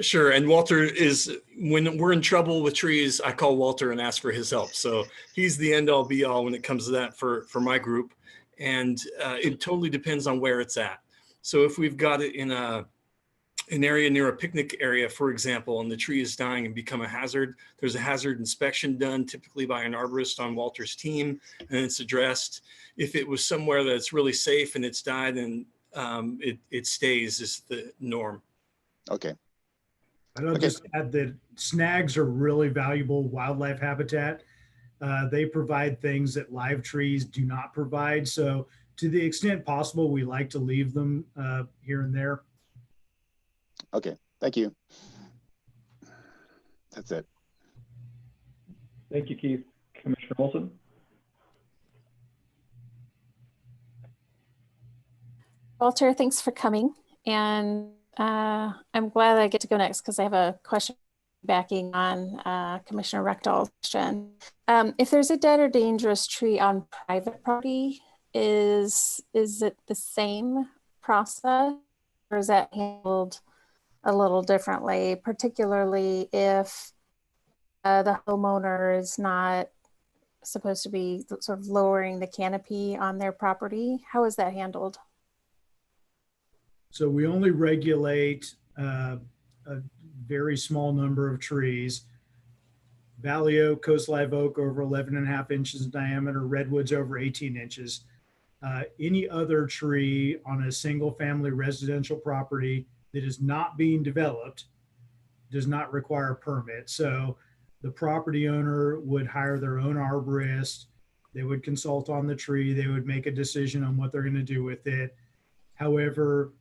S14: Sure. And Walter is, when we're in trouble with trees, I call Walter and ask for his help. So he's the end all be all when it comes to that for my group. And it totally depends on where it's at. So if we've got it in an area near a picnic area, for example, and the tree is dying and become a hazard, there's a hazard inspection done typically by an arborist on Walter's team, and it's addressed. If it was somewhere that's really safe and it's died, and it stays is the norm.
S4: Okay.
S21: I'll just add that snags are really valuable wildlife habitat. They provide things that live trees do not provide. So to the extent possible, we like to leave them here and there.
S4: Okay, thank you. That's it.
S1: Thank you, Keith. Commissioner Olson?
S20: Walter, thanks for coming. And I'm glad I get to go next because I have a question backing on Commissioner Rechthal's question. If there's a dead or dangerous tree on private property, is it the same process, or is that handled a little differently, particularly if the homeowner is not supposed to be sort of lowering the canopy on their property? How is that handled?
S21: So we only regulate a very small number of trees. Valley oak, coast live oak over 11.5 inches in diameter, redwoods over 18 inches. Any other tree on a single family residential property that is not being developed does not require a permit. So the property owner would hire their own arborist. They would consult on the tree. They would make a decision on what they're going to do with it. However,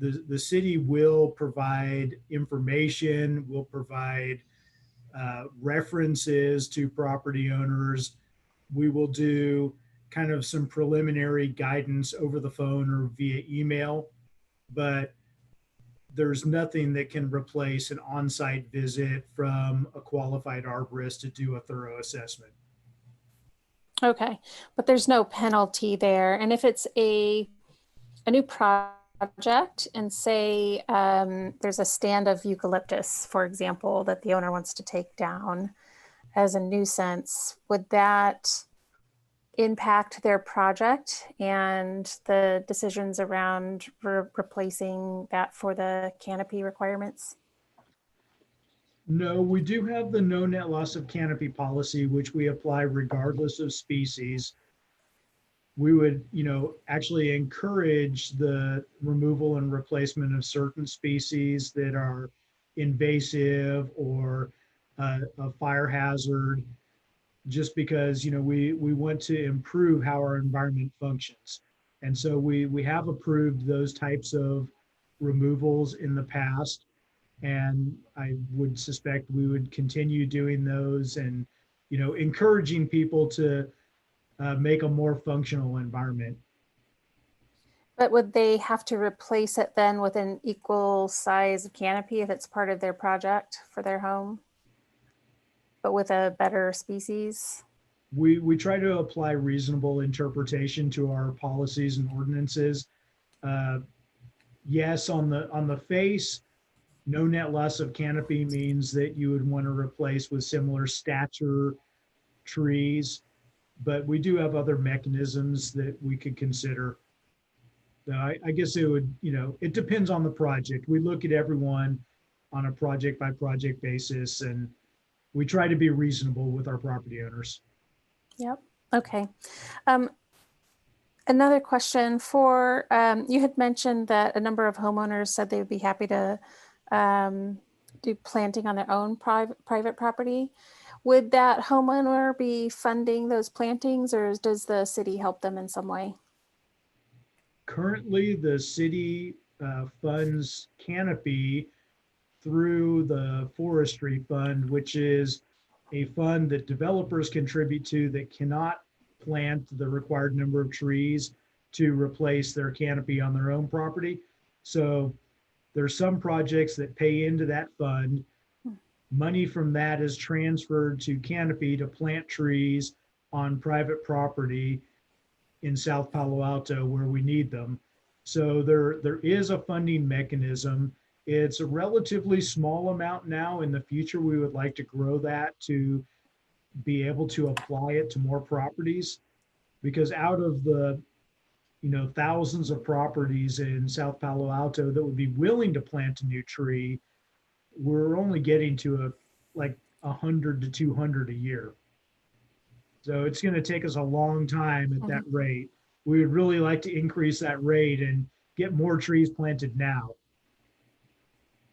S21: the city will provide information, will provide references to property owners. We will do kind of some preliminary guidance over the phone or via email, but there's nothing that can replace an on-site visit from a qualified arborist to do a thorough assessment.
S20: Okay, but there's no penalty there. And if it's a new project and say there's a stand of eucalyptus, for example, that the owner wants to take down as a nuisance, would that impact their project and the decisions around replacing that for the canopy requirements?
S21: No, we do have the no net loss of canopy policy, which we apply regardless of species. We would, actually encourage the removal and replacement of certain species that are invasive or a fire hazard, just because, we want to improve how our environment functions. And so we have approved those types of removals in the past. And I would suspect we would continue doing those and, encouraging people to make a more functional environment.
S20: But would they have to replace it then with an equal size canopy if it's part of their project for their home, but with a better species?
S21: We try to apply reasonable interpretation to our policies and ordinances. Yes, on the face, no net loss of canopy means that you would want to replace with similar stature trees, but we do have other mechanisms that we could consider. So I guess it would, it depends on the project. We look at everyone on a project by project basis, and we try to be reasonable with our property owners.
S20: Yep. Okay. Another question for, you had mentioned that a number of homeowners said they would be happy to do planting on their own private property. Would that homeowner be funding those plantings, or does the city help them in some way?
S21: Currently, the city funds canopy through the forestry fund, which is a fund that developers contribute to that cannot plant the required number of trees to replace their canopy on their own property. So there's some projects that pay into that fund. Money from that is transferred to canopy to plant trees on private property in South Palo Alto where we need them. So there is a funding mechanism. It's a relatively small amount now. In the future, we would like to grow that to be able to apply it to more properties, because out of the thousands of properties in South Palo Alto that would be willing to plant a new tree, we're only getting to like 100 to 200 a year. So it's going to take us a long time at that rate. We would really like to increase that rate and get more trees planted now.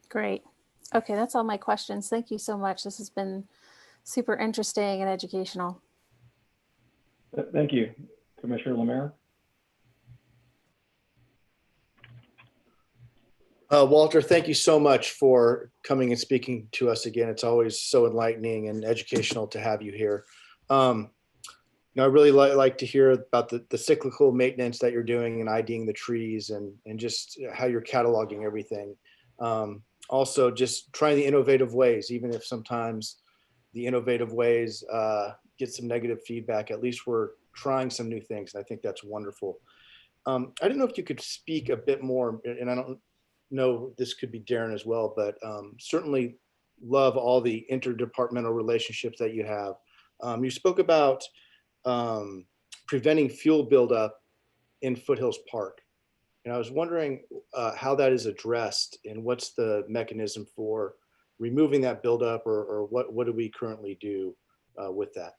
S20: Great. Okay, that's all my questions. Thank you so much. This has been super interesting and educational.
S1: Thank you. Commissioner Lemare?
S18: Walter, thank you so much for coming and speaking to us again. It's always so enlightening and educational to have you here. I really like to hear about the cyclical maintenance that you're doing and IDing the trees and just how you're cataloging everything. Also, just trying the innovative ways, even if sometimes the innovative ways get some negative feedback, at least we're trying some new things. And I think that's wonderful. I don't know if you could speak a bit more, and I don't know, this could be Darren as well, but certainly love all the interdepartmental relationships that you have. You spoke about preventing fuel buildup in Foothills Park. And I was wondering how that is addressed and what's the mechanism for removing that buildup, or what do we currently do with that?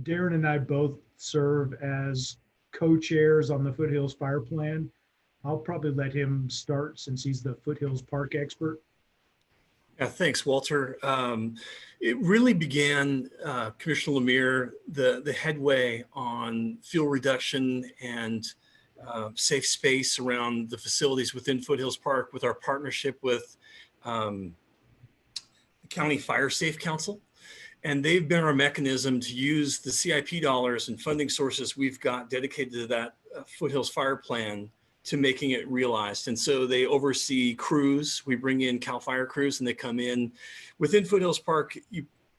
S21: Darren and I both serve as co-chairs on the Foothills Fire Plan. I'll probably let him start since he's the Foothills Park expert.
S14: Yeah, thanks, Walter. It really began, Commissioner Lemire, the headway on fuel reduction and safe space around the facilities within Foothills Park with our partnership with the County Fire Safe Council. And they've been our mechanism to use the CIP dollars and funding sources we've got dedicated to that Foothills Fire Plan to making it realized. And so they oversee crews. We bring in CAL FIRE crews and they come in. Within Foothills Park,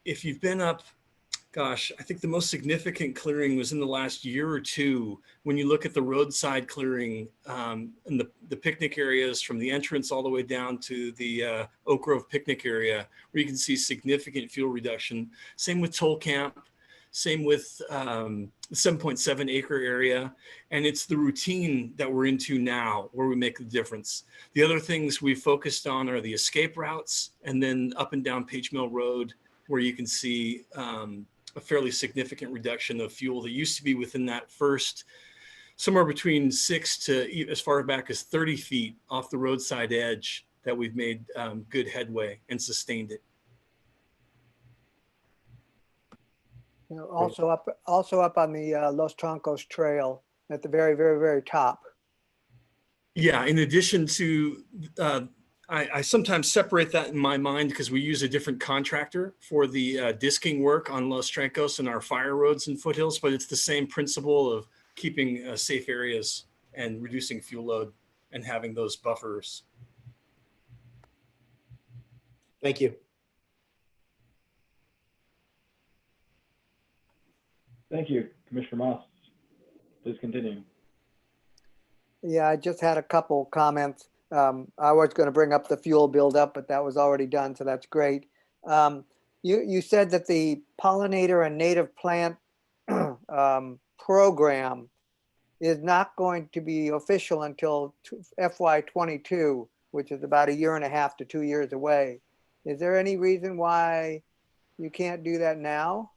S14: if you've been up, gosh, I think the most significant clearing was in the last year or two, when you look at the roadside clearing and the picnic areas from the entrance all the way down to the Oak Grove picnic area, where you can see significant fuel reduction. Same with Toll Camp, same with the 7.7 acre area. And it's the routine that we're into now where we make the difference. The other things we focused on are the escape routes, and then up and down Page Mill Road, where you can see a fairly significant reduction of fuel that used to be within that first, somewhere between 6 to as far back as 30 feet off the roadside edge, that we've made good headway and sustained it.
S17: Also up on the Los Troncos Trail at the very, very, very top.
S14: Yeah, in addition to, I sometimes separate that in my mind because we use a different contractor for the disking work on Los Troncos and our fire roads and foothills, but it's the same principle of keeping safe areas and reducing fuel load and having those buffers.
S18: Thank you.
S1: Thank you, Commissioner Moss. Please continue.
S17: Yeah, I just had a couple comments. I was going to bring up the fuel buildup, but that was already done, so that's great. You said that the pollinator and native plant program is not going to be official until FY22, which is about 1.5 to 2 years away. Is there any reason why you can't do that now?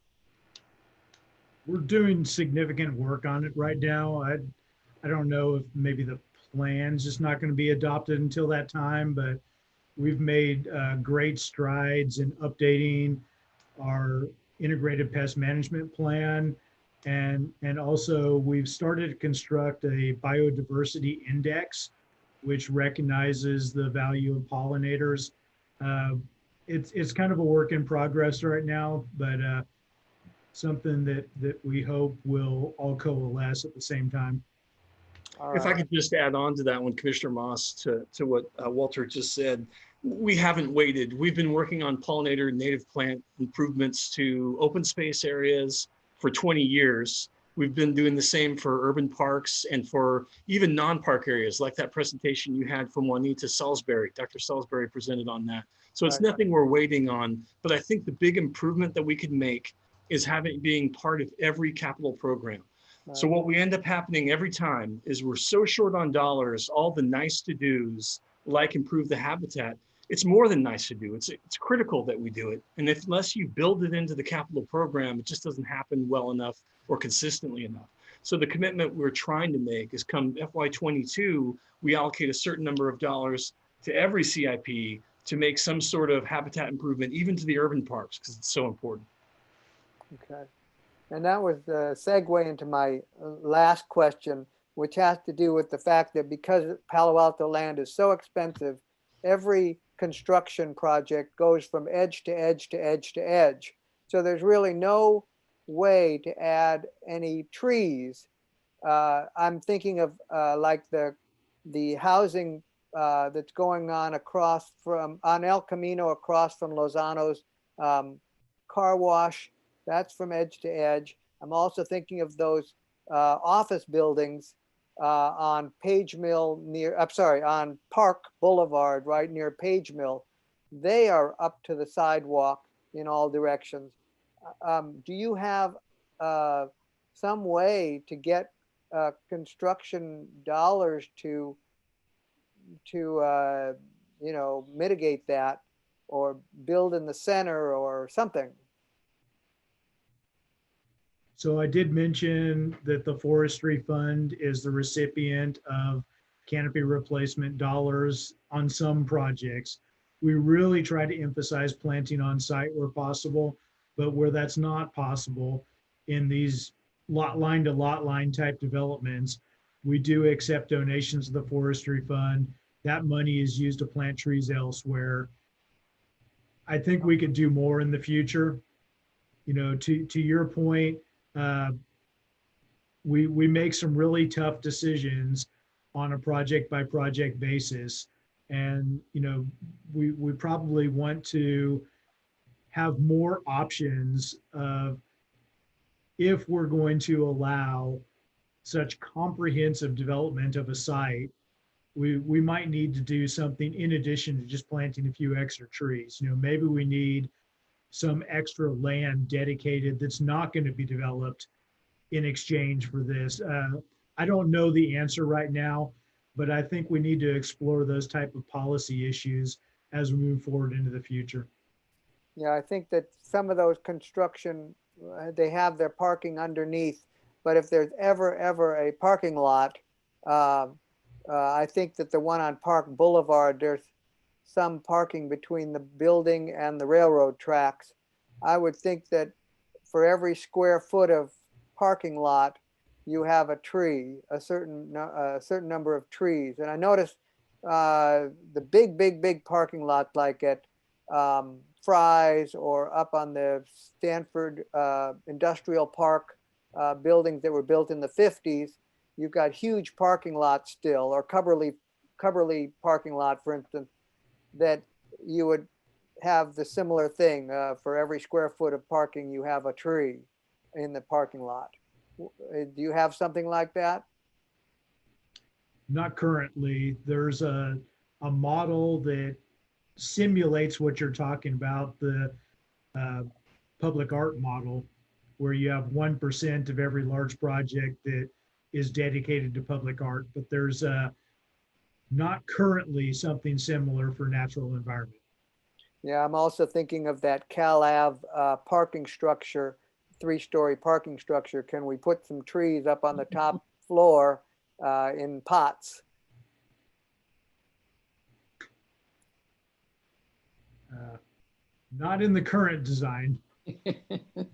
S21: We're doing significant work on it right now. I don't know if maybe the plan's just not going to be adopted until that time, but we've made great strides in updating our integrated pest management plan. And also we've started to construct a biodiversity index, which recognizes the value of pollinators. It's kind of a work in progress right now, but something that we hope will all coalesce at the same time.
S14: If I could just add on to that one, Commissioner Moss, to what Walter just said, we haven't waited. We've been working on pollinator native plant improvements to open space areas for 20 years. We've been doing the same for urban parks and for even non-park areas, like that presentation you had from Juanita Salisbury. Dr. Salisbury presented on that. So it's nothing we're waiting on, but I think the big improvement that we could make is being part of every capital program. So what we end up happening every time is we're so short on dollars, all the nice to do's, like improve the habitat, it's more than nice to do. It's critical that we do it. And unless you build it into the capital program, it just doesn't happen well enough or consistently enough. So the commitment we're trying to make is come FY22, we allocate a certain number of dollars to every CIP to make some sort of habitat improvement, even to the urban parks, because it's so important.
S17: Okay. And that was the segue into my last question, which has to do with the fact that because Palo Alto land is so expensive, every construction project goes from edge to edge to edge to edge. So there's really no way to add any trees. I'm thinking of like the housing that's going on on El Camino across from Lozano's car wash. That's from edge to edge. I'm also thinking of those office buildings on Page Mill on Park Boulevard, right near Page Mill. They are up to the sidewalk in all directions. Do you have some way to get construction dollars to mitigate that, or build in the center or something?
S21: So I did mention that the Forestry Fund is the recipient of canopy replacement dollars on some projects. We really try to emphasize planting on site where possible, but where that's not possible in these lot line to lot line type developments, we do accept donations to the Forestry Fund. That money is used to plant trees elsewhere. I think we could do more in the future. You know, to your point, we make some really tough decisions on a project by project basis. And, you know, we probably want to have more options of, if we're going to allow such comprehensive development of a site, we might need to do something in addition to just planting a few extra trees. You know, maybe we need some extra land dedicated that's not going to be developed in exchange for this. I don't know the answer right now, but I think we need to explore those type of policy issues as we move forward into the future.
S17: Yeah, I think that some of those construction, they have their parking underneath, but if there's ever a parking lot, I think that the one on Park Boulevard, there's some parking between the building and the railroad tracks. I would think that for every square foot of parking lot, you have a tree, a certain number of trees. And I noticed the big parking lot, like at Fry's or up on the Stanford Industrial Park buildings that were built in the 50s, you've got huge parking lots still, or Cubberley parking lot, for instance, that you would have the similar thing. For every square foot of parking, you have a tree in the parking lot. Do you have something like that?
S21: Not currently. There's a model that simulates what you're talking about, the public art model, where you have 1% of every large project that is dedicated to public art, but there's not currently something similar for natural environment.
S17: Yeah, I'm also thinking of that Cal Ave parking structure, 3-story parking structure. Can we put some trees up on the top floor in pots?
S21: Not in the current design.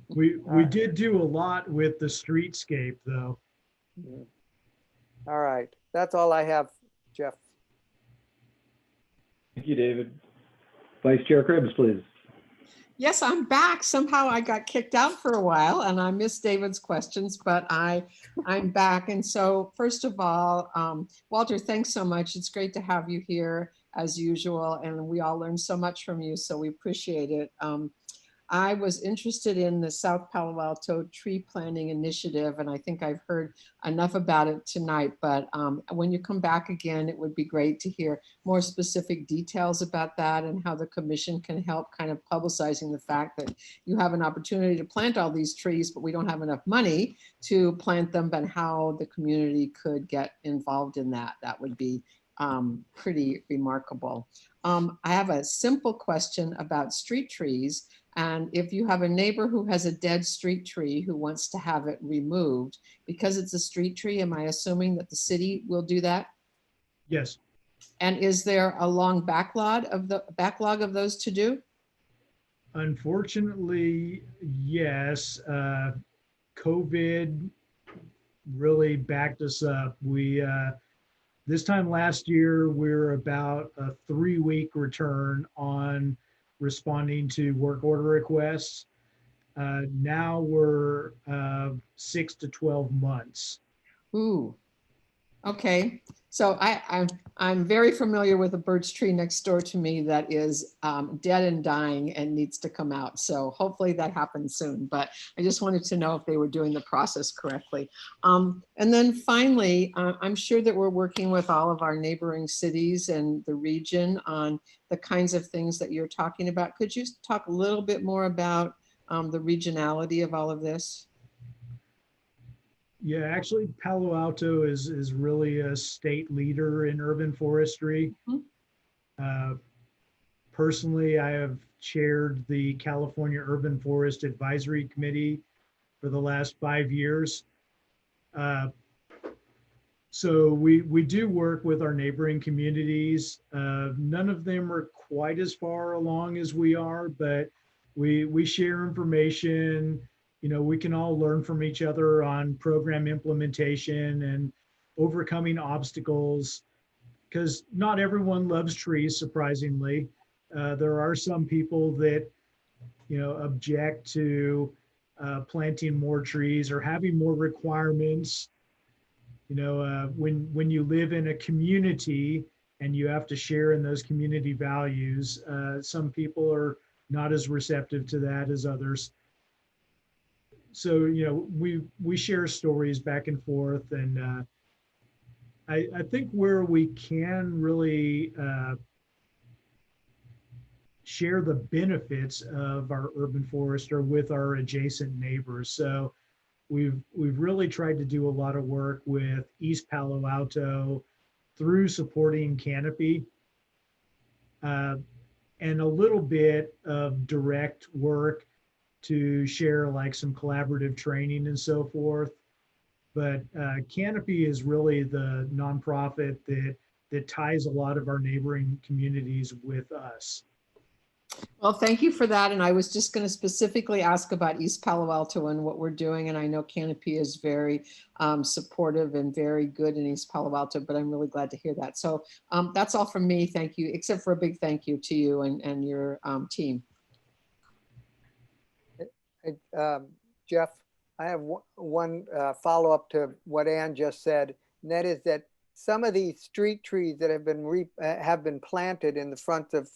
S21: We did do a lot with the streetscape though.
S17: All right, that's all I have, Jeff.
S1: Thank you, David. Vice Chair Cribbs, please.
S19: Yes, I'm back. Somehow I got kicked out for a while and I missed David's questions, but I'm back. And so first of all, Walter, thanks so much. It's great to have you here as usual. And we all learned so much from you, so we appreciate it. I was interested in the South Palo Alto Tree Planting Initiative, and I think I've heard enough about it tonight, but when you come back again, it would be great to hear more specific details about that and how the commission can help kind of publicizing the fact that you have an opportunity to plant all these trees, but we don't have enough money to plant them, but how the community could get involved in that. That would be pretty remarkable. I have a simple question about street trees. And if you have a neighbor who has a dead street tree who wants to have it removed, because it's a street tree, am I assuming that the city will do that?
S21: Yes.
S19: And is there a long backlog of those to do?
S21: Unfortunately, yes. COVID really backed us up. This time last year, we were about a 3-week return on responding to work order requests. Now we're 6 to 12 months.
S19: Ooh, okay. So I'm very familiar with a birch tree next door to me that is dead and dying and needs to come out. So hopefully that happens soon, but I just wanted to know if they were doing the process correctly. And then finally, I'm sure that we're working with all of our neighboring cities and the region on the kinds of things that you're talking about. Could you talk a little bit more about the regionality of all of this?
S21: Yeah, actually, Palo Alto is really a state leader in urban forestry. Personally, I have chaired the California Urban Forest Advisory Committee for the last 5 years. So we do work with our neighboring communities. None of them are quite as far along as we are, but we share information. You know, we can all learn from each other on program implementation and overcoming obstacles, because not everyone loves trees, surprisingly. There are some people that, you know, object to planting more trees or having more requirements. You know, when you live in a community and you have to share in those community values, some people are not as receptive to that as others. So, you know, we share stories back and forth, and I think where we can really share the benefits of our urban forest are with our adjacent neighbors. So we've really tried to do a lot of work with East Palo Alto through supporting Canopy, and a little bit of direct work to share like some collaborative training and so forth. But Canopy is really the nonprofit that ties a lot of our neighboring communities with us.
S19: Well, thank you for that. And I was just going to specifically ask about East Palo Alto and what we're doing. And I know Canopy is very supportive and very good in East Palo Alto, but I'm really glad to hear that. So that's all from me. Thank you, except for a big thank you to you and your team.
S17: Jeff, I have one follow-up to what Ann just said, and that is that some of these street trees that have been planted in the front of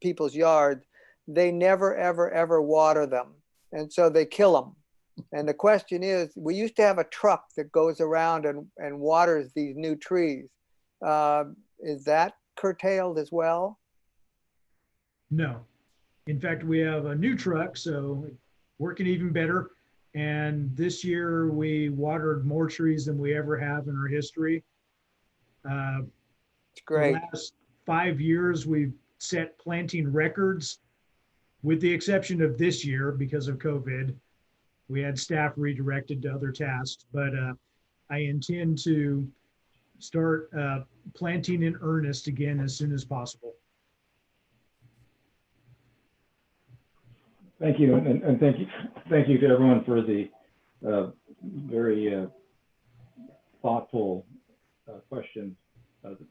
S17: people's yards, they never, ever, ever water them, and so they kill them. And the question is, we used to have a truck that goes around and waters these new trees. Is that curtailed as well?
S21: No. In fact, we have a new truck, so working even better. And this year we watered more trees than we ever have in our history.
S17: It's great.
S21: The last 5 years, we've set planting records, with the exception of this year because of COVID. We had staff redirected to other tasks, but I intend to start planting in earnest again as soon as possible.
S1: Thank you, and thank you to everyone for the very thoughtful questions.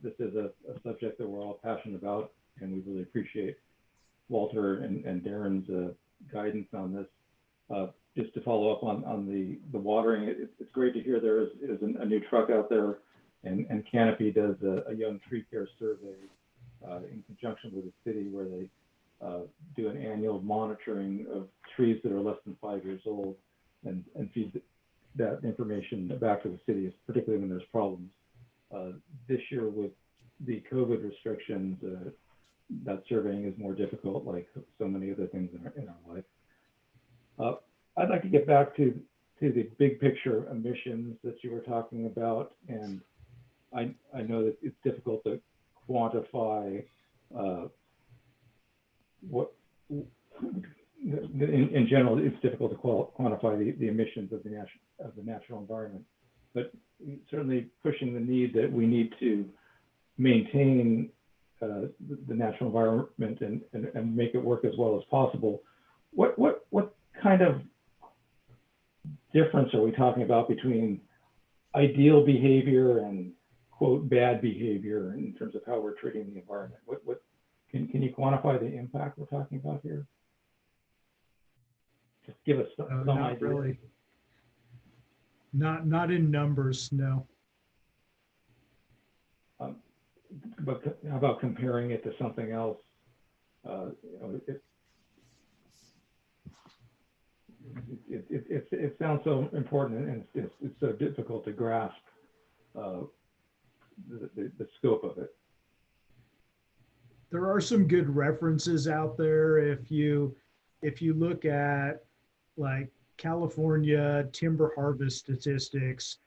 S1: This is a subject that we're all passionate about, and we really appreciate Walter and Darren's guidance on this. Just to follow up on the watering, it's great to hear there is a new truck out there, and Canopy does a young tree care survey in conjunction with the city, where they do an annual monitoring of trees that are less than 5 years old, and feed that information back to the city, particularly when there's problems. This year with the COVID restrictions, that surveying is more difficult, like so many other things in our life. I'd like to get back to the big picture emissions that you were talking about, and I know that it's difficult to quantify what, in general, it's difficult to quantify the emissions of the natural environment, but certainly pushing the need that we need to maintain the natural environment and make it work as well as possible. What kind of difference are we talking about between ideal behavior and quote bad behavior in terms of how we're treating the environment? Can you quantify the impact we're talking about here? Just give us some
S21: Not
S1: idea.
S21: really. Not in numbers, no.
S1: But how about comparing it to something else? It sounds so important, and it's so difficult to grasp the scope of it.
S21: There are some good references out there. If you look at like California timber harvest statistics,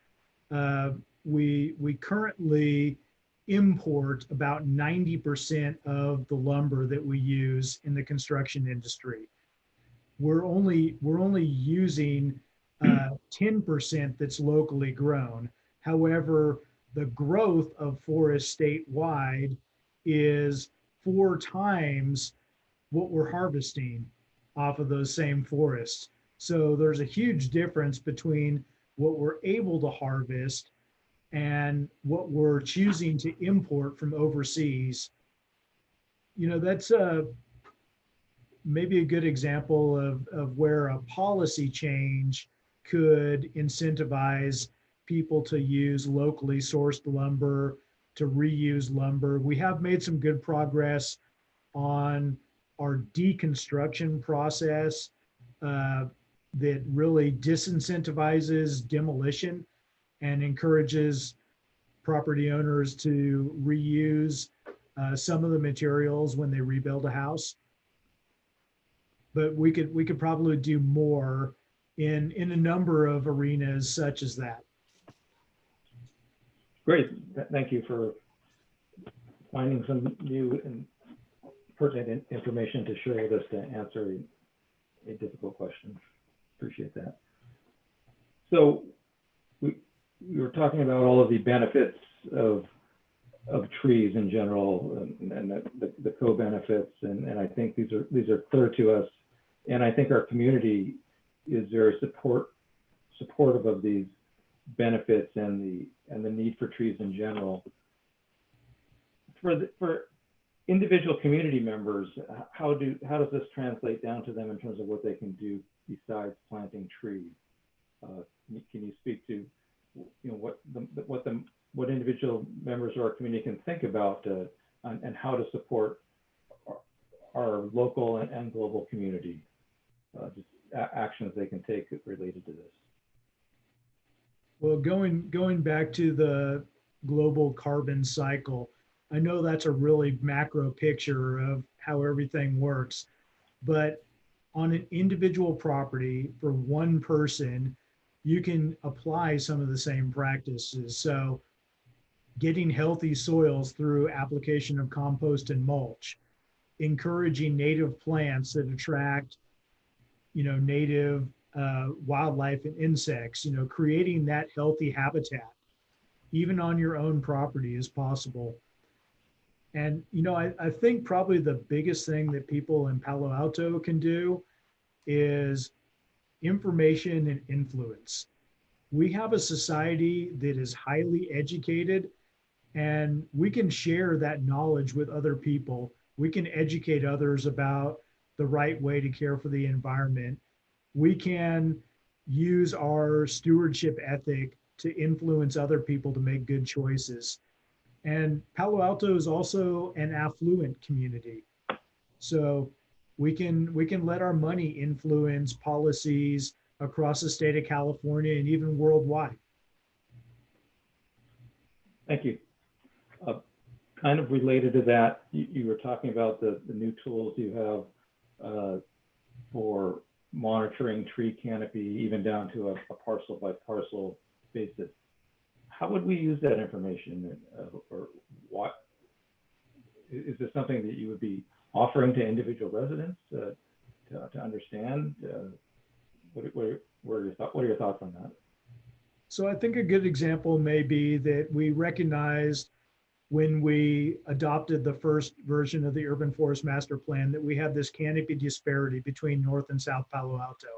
S21: we currently import about 90% of the lumber that we use in the construction industry. We're only using 10% that's locally grown. However, the growth of forest statewide is 4 times what we're harvesting off of those same forests. So there's a huge difference between what we're able to harvest and what we're choosing to import from overseas. You know, that's maybe a good example of where a policy change could incentivize people to use locally sourced lumber, to reuse lumber. We have made some good progress on our deconstruction process that really disincentivizes demolition and encourages property owners to reuse some of the materials when they rebuild a house. But we could probably do more in a number of arenas such as that.
S1: Great, thank you for finding some new and pertinent information to share with us to answer a difficult question. Appreciate that. So we were talking about all of the benefits of trees in general, and the co-benefits, and I think these are clear to us, and I think our community is very supportive of these benefits and the need for trees in general. For individual community members, how does this translate down to them in terms of what they can do besides planting trees? Can you speak to, you know, what individual members of our community can think about and how to support our local and global community, just actions they can take related to this?
S21: Well, going back to the global carbon cycle, I know that's a really macro picture of how everything works, but on an individual property for one person, you can apply some of the same practices. So getting healthy soils through application of compost and mulch, encouraging native plants that attract, you know, native wildlife and insects, you know, creating that healthy habitat, even on your own property, is possible. And, you know, I think probably the biggest thing that people in Palo Alto can do is information and influence. We have a society that is highly educated, and we can share that knowledge with other people. We can educate others about the right way to care for the environment. We can use our stewardship ethic to influence other people to make good choices. And Palo Alto is also an affluent community. So we can let our money influence policies across the state of California and even worldwide.
S1: Thank you. Kind of related to that, you were talking about the new tools you have for monitoring tree canopy, even down to a parcel by parcel basis. How would we use that information, or what? Is this something that you would be offering to individual residents to understand? What are your thoughts on that?
S21: So I think a good example may be that we recognized when we adopted the first version of the Urban Forest Master Plan that we had this canopy disparity between North and South Palo Alto.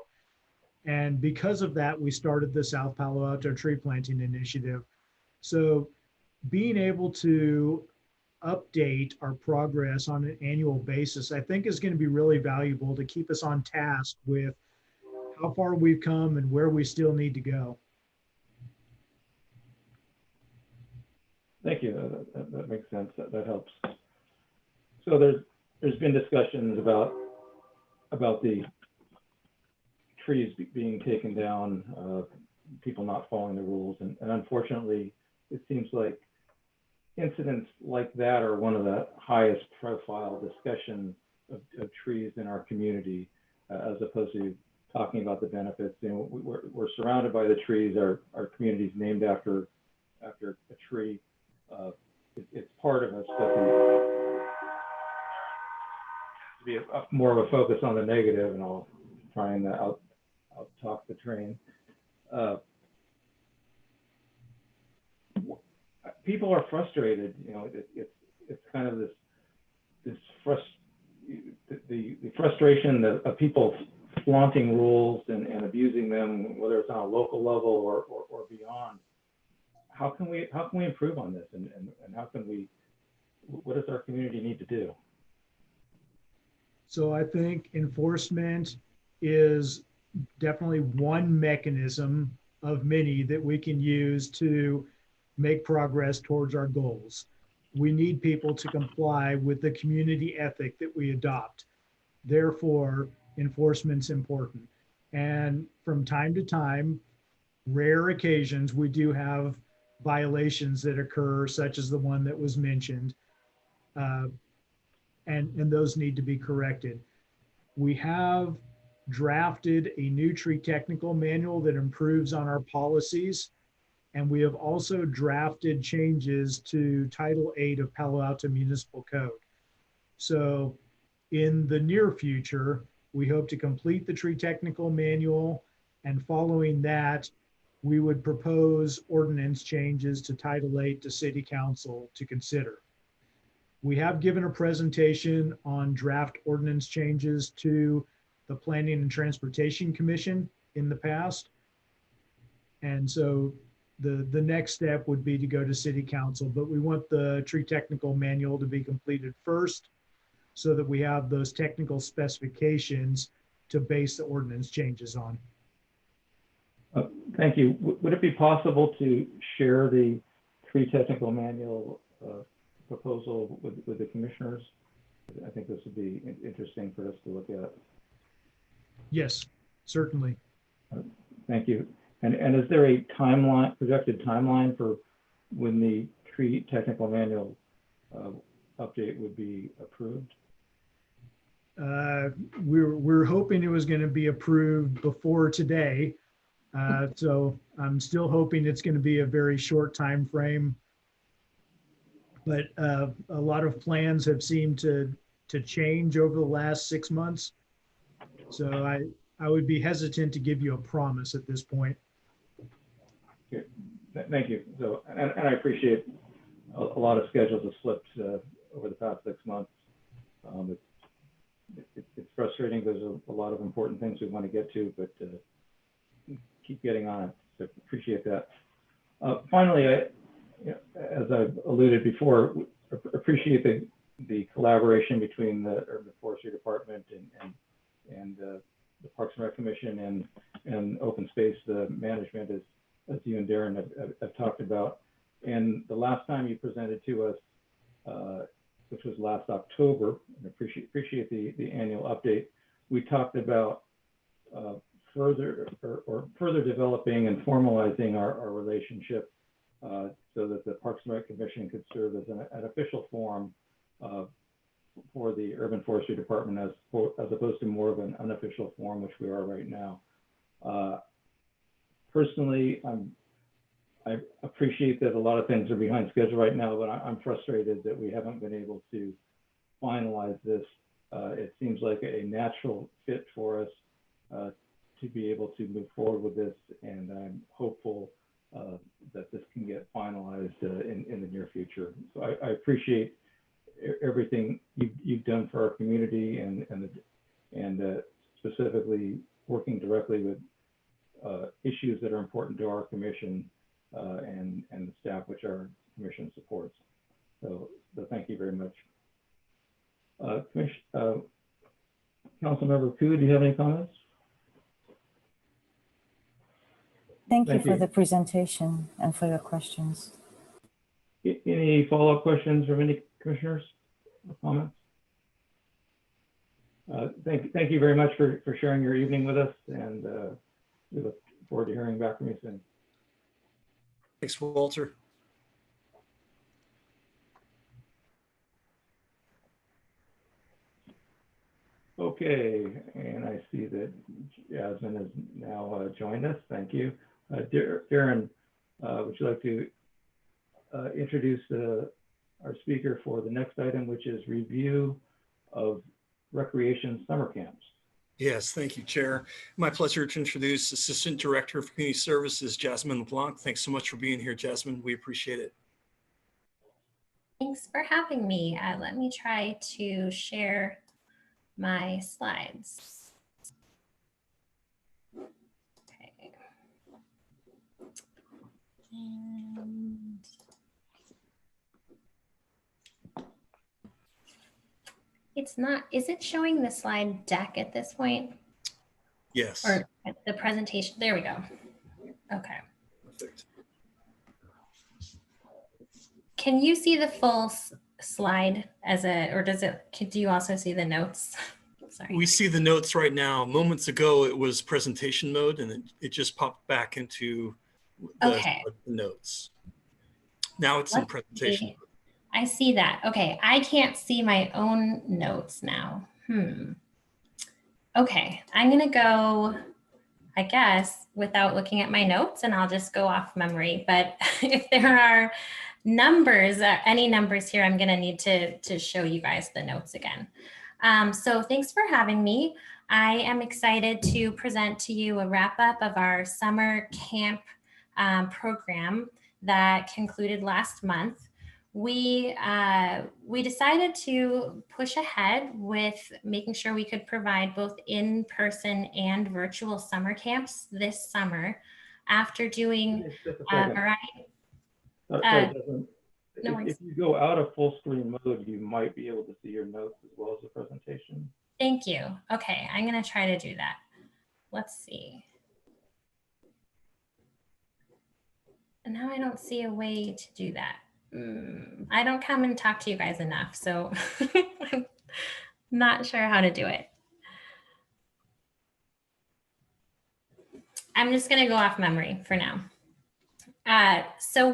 S21: And because of that, we started the South Palo Alto Tree Planting Initiative. So being able to update our progress on an annual basis, I think is going to be really valuable to keep us on task with how far we've come and where we still need to go.
S1: Thank you. That makes sense. That helps. So there's been discussions about the trees being taken down, people not following the rules, and unfortunately, it seems like incidents like that are one of the highest profile discussion of trees in our community, as opposed to talking about the benefits. You know, we're surrounded by the trees. Our community is named after a tree. It's part of us, but to be more of a focus on the negative, and I'll try and out talk the train. People are frustrated. You know, it's kind of the frustration of people flaunting rules and abusing them, whether it's on a local level or beyond. How can we improve on this, and how can we? What does our community need to do?
S21: So I think enforcement is definitely one mechanism of many that we can use to make progress towards our goals. We need people to comply with the community ethic that we adopt. Therefore, enforcement's important. And from time to time, rare occasions, we do have violations that occur, such as the one that was mentioned, and those need to be corrected. We have drafted a new tree technical manual that improves on our policies, and we have also drafted changes to Title 8 of Palo Alto Municipal Code. So in the near future, we hope to complete the tree technical manual, and following that, we would propose ordinance changes to Title 8 to City Council to consider. We have given a presentation on draft ordinance changes to the Planning and Transportation Commission in the past. And so the next step would be to go to City Council, but we want the tree technical manual to be completed first so that we have those technical specifications to base the ordinance changes on.
S1: Thank you. Would it be possible to share the tree technical manual proposal with the commissioners? I think this would be interesting for us to look at.
S21: Yes, certainly.
S1: Thank you. And is there a timeline, projected timeline for when the tree technical manual update would be approved?
S21: We're hoping it was going to be approved before today. So I'm still hoping it's going to be a very short time frame. But a lot of plans have seemed to change over the last 6 months. So I would be hesitant to give you a promise at this point.
S1: Okay. Thank you. So, and I appreciate a lot of schedules have slipped over the past 6 months. It's frustrating. There's a lot of important things we want to get to, but keep getting on it. So appreciate that. Finally, as I've alluded before, appreciate the collaboration between the Urban Forestry Department and the Parks and Rec Commission and Open Space Management, as you and Darren have talked about. And the last time you presented to us, which was last October, and appreciate the annual update, we talked about further developing and formalizing our relationship so that the Parks and Rec Commission could serve as an official forum for the Urban Forestry Department as opposed to more of an unofficial forum, which we are right now. Personally, I appreciate that a lot of things are behind schedule right now, but I'm frustrated that we haven't been able to finalize this. It seems like a natural fit for us to be able to move forward with this, and I'm hopeful that this can get finalized in the near future. So I appreciate everything you've done for our community and specifically working directly with issues that are important to our commission and the staff which our commission supports. So thank you very much. Councilmember Koo, do you have any comments?
S3: Thank you for the presentation and for your questions.
S1: Any follow-up questions from any commissioners or comments? Thank you very much for sharing your evening with us, and we look forward to hearing back from you soon.
S14: Thanks, Walter.
S1: Okay, and I see that Jasmine has now joined us. Thank you. Darren, would you like to introduce our speaker for the next item, which is review of recreation summer camps?
S14: Yes, thank you, Chair. My pleasure to introduce Assistant Director of Community Services, Jasmine LeBlanc. Thanks so much for being here, Jasmine. We appreciate it.
S7: Thanks for having me. Let me try to share my slides. Okay. And it's not, is it showing the slide deck at this point?
S14: Yes.
S7: Or the presentation? There we go. Okay.
S14: Perfect.
S7: Can you see the full slide or do you also see the notes? Sorry.
S14: We see the notes right now. Moments ago, it was presentation mode, and it just popped back into the notes. Now it's in presentation mode.
S7: I see that. Okay, I can't see my own notes now. Okay, I'm gonna go, I guess, without looking at my notes, and I'll just go off memory. But if there are numbers, any numbers here, I'm gonna need to show you guys the notes again. So thanks for having me. I am excited to present to you a wrap up of our summer camp program that concluded last month. We decided to push ahead with making sure we could provide both in-person and virtual summer camps this summer after doing a variety.
S1: No worries. If you go out of full screen mode, you might be able to see your notes as well as the presentation.
S7: Thank you. Okay, I'm gonna try to do that. Let's see. And now I don't see a way to do that. I don't come and talk to you guys enough, so I'm not sure how to do it. I'm just gonna go off memory for now. So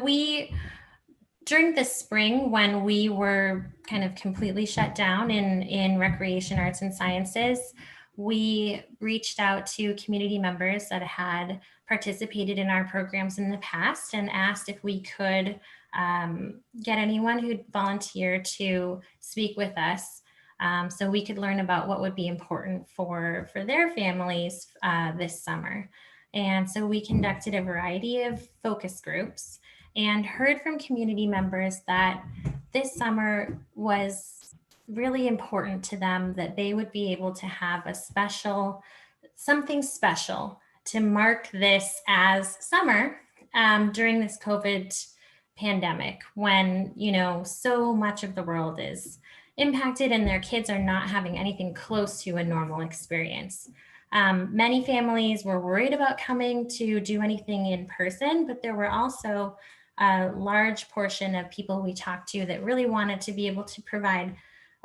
S7: during the spring, when we were kind of completely shut down in recreation, arts, and sciences, we reached out to community members that had participated in our programs in the past and asked if we could get anyone who'd volunteer to speak with us so we could learn about what would be important for their families this summer. And so we conducted a variety of focus groups and heard from community members that this summer was really important to them that they would be able to have something special to mark this as summer during this COVID pandemic, when, you know, so much of the world is impacted and their kids are not having anything close to a normal experience. Many families were worried about coming to do anything in person, but there were also a large portion of people we talked to that really wanted to be able to provide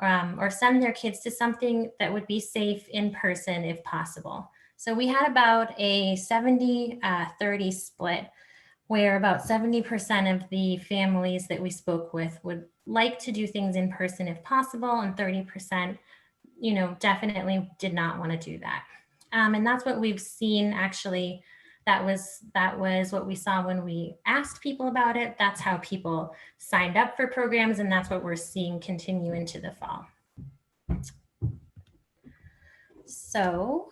S7: or send their kids to something that would be safe in person if possible. So we had about a 70-30 split, where about 70% of the families that we spoke with would like to do things in person if possible, and 30%, you know, definitely did not want to do that. And that's what we've seen. Actually, that was what we saw when we asked people about it. That's how people signed up for programs, and that's what we're seeing continue into the fall. So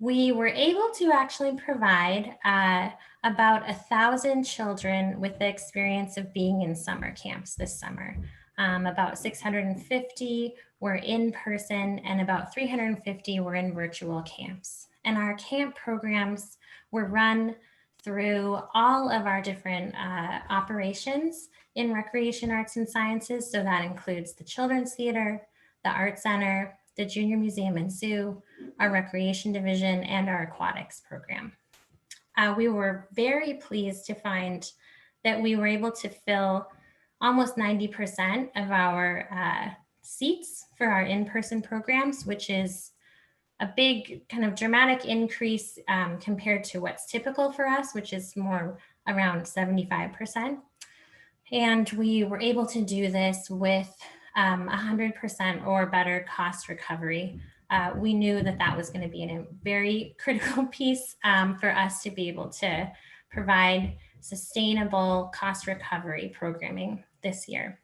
S7: we were able to actually provide about 1,000 children with the experience of being in summer camps this summer. About 650 were in person and about 350 were in virtual camps. And our camp programs were run through all of our different operations in recreation, arts, and sciences. So that includes the Children's Theater, the Art Center, the Junior Museum and Zoo, our Recreation Division, and our Aquatics program. We were very pleased to find that we were able to fill almost 90% of our seats for our in-person programs, which is a big kind of dramatic increase compared to what's typical for us, which is more around 75%. And we were able to do this with 100% or better cost recovery. We knew that that was going to be a very critical piece for us to be able to provide sustainable cost recovery programming this year.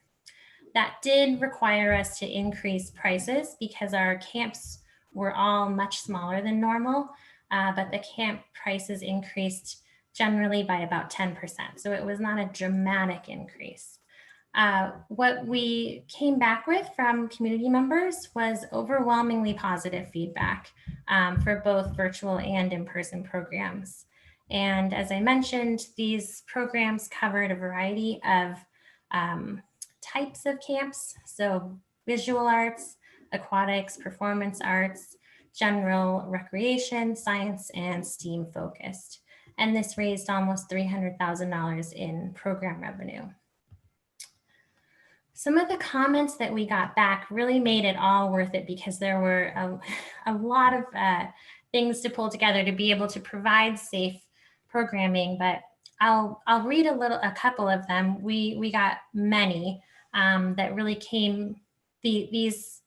S7: That did require us to increase prices because our camps were all much smaller than normal, but the camp prices increased generally by about 10%. So it was not a dramatic increase. What we came back with from community members was overwhelmingly positive feedback for both virtual and in-person programs. And as I mentioned, these programs covered a variety of types of camps. So visual arts, aquatics, performance arts, general recreation, science, and STEAM focused. And this raised almost $300,000 in program revenue. Some of the comments that we got back really made it all worth it because there were a lot of things to pull together to be able to provide safe programming, but I'll read a couple of them. We got many that really came, these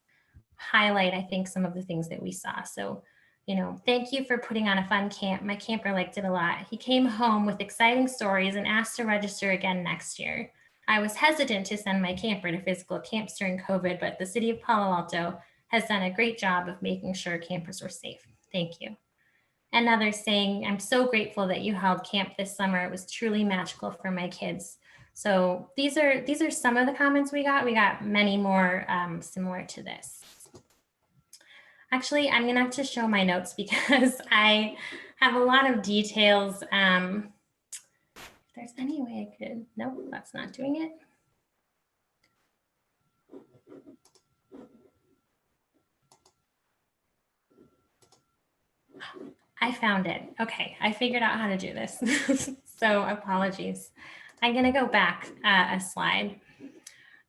S7: highlight, I think, some of the things that we saw. So, you know, thank you for putting on a fun camp. My camper liked it a lot. He came home with exciting stories and asked to register again next year. I was hesitant to send my camper to physical camps during COVID, but the city of Palo Alto has done a great job of making sure campers were safe. Thank you. Another saying, I'm so grateful that you held camp this summer. It was truly magical for my kids. So these are some of the comments we got. We got many more similar to this. Actually, I'm gonna have to show my notes because I have a lot of details. If there's any way I could, nope, that's not doing it. I found it. Okay, I figured out how to do this. So apologies. I'm gonna go back a slide.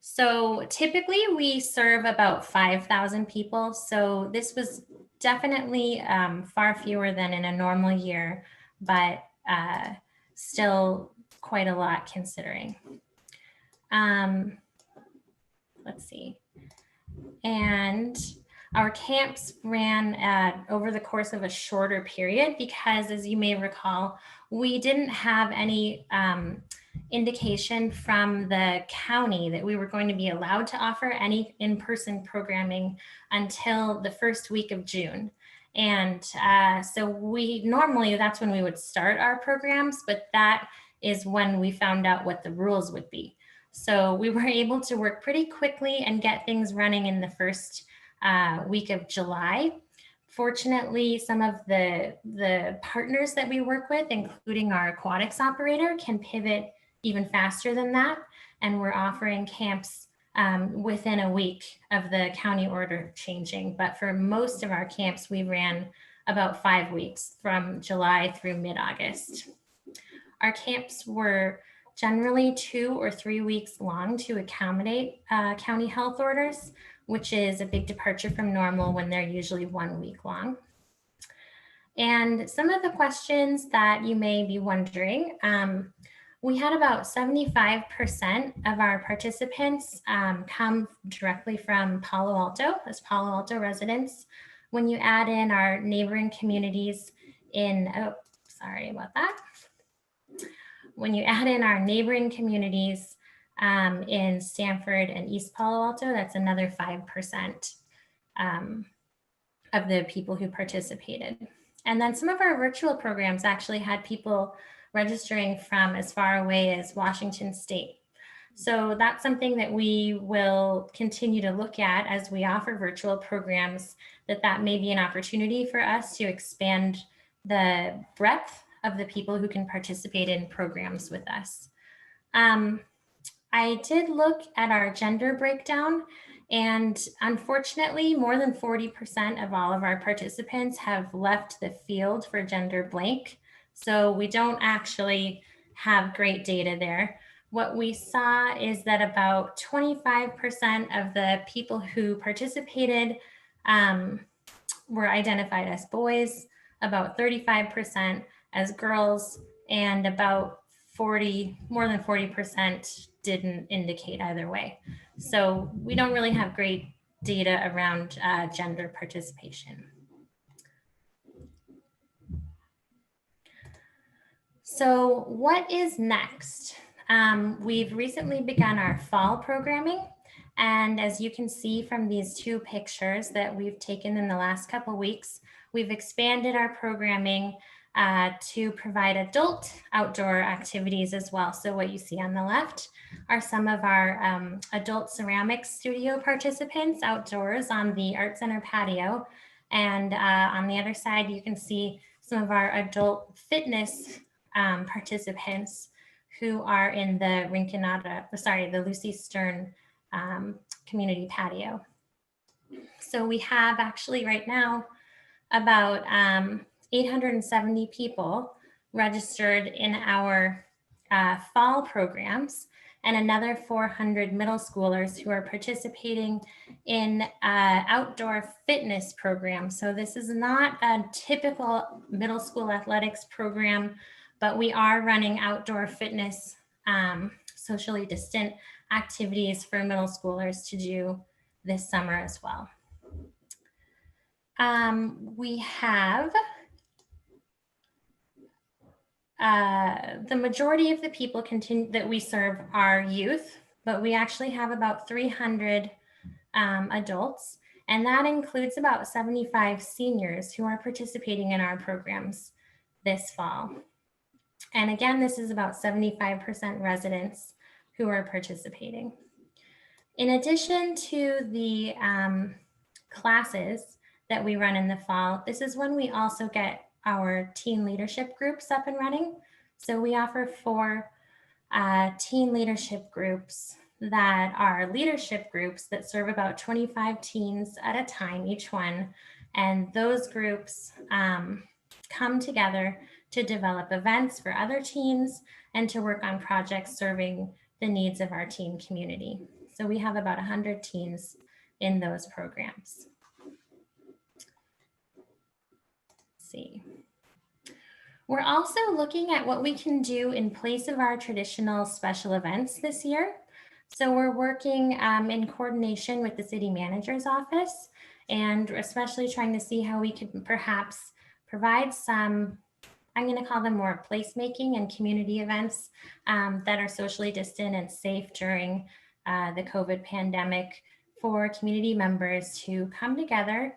S7: So typically we serve about 5,000 people. So this was definitely far fewer than in a normal year, but still quite a lot considering. Let's see. And our camps ran over the course of a shorter period because, as you may recall, we didn't have any indication from the county that we were going to be allowed to offer any in-person programming until the first week of June. And so we normally, that's when we would start our programs, but that is when we found out what the rules would be. So we were able to work pretty quickly and get things running in the first week of July. Fortunately, some of the partners that we work with, including our aquatics operator, can pivot even faster than that. And we're offering camps within a week of the county order changing. But for most of our camps, we ran about 5 weeks from July through mid-August. Our camps were generally 2 or 3 weeks long to accommodate county health orders, which is a big departure from normal when they're usually 1 week long. And some of the questions that you may be wondering, we had about 75% of our participants come directly from Palo Alto, as Palo Alto residents. When you add in our neighboring communities in, oh, sorry about that. When you add in our neighboring communities in Stanford and East Palo Alto, that's another 5% of the people who participated. And then some of our virtual programs actually had people registering from as far away as Washington State. So that's something that we will continue to look at as we offer virtual programs, that may be an opportunity for us to expand the breadth of the people who can participate in programs with us. I did look at our gender breakdown, and unfortunately, more than 40% of all of our participants have left the field for gender blank. So we don't actually have great data there. What we saw is that about 25% of the people who participated were identified as boys, about 35% as girls, and about more than 40% didn't indicate either way. So we don't really have great data around gender participation. So what is next? We've recently begun our fall programming. And as you can see from these 2 pictures that we've taken in the last couple weeks, we've expanded our programming to provide adult outdoor activities as well. So what you see on the left are some of our adult ceramics studio participants outdoors on the Art Center patio. And on the other side, you can see some of our adult fitness participants who are in the the Lucy Stern community patio. So we have actually right now about 870 people registered in our fall programs, and another 400 middle schoolers who are participating in outdoor fitness programs. So this is not a typical middle school athletics program, but we are running outdoor fitness, socially distant activities for middle schoolers to do this summer as well. We have the majority of the people that we serve are youth, but we actually have about 300 adults, and that includes about 75 seniors who are participating in our programs this fall. And again, this is about 75% residents who are participating. In addition to the classes that we run in the fall, this is when we also get our teen leadership groups up and running. So we offer 4 teen leadership groups that are leadership groups that serve about 25 teens at a time, each one. And those groups come together to develop events for other teens and to work on projects serving the needs of our teen community. So we have about 100 teens in those programs. Let's see. We're also looking at what we can do in place of our traditional special events this year. So we're working in coordination with the city manager's office, and especially trying to see how we could perhaps provide some, I'm going to call them more placemaking and community events that are socially distant and safe during the COVID pandemic for community members to come together.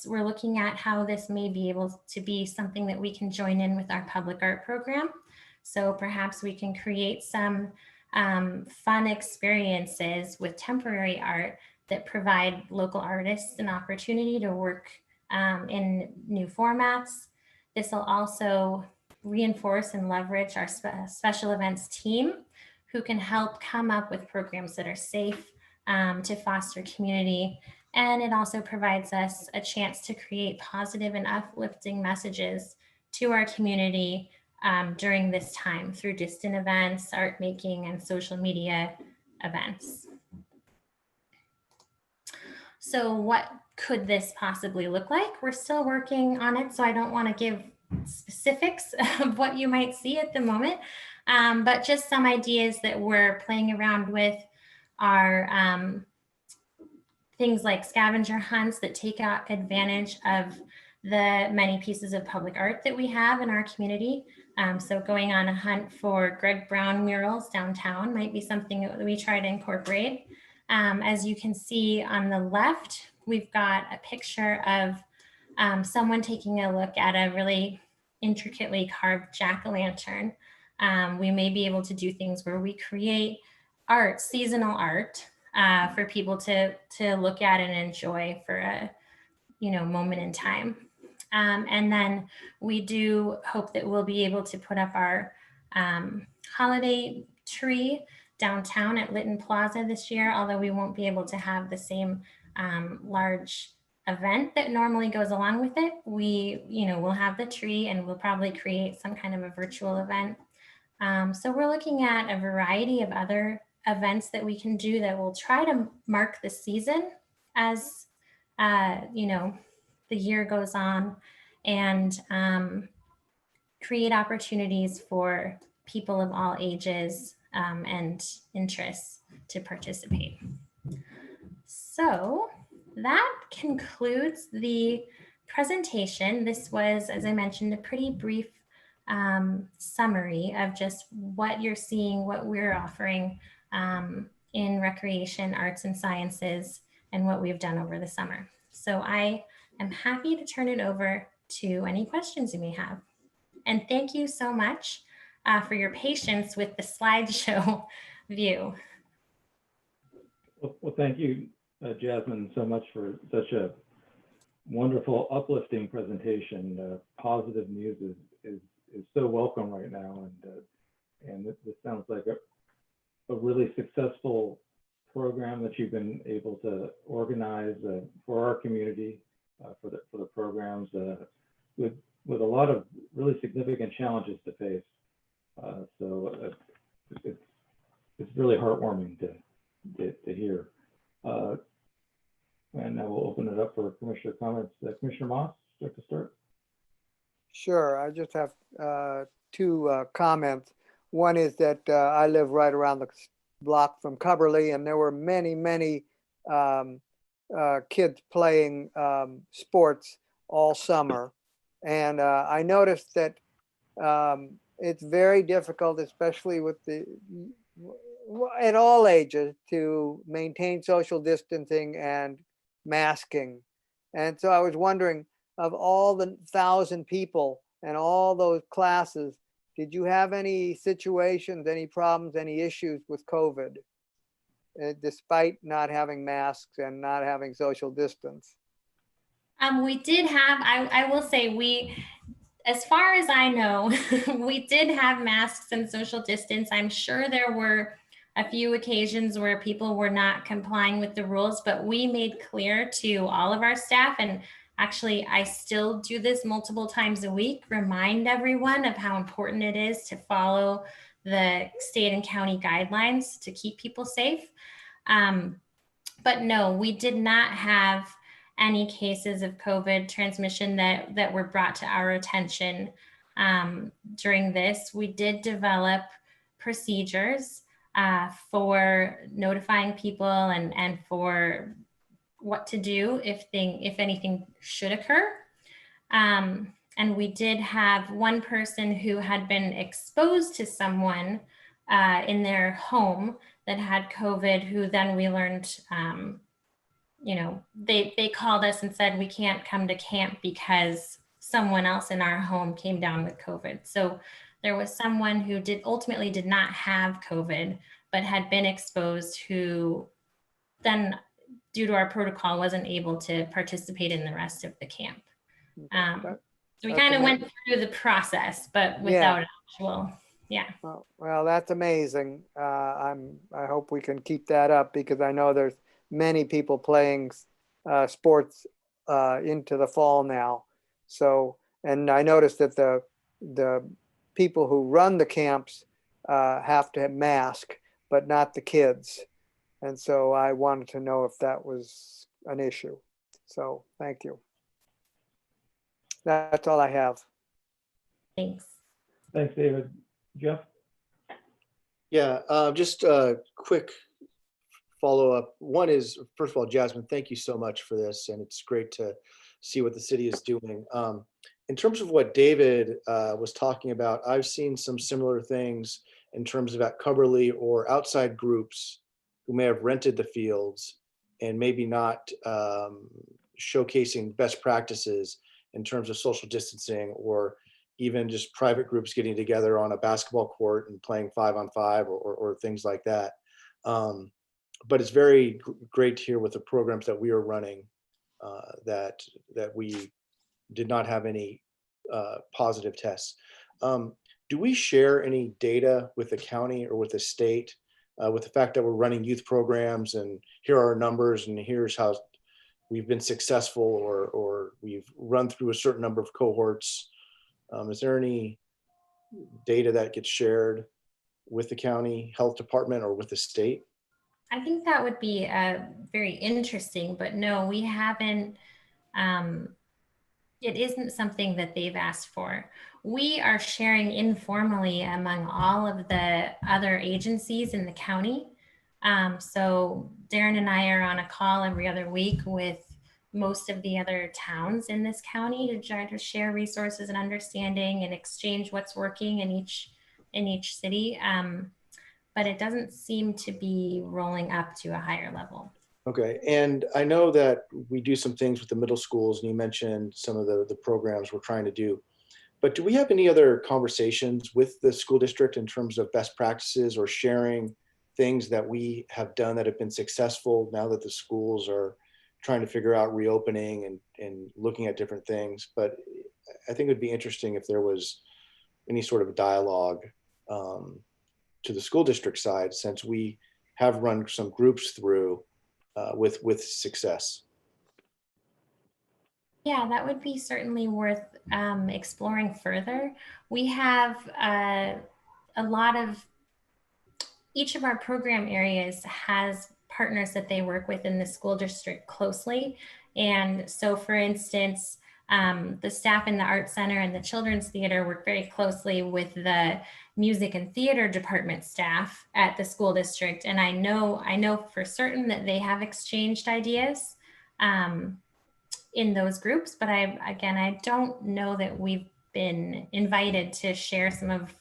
S7: We're looking at how this may be able to be something that we can join in with our public art program. So perhaps we can create some fun experiences with temporary art that provide local artists an opportunity to work in new formats. This will also reinforce and leverage our special events team, who can help come up with programs that are safe to foster community. And it also provides us a chance to create positive and uplifting messages to our community during this time through distant events, art making, and social media events. So what could this possibly look like? We're still working on it, so I don't want to give specifics of what you might see at the moment, but just some ideas that we're playing around with are things like scavenger hunts that take advantage of the many pieces of public art that we have in our community. So going on a hunt for Greg Brown murals downtown might be something that we try to incorporate. As you can see on the left, we've got a picture of someone taking a look at a really intricately carved jack-o'-lantern. We may be able to do things where we create art, seasonal art, for people to look at and enjoy for a moment in time. And then we do hope that we'll be able to put up our holiday tree downtown at Lytton Plaza this year, although we won't be able to have the same large event that normally goes along with it. We'll have the tree, and we'll probably create some kind of a virtual event. So we're looking at a variety of other events that we can do that will try to mark the season as the year goes on, and create opportunities for people of all ages and interests to participate. So that concludes the presentation. This was, as I mentioned, a pretty brief summary of just what you're seeing, what we're offering in recreation, arts, and sciences, and what we've done over the summer. So I am happy to turn it over to any questions you may have. And thank you so much for your patience with the slideshow view.
S1: Well, thank you, Jasmine, so much for such a wonderful, uplifting presentation. Positive news is so welcome right now, and this sounds like a really successful program that you've been able to organize for our community, for the programs, with a lot of really significant challenges to face. So it's really heartwarming to hear. And now we'll open it up for commissioner comments. Commissioner Moss, would you like to start?
S17: Sure, I just have two comments. One is that I live right around the block from Cubberley, and there were many kids playing sports all summer. And I noticed that it's very difficult, especially with at all ages, to maintain social distancing and masking. And so I was wondering, of all the 1,000 people and all those classes, did you have any situations, any problems, any issues with COVID, despite not having masks and not having social distance?
S7: We did have, I will say, as far as I know, we did have masks and social distance. I'm sure there were a few occasions where people were not complying with the rules, but we made clear to all of our staff, and actually I still do this multiple times a week, remind everyone of how important it is to follow the state and county guidelines to keep people safe. But no, we did not have any cases of COVID transmission that were brought to our attention during this. We did develop procedures for notifying people and for what to do if anything should occur. And we did have one person who had been exposed to someone in their home that had COVID, who then we learned, they called us and said, we can't come to camp because someone else in our home came down with COVID. So there was someone who ultimately did not have COVID, but had been exposed who then, due to our protocol, wasn't able to participate in the rest of the camp. So we kind of went through the process, but without actual, yeah.
S17: Well, that's amazing. I hope we can keep that up, because I know there's many people playing sports into the fall now. So, and I noticed that the people who run the camps have to have mask, but not the kids. And so I wanted to know if that was an issue. So thank you. That's all I have.
S7: Thanks.
S1: Thanks, David. Jeff?
S18: Yeah, just a quick follow-up. One is, first of all, Jasmine, thank you so much for this, and it's great to see what the city is doing. In terms of what David was talking about, I've seen some similar things in terms of at Coverly or outside groups who may have rented the fields and maybe not showcasing best practices in terms of social distancing, or even just private groups getting together on a basketball court and playing 5-on-5 or things like that. But it's very great to hear with the programs that we are running that we did not have any positive tests. Do we share any data with the county or with the state with the fact that we're running youth programs and here are our numbers and here's how we've been successful, or we've run through a certain number of cohorts? Is there any data that gets shared with the county health department or with the state?
S7: I think that would be very interesting, but no, we haven't. It isn't something that they've asked for. We are sharing informally among all of the other agencies in the county. So Darren and I are on a call every other week with most of the other towns in this county to try to share resources and understanding and exchange what's working in each city. But it doesn't seem to be rolling up to a higher level.
S18: Okay, and I know that we do some things with the middle schools, and you mentioned some of the programs we're trying to do. But do we have any other conversations with the school district in terms of best practices or sharing things that we have done that have been successful now that the schools are trying to figure out reopening and looking at different things? But I think it would be interesting if there was any sort of dialogue to the school district side, since we have run some groups through with success.
S7: Yeah, that would be certainly worth exploring further. We have a lot of, each of our program areas has partners that they work with in the school district closely. And so, for instance, the staff in the Art Center and the Children's Theater work very closely with the music and theater department staff at the school district. And I know for certain that they have exchanged ideas in those groups, but I don't know that we've been invited to share some of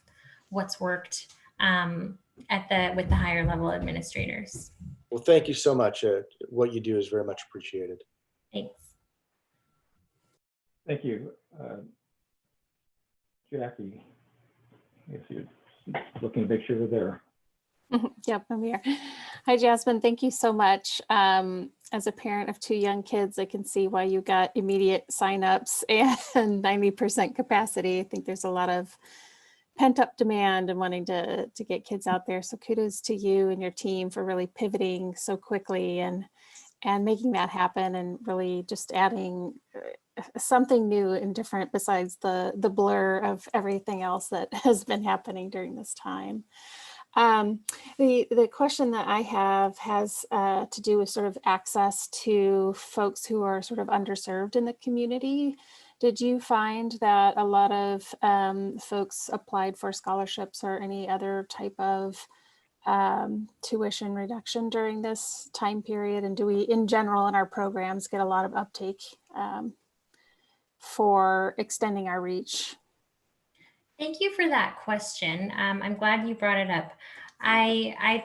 S7: what's worked with the higher level administrators.
S18: Well, thank you so much. What you do is very much appreciated.
S7: Thanks.
S1: Thank you. Jackie, I guess you're looking to make sure we're there.
S20: Yep, I'm here. Hi, Jasmine. Thank you so much. As a parent of 2 young kids, I can see why you got immediate signups and 90% capacity. I think there's a lot of pent-up demand and wanting to get kids out there. So kudos to you and your team for really pivoting so quickly and making that happen, and really just adding something new and different besides the blur of everything else that has been happening during this time. The question that I have has to do with sort of access to folks who are sort of underserved in the community. Did you find that a lot of folks applied for scholarships or any other type of tuition reduction during this time period? And do we, in general, in our programs, get a lot of uptake for extending our reach?
S7: Thank you for that question. I'm glad you brought it up. I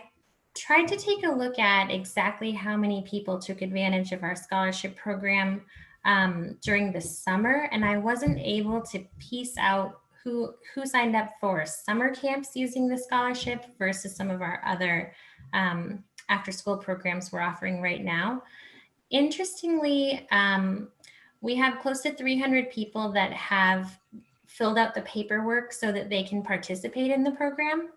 S7: tried to take a look at exactly how many people took advantage of our scholarship program during the summer, and I wasn't able to piece out who signed up for summer camps using the scholarship versus some of our other after school programs we're offering right now. Interestingly, we have close to 300 people that have filled out the paperwork so that they can participate in the program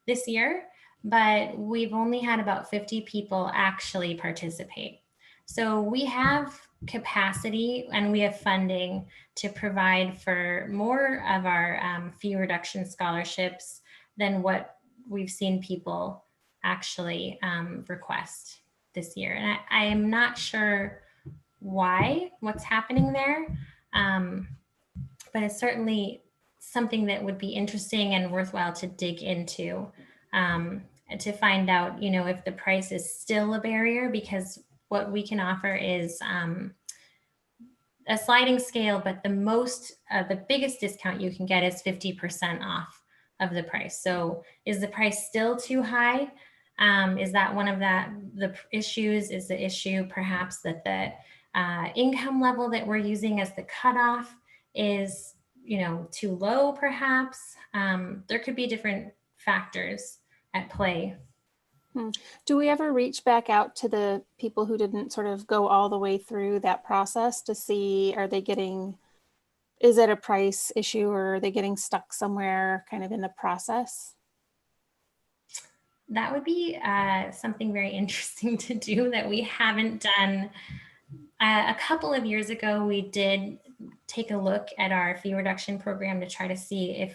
S7: this year, but we've only had about 50 people actually participate. So we have capacity and we have funding to provide for more of our fee reduction scholarships than what we've seen people actually request this year. And I am not sure what's happening there, but it's certainly something that would be interesting and worthwhile to dig into, and to find out, if the price is still a barrier, because what we can offer is a sliding scale, but the biggest discount you can get is 50% off of the price. So is the price still too high? Is that one of the issues? Is the issue perhaps that the income level that we're using as the cutoff is, too low perhaps? There could be different factors at play.
S20: Do we ever reach back out to the people who didn't sort of go all the way through that process to see, is it a price issue, or are they getting stuck somewhere kind of in the process?
S7: That would be something very interesting to do that we haven't done. A couple of years ago, we did take a look at our fee reduction program to try to see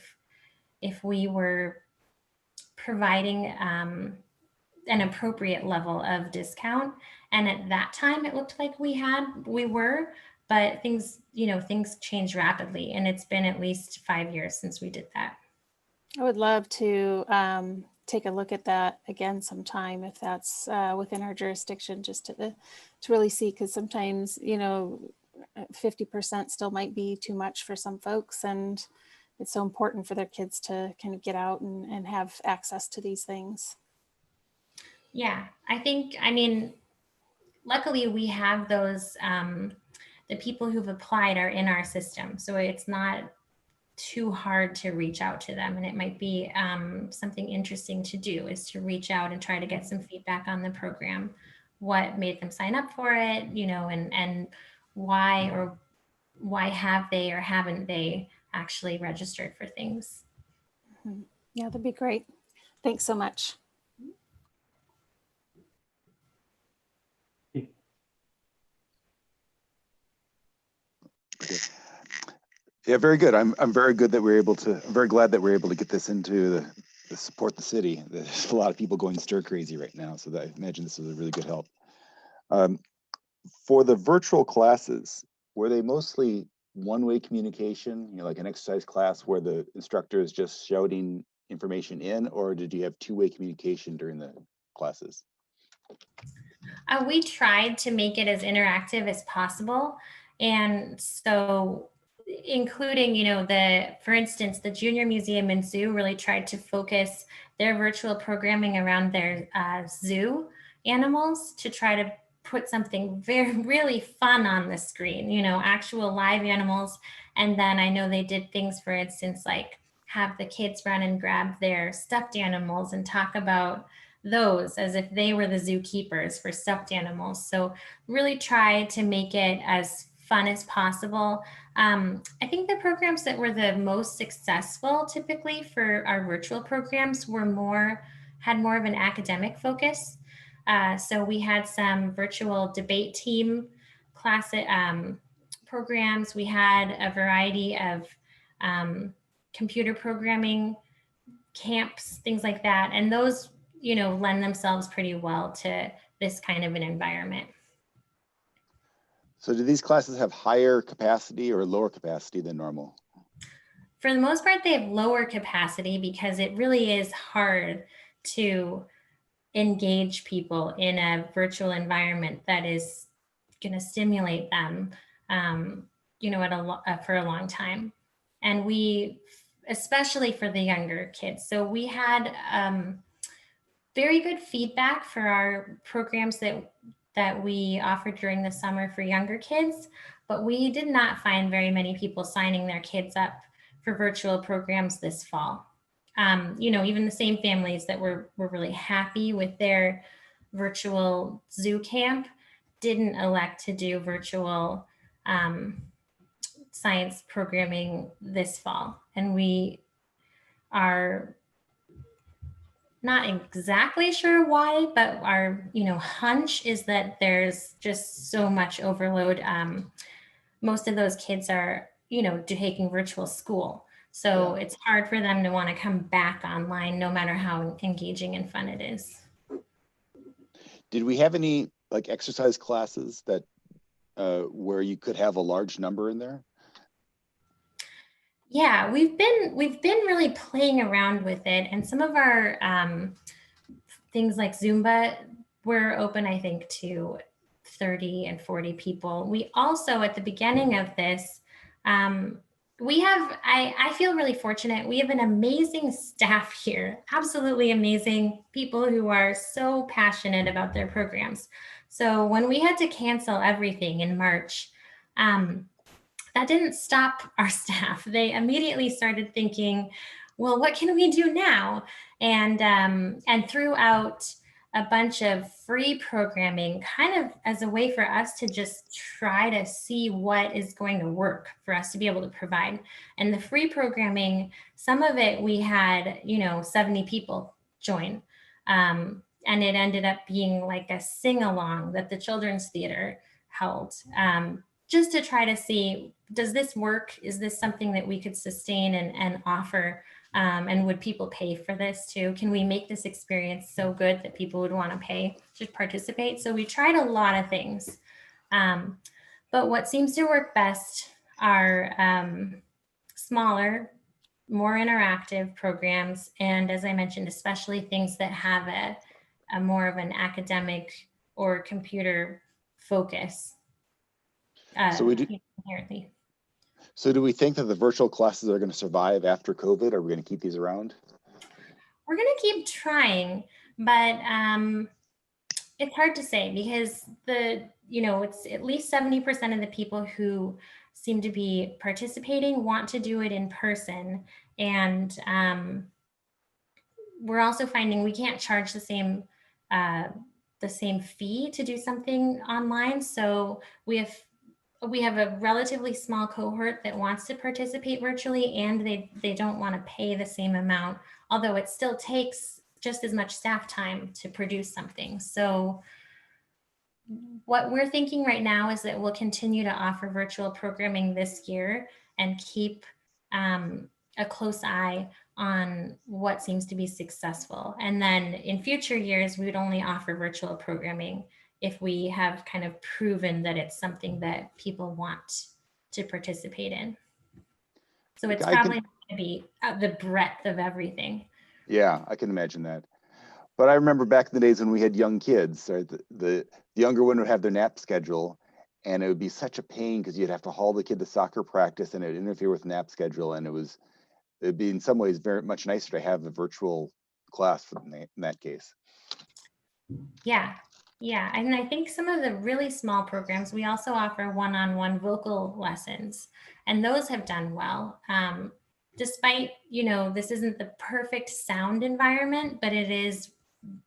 S7: if we were providing an appropriate level of discount. And at that time, it looked like we were, but things change rapidly. And it's been at least 5 years since we did that.
S20: I would love to take a look at that again sometime, if that's within our jurisdiction, just to really see, because sometimes, 50% still might be too much for some folks. And it's so important for their kids to kind of get out and have access to these things.
S7: Yeah, luckily we have those, the people who've applied are in our system. So it's not too hard to reach out to them. And it might be something interesting to do, is to reach out and try to get some feedback on the program, what made them sign up for it, and why have they or haven't they actually registered for things.
S20: Yeah, that'd be great. Thanks so much.
S4: Okay. Yeah, very good. I'm very glad that we're able to get this into the support the city. There's a lot of people going stir crazy right now, so I imagine this is a really good help. For the virtual classes, were they mostly one-way communication, like an exercise class where the instructor is just shouting information in, or did you have two-way communication during the classes?
S7: We tried to make it as interactive as possible. And so including, for instance, the Junior Museum and Zoo really tried to focus their virtual programming around their zoo animals to try to put something really fun on the screen, actual live animals. And then I know they did things, for instance, like have the kids run and grab their stuffed animals and talk about those as if they were the zookeepers for stuffed animals. So really try to make it as fun as possible. I think the programs that were the most successful typically for our virtual programs had more of an academic focus. So we had some virtual debate team class programs. We had a variety of computer programming camps, things like that. And those, lend themselves pretty well to this kind of an environment.
S4: So do these classes have higher capacity or lower capacity than normal?
S7: For the most part, they have lower capacity because it really is hard to engage people in a virtual environment that is going to stimulate them, for a long time. And we, especially for the younger kids. So we had very good feedback for our programs that we offered during the summer for younger kids, but we did not find very many people signing their kids up for virtual programs this fall. You know, even the same families that were really happy with their virtual zoo camp didn't elect to do virtual science programming this fall. And we are not exactly sure why, but our, you know, hunch is that there's just so much overload. Most of those kids are, you know, taking virtual school. So it's hard for them to want to come back online, no matter how engaging and fun it is.
S4: Did we have any like exercise classes that where you could have a large number in there?
S7: Yeah, we've been really playing around with it, and some of our things like Zumba, we're open, I think, to 30 and 40 people. We also, at the beginning of this, we have, I feel really fortunate. We have an amazing staff here, absolutely amazing people who are so passionate about their programs. So when we had to cancel everything in March, that didn't stop our staff. They immediately started thinking, well, what can we do now? And threw out a bunch of free programming kind of as a way for us to just try to see what is going to work for us to be able to provide. And the free programming, some of it we had, you know, 70 people join. And it ended up being like a sing-along that the Children's Theater held, just to try to see, does this work? Is this something that we could sustain and offer? And would people pay for this too? Can we make this experience so good that people would want to pay to participate? So we tried a lot of things. But what seems to work best are smaller, more interactive programs. And as I mentioned, especially things that have a more of an academic or computer focus.
S4: So do we think that the virtual classes are going to survive after COVID? Are we going to keep these around?
S7: We're going to keep trying, but it's hard to say because it's at least 70% of the people who seem to be participating want to do it in person. And we're also finding we can't charge the same fee to do something online. So we have a relatively small cohort that wants to participate virtually, and they don't want to pay the same amount, although it still takes just as much staff time to produce something. So what we're thinking right now is that we'll continue to offer virtual programming this year and keep a close eye on what seems to be successful. And then in future years, we would only offer virtual programming if we have kind of proven that it's something that people want to participate in. So it's probably not going to be the breadth of everything.
S4: Yeah, I can imagine that. But I remember back in the days when we had young kids, right? The younger one would have their nap schedule, and it would be such a pain because you'd have to haul the kid to soccer practice, and it would interfere with nap schedule. And it'd be in some ways very much nicer to have a virtual class in that case.
S7: Yeah, and I think some of the really small programs, we also offer one-on-one vocal lessons, and those have done well. Despite, this isn't the perfect sound environment, but it is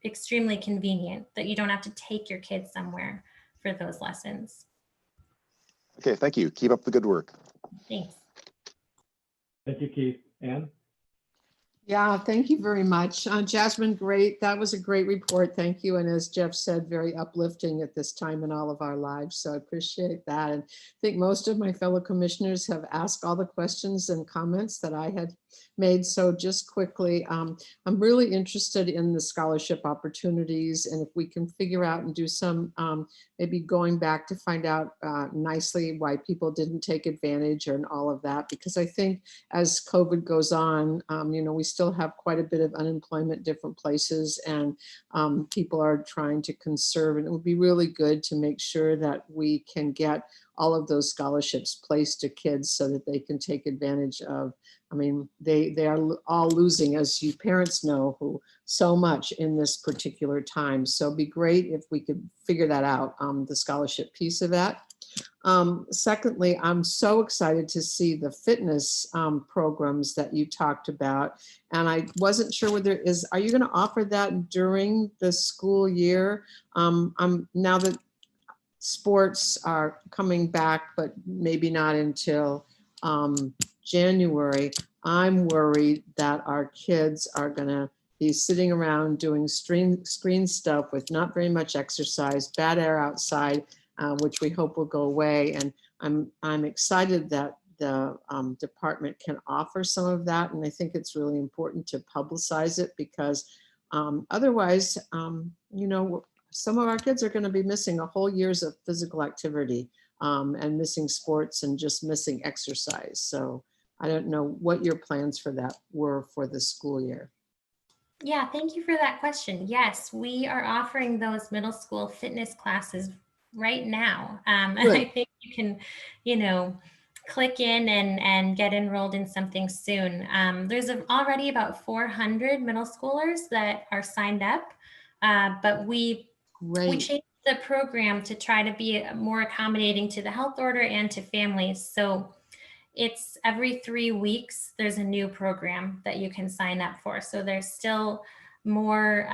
S7: extremely convenient that you don't have to take your kids somewhere for those lessons.
S4: Okay, thank you. Keep up the good work.
S7: Thanks.
S1: Thank you, Keith. Anne?
S19: Yeah, thank you very much. Jasmine, great. That was a great report. Thank you. And as Jeff said, very uplifting at this time in all of our lives. So I appreciate that. And I think most of my fellow commissioners have asked all the questions and comments that I had made. So just quickly, I'm really interested in the scholarship opportunities. And if we can figure out and do some, maybe going back to find out nicely why people didn't take advantage and all of that, because I think as COVID goes on, we still have quite a bit of unemployment in different places, and people are trying to conserve, and it would be really good to make sure that we can get all of those scholarships placed to kids so that they can take advantage of. They are all losing, as you parents know, so much in this particular time. So it'd be great if we could figure that out, the scholarship piece of that. Secondly, I'm so excited to see the fitness programs that you talked about. And I wasn't sure whether are you going to offer that during the school year? Now that sports are coming back, but maybe not until January, I'm worried that our kids are going to be sitting around doing screen stuff with not very much exercise, bad air outside, which we hope will go away. And I'm excited that the department can offer some of that. And I think it's really important to publicize it because otherwise, you know, some of our kids are going to be missing a whole year's of physical activity and missing sports and just missing exercise. So I don't know what your plans for that were for the school year.
S7: Yeah, thank you for that question. Yes, we are offering those middle school fitness classes right now. And I think you can, you know, click in and get enrolled in something soon. There's already about 400 middle schoolers that are signed up, but we changed the program to try to be more accommodating to the health order and to families. So it's every 3 weeks, there's a new program that you can sign up for. So there's still more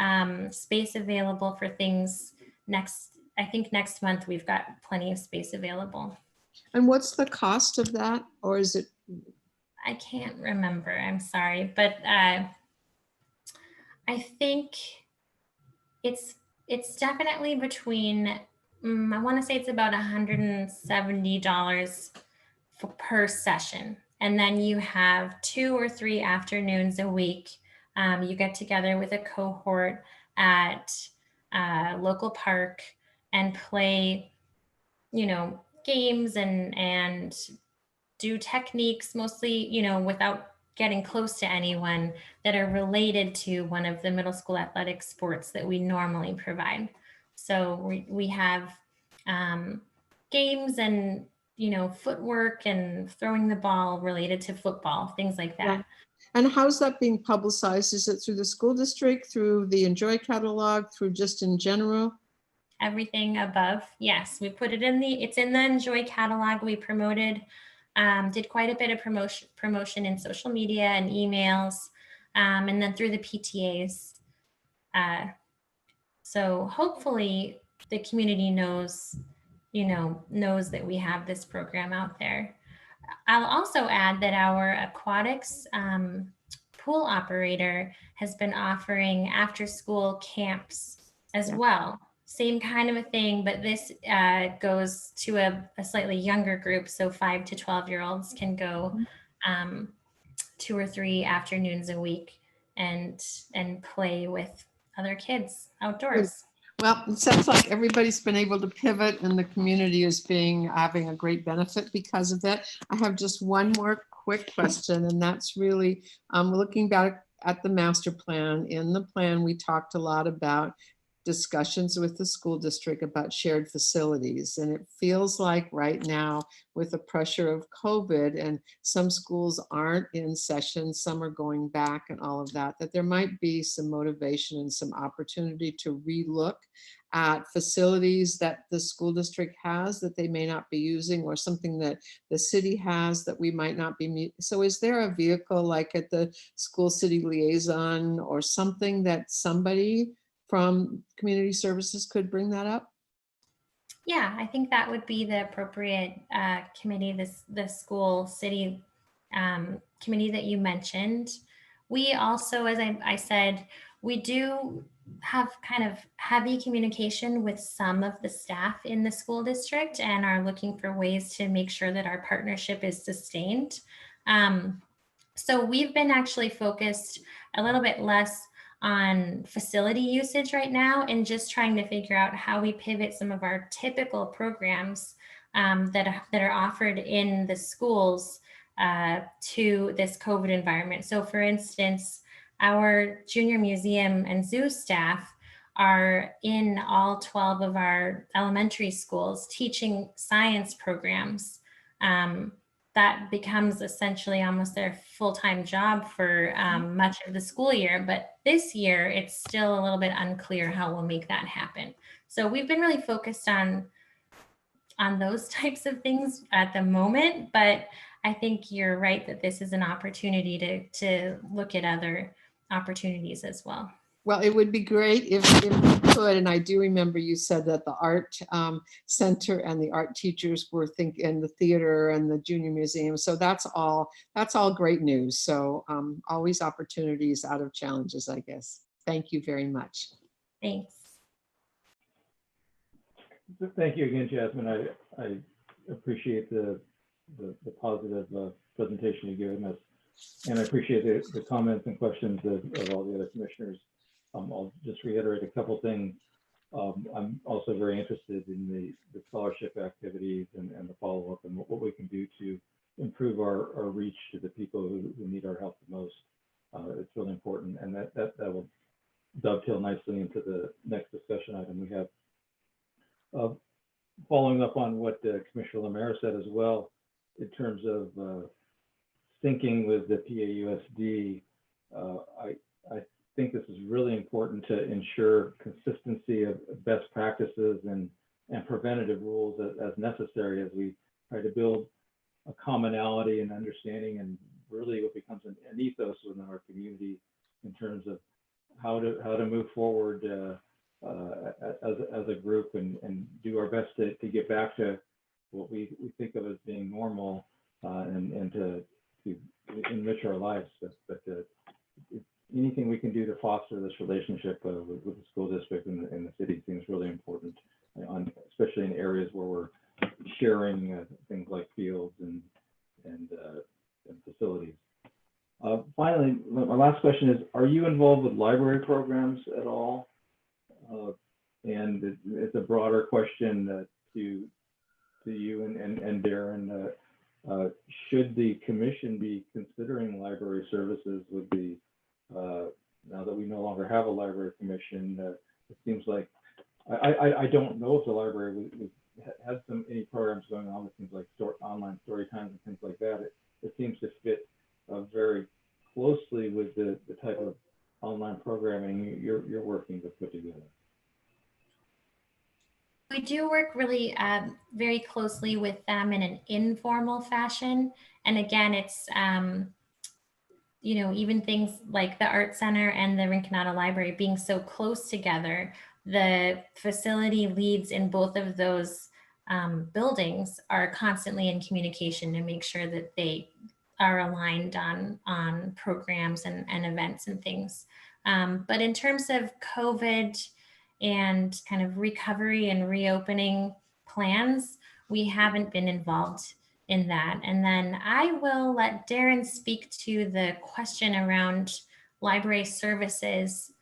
S7: space available for things I think next month we've got plenty of space available.
S19: And what's the cost of that? Or is it?
S7: I can't remember, I'm sorry, but I think it's definitely between, I want to say it's about $170 per session. And then you have 2 or 3 afternoons a week. You get together with a cohort at a local park and play, you know, games and do techniques mostly, you know, without getting close to anyone, that are related to one of the middle school athletic sports that we normally provide. So we have games and, you know, footwork and throwing the ball related to football, things like that.
S19: Yeah. And how's that being publicized? Is it through the school district, through the Enjoy catalog, through just in general?
S7: Everything above. Yes, we put it it's in the Enjoy catalog. We promoted, did quite a bit of promotion in social media and emails, and then through the PTAs. So hopefully the community knows that we have this program out there. I'll also add that our aquatics pool operator has been offering after school camps as well. Same kind of a thing, but this goes to a slightly younger group. So 5 to 12-year-olds can go 2 or 3 afternoons a week and play with other kids outdoors.
S19: Well, it sounds like everybody's been able to pivot and the community is having a great benefit because of that. I have just one more quick question, and that's really looking back at the master plan. In the plan, we talked a lot about discussions with the school district about shared facilities. And it feels like right now with the pressure of COVID and some schools aren't in session, some are going back and all of that, that there might be some motivation and some opportunity to relook at facilities that the school district has that they may not be using, or something that the city has that we might not be. So is there a vehicle like at the school city liaison or something that somebody from community services could bring that up?
S7: Yeah, I think that would be the appropriate committee, the school city committee that you mentioned. We also, as I said, we do have kind of heavy communication with some of the staff in the school district and are looking for ways to make sure that our partnership is sustained. So we've been actually focused a little bit less on facility usage right now and just trying to figure out how we pivot some of our typical programs that are offered in the schools to this COVID environment. So for instance, our junior museum and zoo staff are in all 12 of our elementary schools teaching science programs. That becomes essentially almost their full-time job for much of the school year. But this year, it's still a little bit unclear how we'll make that happen. So we've been really focused on on those types of things at the moment, but I think you're right that this is an opportunity to look at other opportunities as well.
S19: Well, it would be great if you could, and I do remember you said that the art center and the art teachers were thinking, the theater and the junior museum. So that's all great news. So always opportunities out of challenges, I guess. Thank you very much.
S7: Thanks.
S1: Thank you again, Jasmine. I appreciate the positive presentation you've given us. And I appreciate the comments and questions of all the other commissioners. I'll just reiterate a couple things. I'm also very interested in the scholarship activities and the follow-up and what we can do to improve our reach to the people who need our help the most. It's really important, and that will dovetail nicely into the next discussion item we have. Following up on what Commissioner Lemare said as well, in terms of syncing with the PAUSD, I think this is really important to ensure consistency of best practices and preventative rules as necessary as we try to build a commonality and understanding and really what becomes an ethos within our community in terms of how to move forward as a group and do our best to get back to what we think of as being normal and to enrich our lives. But anything we can do to foster this relationship with the school district and the city seems really important, especially in areas where we're sharing things like fields and facilities. Finally, my last question is, are you involved with library programs at all? And it's a broader question to you and Darren. Should the commission be considering library services with the now that we no longer have a library commission? It seems like I don't know if the library had any programs going on with things like online story times and things like that. It seems to fit very closely with the type of online programming you're working to put together.
S7: We do work really very closely with them in an informal fashion. And again, it's, you know, even things like the Art Center and the Rinconada Library being so close together, the facility leads in both of those buildings are constantly in communication to make sure that they are aligned on programs and events and things. But in terms of COVID and kind of recovery and reopening plans, we haven't been involved in that. And then I will let Darren speak to the question around library services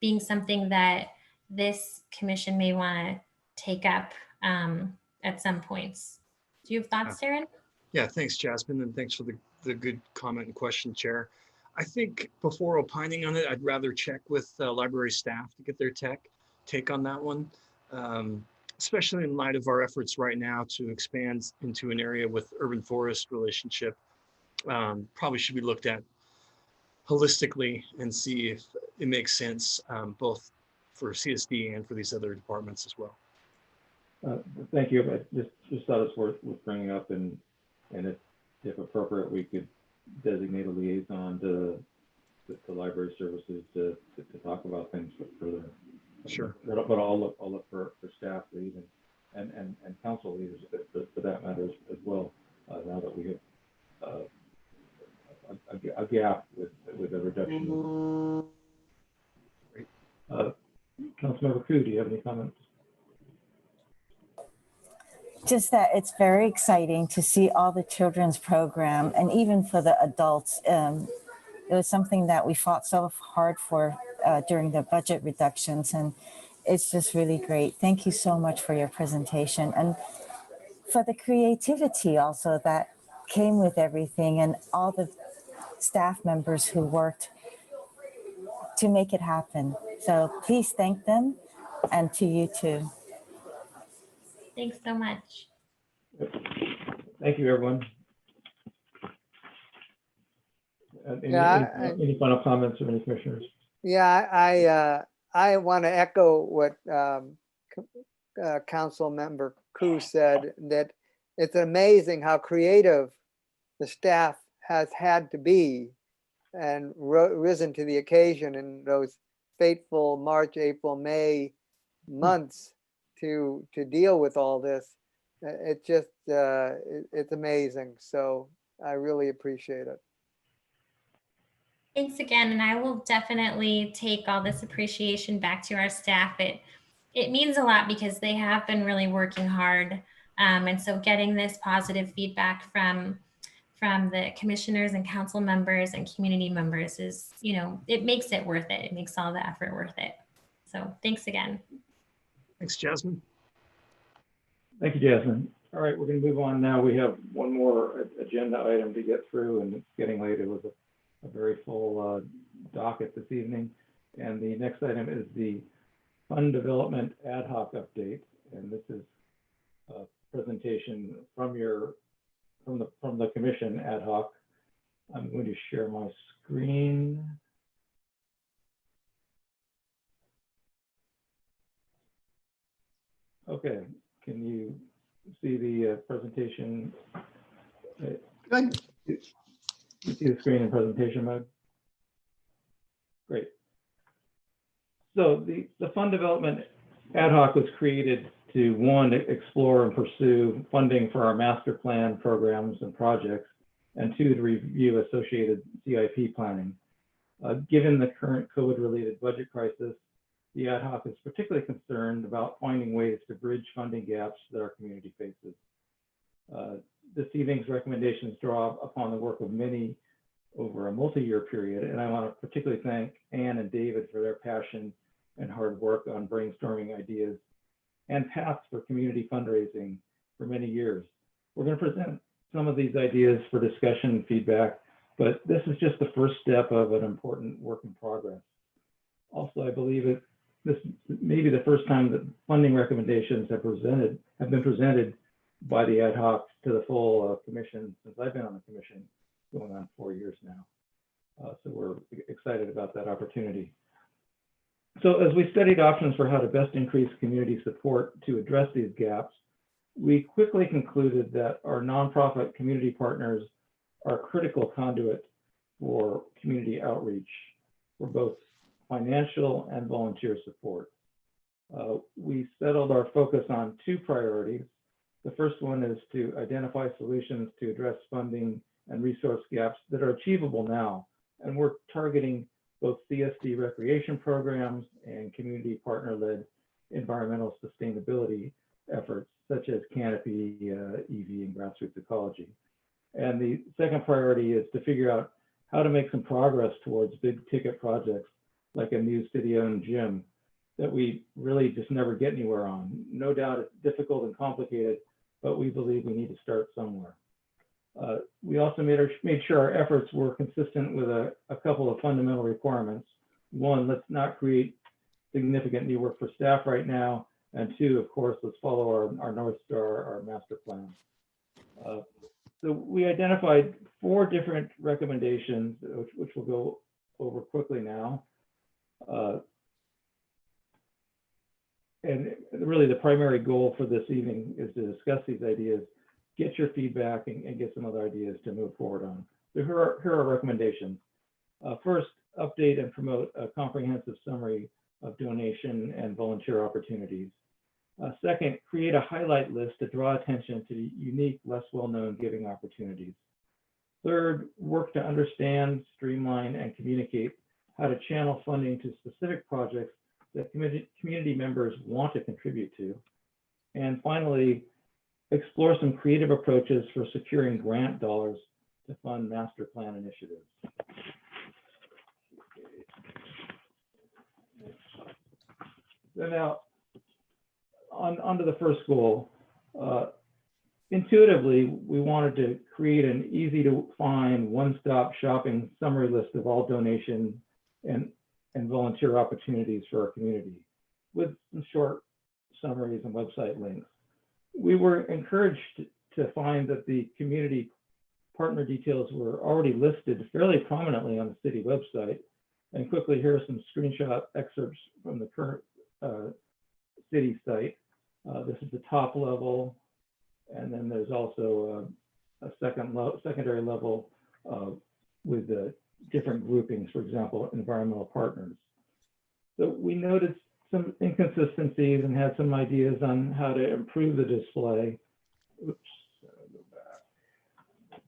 S7: being something that this commission may want to take up at some points. Do you have thoughts, Darren?
S14: Yeah, thanks, Jasmine, and thanks for the good comment and question, Chair. I think before opining on it, I'd rather check with library staff to get their take on that one, especially in light of our efforts right now to expand into an area with urban forest relationship. Probably should be looked at holistically and see if it makes sense both for CSD and for these other departments as well.
S1: Thank you. I just thought it's worth bringing up, and if appropriate, we could designate a liaison to library services to talk about things further.
S14: Sure.
S1: But I'll look for staff lead and council leaders for that matter as well. Now that we have a gap with a reduction. Councilmember Koo, do you have any comments?
S3: Just that it's very exciting to see all the children's program, and even for the adults. It was something that we fought so hard for during the budget reductions, and it's just really great. Thank you so much for your presentation and for the creativity also that came with everything, and all the staff members who worked to make it happen. So please thank them, and to you too.
S7: Thanks so much.
S1: Thank you, everyone. Any final comments from any commissioners?
S17: Yeah, I want to echo what Council Member Koo said, that it's amazing how creative the staff has had to be and risen to the occasion in those fateful March, April, May months to deal with all this. It just, it's amazing. So I really appreciate it.
S7: Thanks again, and I will definitely take all this appreciation back to our staff. It means a lot because they have been really working hard, and so getting this positive feedback from the commissioners and council members and community members is, it makes it worth it. It makes all the effort worth it. So thanks again.
S14: Thanks, Jasmine.
S1: Thank you, Jasmine. All right, we're going to move on now. We have one more agenda item to get through, and it's getting late. It was a very full docket this evening. And the next item is the Fund Development Ad Hoc Update. And this is a presentation from the Commission Ad Hoc. I'm going to share my screen. Okay, can you see the presentation?
S19: Good.
S1: You see the screen in presentation mode? Great. So the Fund Development Ad Hoc was created to, one, explore and pursue funding for our master plan programs and projects, and two, to review associated CIP planning. Given the current COVID-related budget crisis, the ad hoc is particularly concerned about finding ways to bridge funding gaps that our community faces. This evening's recommendations draw upon the work of many over a multi-year period, and I want to particularly thank Ann and David for their passion and hard work on brainstorming ideas and paths for community fundraising for many years. We're going to present some of these ideas for discussion and feedback, but this is just the first step of an important work in progress. Also, I believe this may be the first time that funding recommendations have been presented by the ad hoc to the full commission since I've been on the commission, going on 4 years now. So we're excited about that opportunity. So as we studied options for how to best increase community support to address these gaps, we quickly concluded that our nonprofit community partners are a critical conduit for community outreach for both financial and volunteer support. We settled our focus on two priorities. The first one is to identify solutions to address funding and resource gaps that are achievable now. And we're targeting both CSD recreation programs and community partner-led environmental sustainability efforts, such as Canopy, EV, and grassroots ecology. And the second priority is to figure out how to make some progress towards big ticket projects like a new city-owned gym that we really just never get anywhere on. No doubt it's difficult and complicated, but we believe we need to start somewhere. We also made sure our efforts were consistent with a couple of fundamental requirements. One, let's not create significant new work for staff right now. And two, of course, let's follow our North Star, our master plan. So we identified 4 different recommendations, which we'll go over quickly now. And really the primary goal for this evening is to discuss these ideas, get your feedback, and get some other ideas to move forward on. So here are our recommendations. First, update and promote a comprehensive summary of donation and volunteer opportunities. Second, create a highlight list to draw attention to unique, less well-known giving opportunities. Third, work to understand, streamline, and communicate how to channel funding to specific projects that community members want to contribute to. And finally, explore some creative approaches for securing grant dollars to fund master plan initiatives. So now, onto the first goal. Intuitively, we wanted to create an easy to find one-stop shopping summary list of all donation and volunteer opportunities for our community with some short summaries and website links. We were encouraged to find that the community partner details were already listed fairly prominently on the city website. And quickly, here are some screenshot excerpts from the current city site. This is the top level, and then there's also a secondary level with different groupings, for example, environmental partners. So we noticed some inconsistencies and had some ideas on how to improve the display. Oops, go back.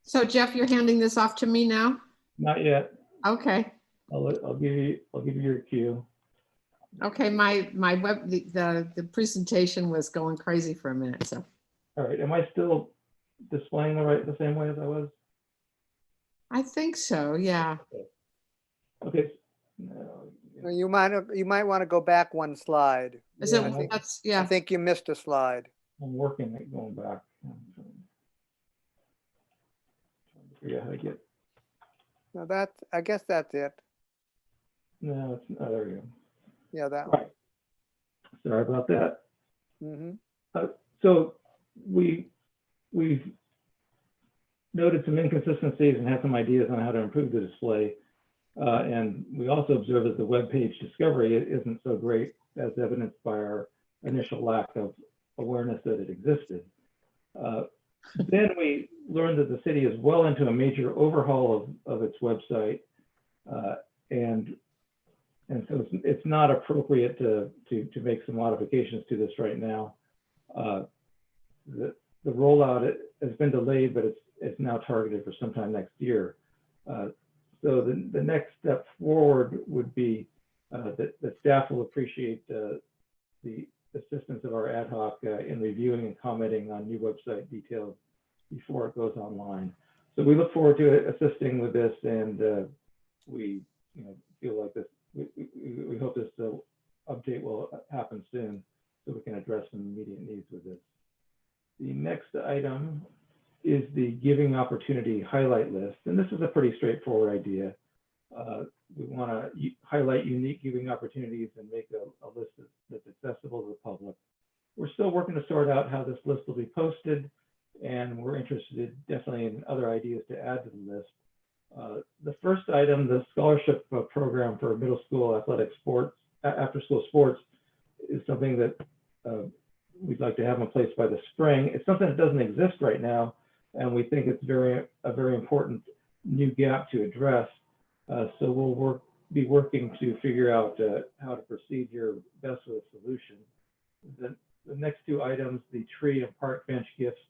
S19: So Jeff, you're handing this off to me now?
S1: Not yet.
S19: Okay.
S1: I'll give you your cue.
S19: Okay, my web, the presentation was going crazy for a minute, so.
S1: All right, am I still displaying the same way as I was?
S19: I think so, yeah.
S1: Okay.
S17: You might want to go back one slide.
S19: Is
S1: Yeah,
S19: it, that's, yeah.
S17: I think you missed a slide.
S1: I'm working at going back. I'm trying to figure out how to get.
S17: No, I guess that's it.
S1: No, it's not. There we go.
S17: Yeah, that one.
S1: Right. Sorry about that.
S17: Mm-hmm.
S1: So we've noted some inconsistencies and had some ideas on how to improve the display. And we also observe that the web page discovery isn't so great, as evidenced by our initial lack of awareness that it existed. Then we learned that the city is well into a major overhaul of its website. And so it's not appropriate to make some modifications to this right now. The rollout has been delayed, but it's now targeted for sometime next year. So the next step forward would be that staff will appreciate the assistance of our ad hoc in reviewing and commenting on new website details before it goes online. So we look forward to assisting with this, and we feel like this. We hope this update will happen soon, so we can address some immediate needs with this. The next item is the giving opportunity highlight list, and this is a pretty straightforward idea. We want to highlight unique giving opportunities and make a list that's accessible to the public. We're still working to sort out how this list will be posted, and we're interested definitely in other ideas to add to the list. The first item, the scholarship program for middle school athletic sports, after school sports, is something that we'd like to have in place by the spring. It's something that doesn't exist right now, and we think it's a very important new gap to address. So we'll be working to figure out how to proceed here best with a solution. The next two items, the tree and park bench gifts,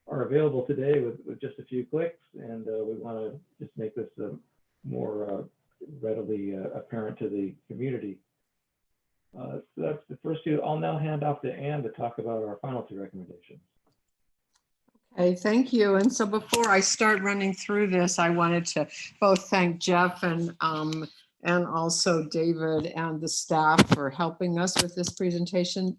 S1: are available today with just a few clicks, and we want to just make this more readily apparent to the community. So that's the first two. I'll now hand off to Anne to talk about our final two recommendations.
S19: Okay, thank you. And so before I start running through this, I wanted to both thank Jeff and also David and the staff for helping us with this presentation.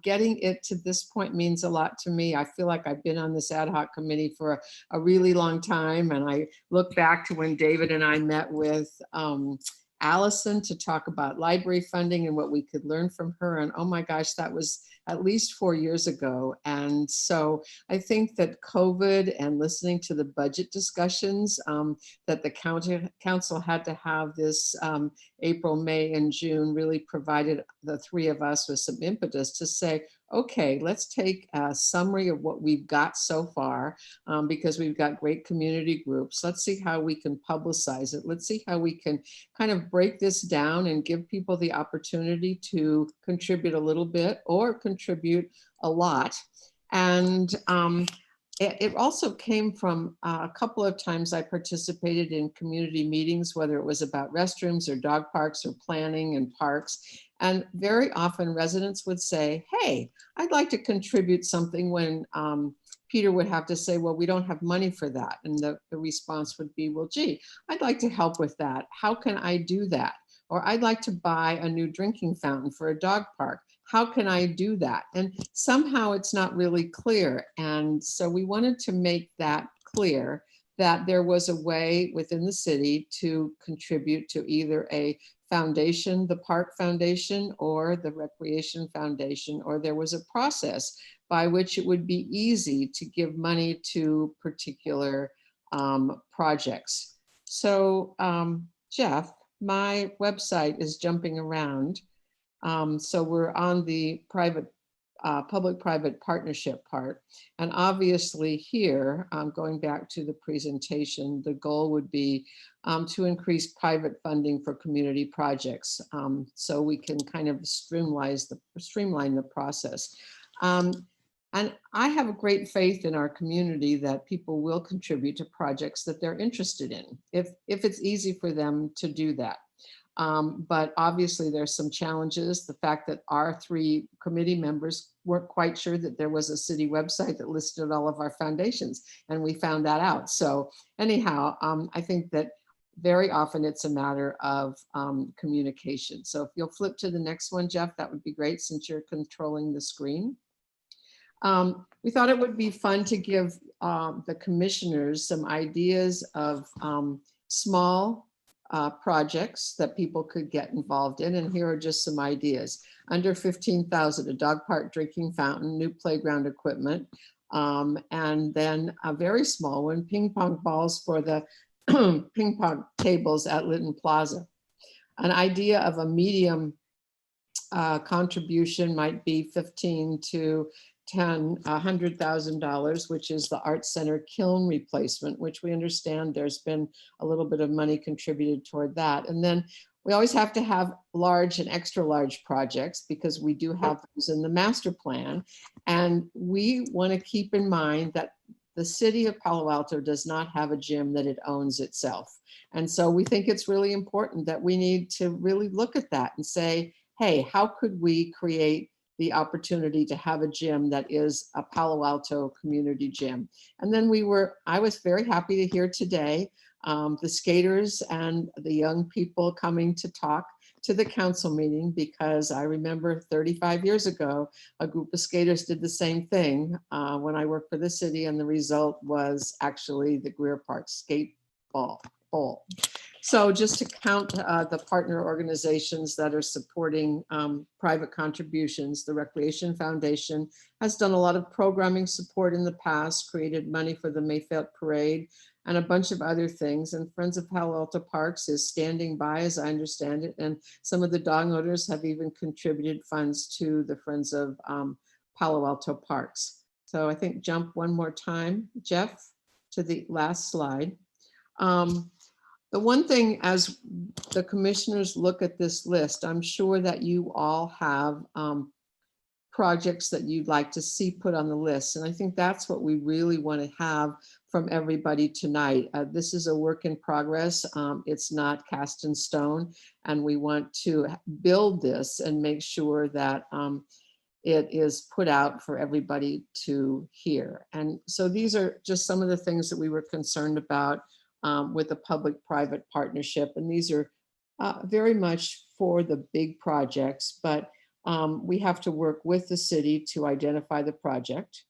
S19: Getting it to this point means a lot to me. I feel like I've been on this ad hoc committee for a really long time, and I look back to when David and I met with Allison to talk about library funding and what we could learn from her. And oh my gosh, that was at least 4 years ago. And so I think that COVID and listening to the budget discussions that the council had to have this April, May, and June really provided the three of us with some impetus to say, okay, let's take a summary of what we've got so far, because we've got great community groups. Let's see how we can publicize it. Let's see how we can kind of break this down and give people the opportunity to contribute a little bit or contribute a lot. And it also came from a couple of times I participated in community meetings, whether it was about restrooms or dog parks or planning and parks. And very often residents would say, hey, I'd like to contribute something, when Peter would have to say, well, we don't have money for that. And the response would be, well, gee, I'd like to help with that. How can I do that? Or I'd like to buy a new drinking fountain for a dog park. How can I do that? And somehow it's not really clear. And so we wanted to make that clear, that there was a way within the city to contribute to either a foundation, the Park Foundation, or the Recreation Foundation, or there was a process by which it would be easy to give money to particular projects. So Jeff, my website is jumping around. So we're on the public-private partnership part. And obviously here, going back to the presentation, the goal would be to increase private funding for community projects, so we can kind of streamline the process. And I have a great faith in our community that people will contribute to projects that they're interested in, if it's easy for them to do that. But obviously there's some challenges. The fact that our 3 committee members weren't quite sure that there was a city website that listed all of our foundations, and we found that out. So anyhow, I think that very often it's a matter of communication. So if you'll flip to the next one, Jeff, that would be great since you're controlling the screen. We thought it would be fun to give the commissioners some ideas of small projects that people could get involved in. And here are just some ideas. Under 15,000, a dog park, drinking fountain, new playground equipment, and then a very small one, ping pong balls for the ping pong tables at Lytton Plaza. An idea of a medium contribution might be 15 to $100,000, which is the Arts Center kiln replacement, which we understand there's been a little bit of money contributed toward that. And then we always have to have large and extra large projects because we do have those in the master plan. And we want to keep in mind that the city of Palo Alto does not have a gym that it owns itself. And so we think it's really important that we need to really look at that and say, hey, how could we create the opportunity to have a gym that is a Palo Alto community gym? And then I was very happy to hear today the skaters and the young people coming to talk to the council meeting, because I remember 35 years ago, a group of skaters did the same thing when I worked for the city, and the result was actually the Greer Park Skate Bowl. So just to count the partner organizations that are supporting private contributions, the Recreation Foundation has done a lot of programming support in the past, created money for the Mayfelt Parade, and a bunch of other things. And Friends of Palo Alto Parks is standing by, as I understand it. And some of the dog owners have even contributed funds to the Friends of Palo Alto Parks. So I think jump one more time, Jeff, to the last slide. The one thing, as the commissioners look at this list, I'm sure that you all have projects that you'd like to see put on the list. And I think that's what we really want to have from everybody tonight. This is a work in progress. It's not cast in stone. And we want to build this and make sure that it is put out for everybody to hear. And so these are just some of the things that we were concerned about with the public-private partnership. And these are very much for the big projects, but we have to work with the city to identify the project.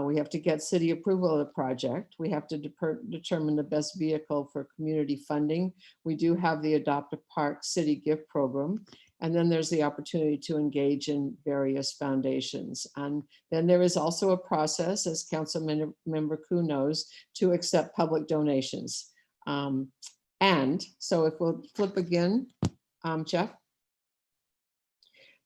S19: We have to get city approval of the project. We have to determine the best vehicle for community funding. We do have the Adopt a Park City Gift Program. And then there's the opportunity to engage in various foundations. And then there is also a process, as Councilmember Koo knows, to accept public donations. And so if we'll flip again, Jeff.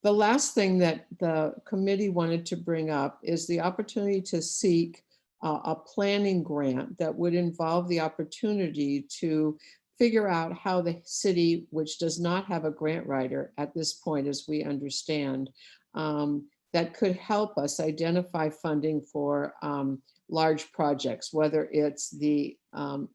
S19: The last thing that the committee wanted to bring up is the opportunity to seek a planning grant that would involve the opportunity to figure out how the city, which does not have a grant writer at this point, as we understand, that could help us identify funding for large projects, whether it's the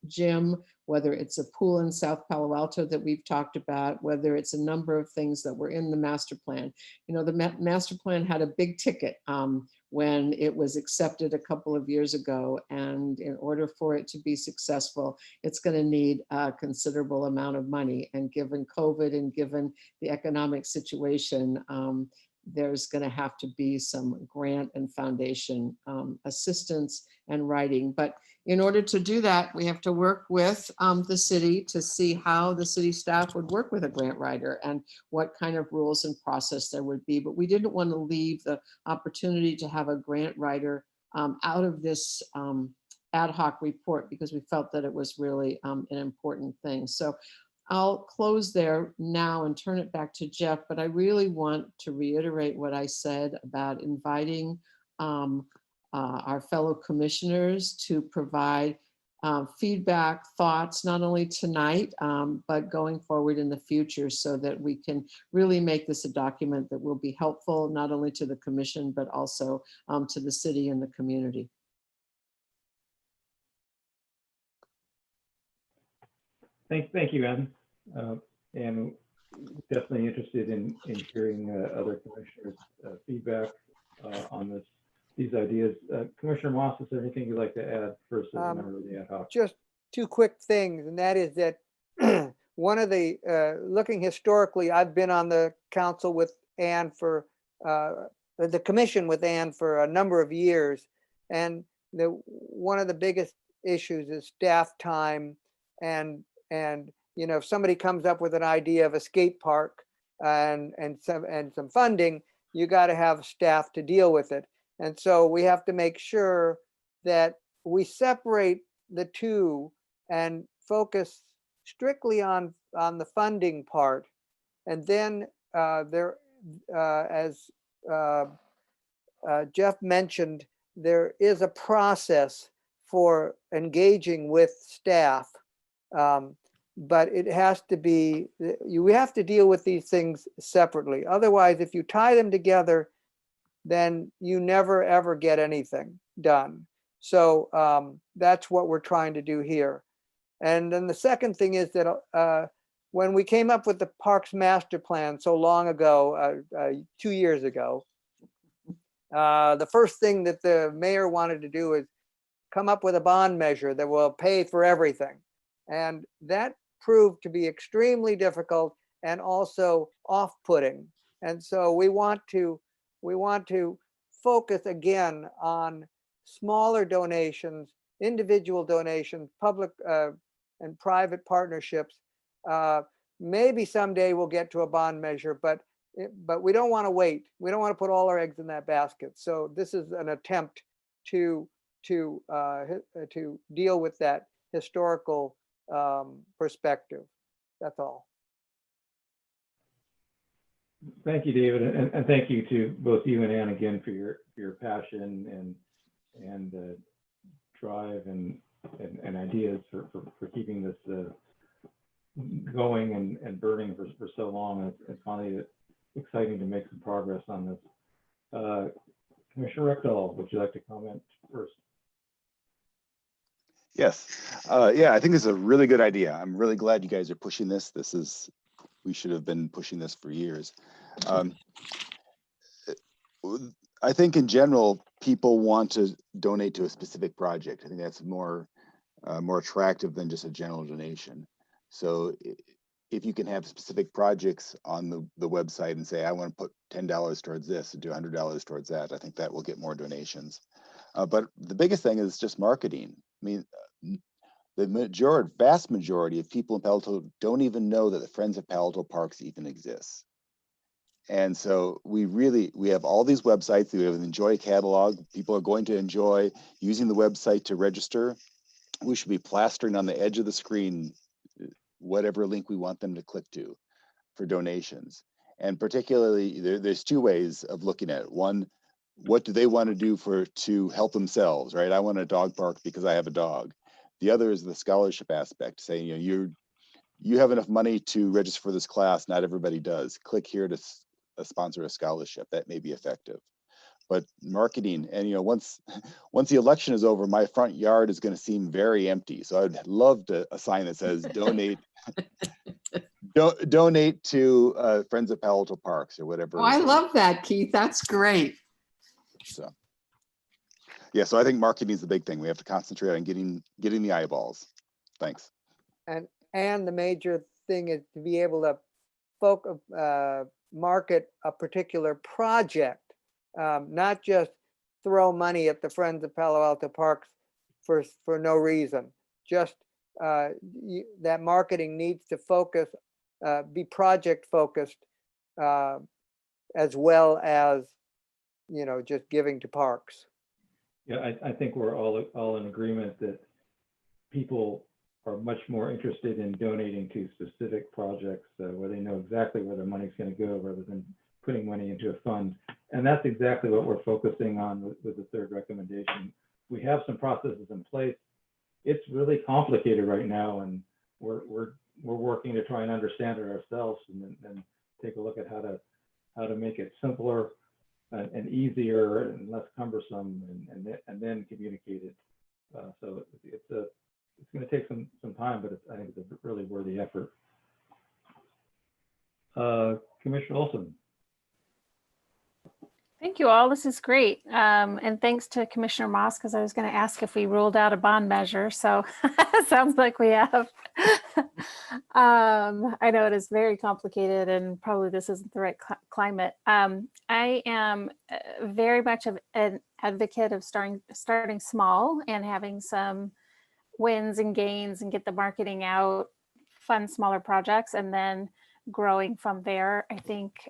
S19: gym, whether it's a pool in South Palo Alto that we've talked about, whether it's a number of things that were in the master plan. You know, the master plan had a big ticket when it was accepted a couple of years ago. And in order for it to be successful, it's going to need a considerable amount of money. And given COVID and given the economic situation, there's going to have to be some grant and foundation assistance and writing. But in order to do that, we have to work with the city to see how the city staff would work with a grant writer and what kind of rules and process there would be. But we didn't want to leave the opportunity to have a grant writer out of this ad hoc report, because we felt that it was really an important thing. So I'll close there now and turn it back to Jeff, but I really want to reiterate what I said about inviting our fellow commissioners to provide feedback, thoughts, not only tonight, but going forward in the future, so that we can really make this a document that will be helpful, not only to the commission, but also to the city and the community.
S1: Thank you, Ann. And definitely interested in hearing other commissioners' feedback on these ideas. Commissioner Moss, is there anything you'd like to add first as a member of the ad hoc?
S17: Just two quick things, and that is that one of the, looking historically, I've been on the council with Ann for, the commission with Ann for a number of years. And one of the biggest issues is staff time and you know, if somebody comes up with an idea of a skate park and some funding, you got to have staff to deal with it. And so we have to make sure that we separate the two and focus strictly on the funding part. And then as Jeff mentioned, there is a process for engaging with staff. But it has to be, we have to deal with these things separately. Otherwise, if you tie them together, then you never ever get anything done. So that's what we're trying to do here. And then the second thing is that when we came up with the Parks Master Plan so long ago, 2 years ago, the first thing that the mayor wanted to do is come up with a bond measure that will pay for everything. And that proved to be extremely difficult and also off-putting. And so we want to focus again on smaller donations, individual donations, public and private partnerships. Maybe someday we'll get to a bond measure, but we don't want to wait. We don't want to put all our eggs in that basket. So this is an attempt to deal with that historical perspective. That's all.
S1: Thank you, David, and thank you to both you and Ann again for your passion and drive and ideas for keeping this going and burning for so long. It's finally exciting to make some progress on this. Commissioner Rekdal, would you like to comment first?
S4: Yes. Yeah, I think this is a really good idea. I'm really glad you guys are pushing this. We should have been pushing this for years. I think in general, people want to donate to a specific project. I think that's more attractive than just a general donation. So if you can have specific projects on the website and say, I want to put $10 towards this and do $100 towards that, I think that will get more donations. But the biggest thing is just marketing. I mean, the vast majority of people in Palo Alto don't even know that the Friends of Palo Alto Parks even exists. And so we have all these websites. We have an Enjoy catalog. People are going to enjoy using the website to register. We should be plastering on the edge of the screen whatever link we want them to click to for donations. And particularly, there's two ways of looking at it. One, what do they want to do to help themselves, right? I want a dog park because I have a dog. The other is the scholarship aspect, saying, you have enough money to register for this class. Not everybody does. Click here to sponsor a scholarship. That may be effective. But marketing, and once the election is over, my front yard is going to seem very empty. So I'd love a sign that says donate, donate to Friends of Palo Alto Parks or whatever.
S19: Oh, I love that, Keith. That's great.
S4: So yeah, so I think marketing is the big thing. We have to concentrate on getting the eyeballs. Thanks.
S17: And the major thing is to be able to market a particular project. Not just throw money at the Friends of Palo Alto Parks for no reason. Just that marketing needs to focus, be project focused, as well as just giving to parks.
S1: Yeah, I think we're all in agreement that people are much more interested in donating to specific projects where they know exactly where their money's going to go rather than putting money into a fund. And that's exactly what we're focusing on with the third recommendation. We have some processes in place. It's really complicated right now, and we're working to try and understand it ourselves and then take a look at how to make it simpler and easier and less cumbersome, and then communicate it. So it's going to take some time, but I think it's a really worthy effort. Commissioner Olson.
S20: Thank you all. This is great. And thanks to Commissioner Moss, because I was going to ask if we ruled out a bond measure. So sounds like we have. I know it is very complicated and probably this isn't the right climate. I am very much of an advocate of starting small and having some wins and gains and get the marketing out, fund smaller projects, and then growing from there. I think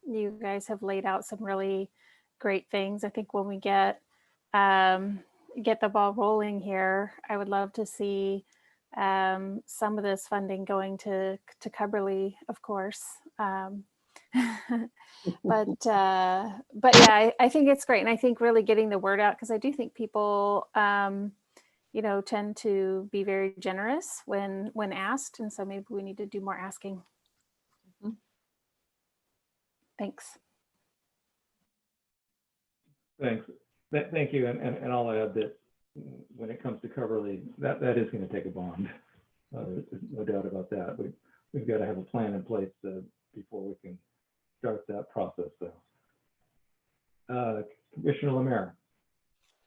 S20: you guys have laid out some really great things. I think when we get the ball rolling here, I would love to see some of this funding going to Cubberley, of course. But yeah, I think it's great. And I think really getting the word out, because I do think people, tend to be very generous when asked. And so maybe we need to do more asking. Thanks.
S1: Thanks. Thank you. And I'll add that when it comes to Cubberley, that is going to take a bond. There's no doubt about that. We've got to have a plan in place before we can start that process. So, Commissioner Lemaire.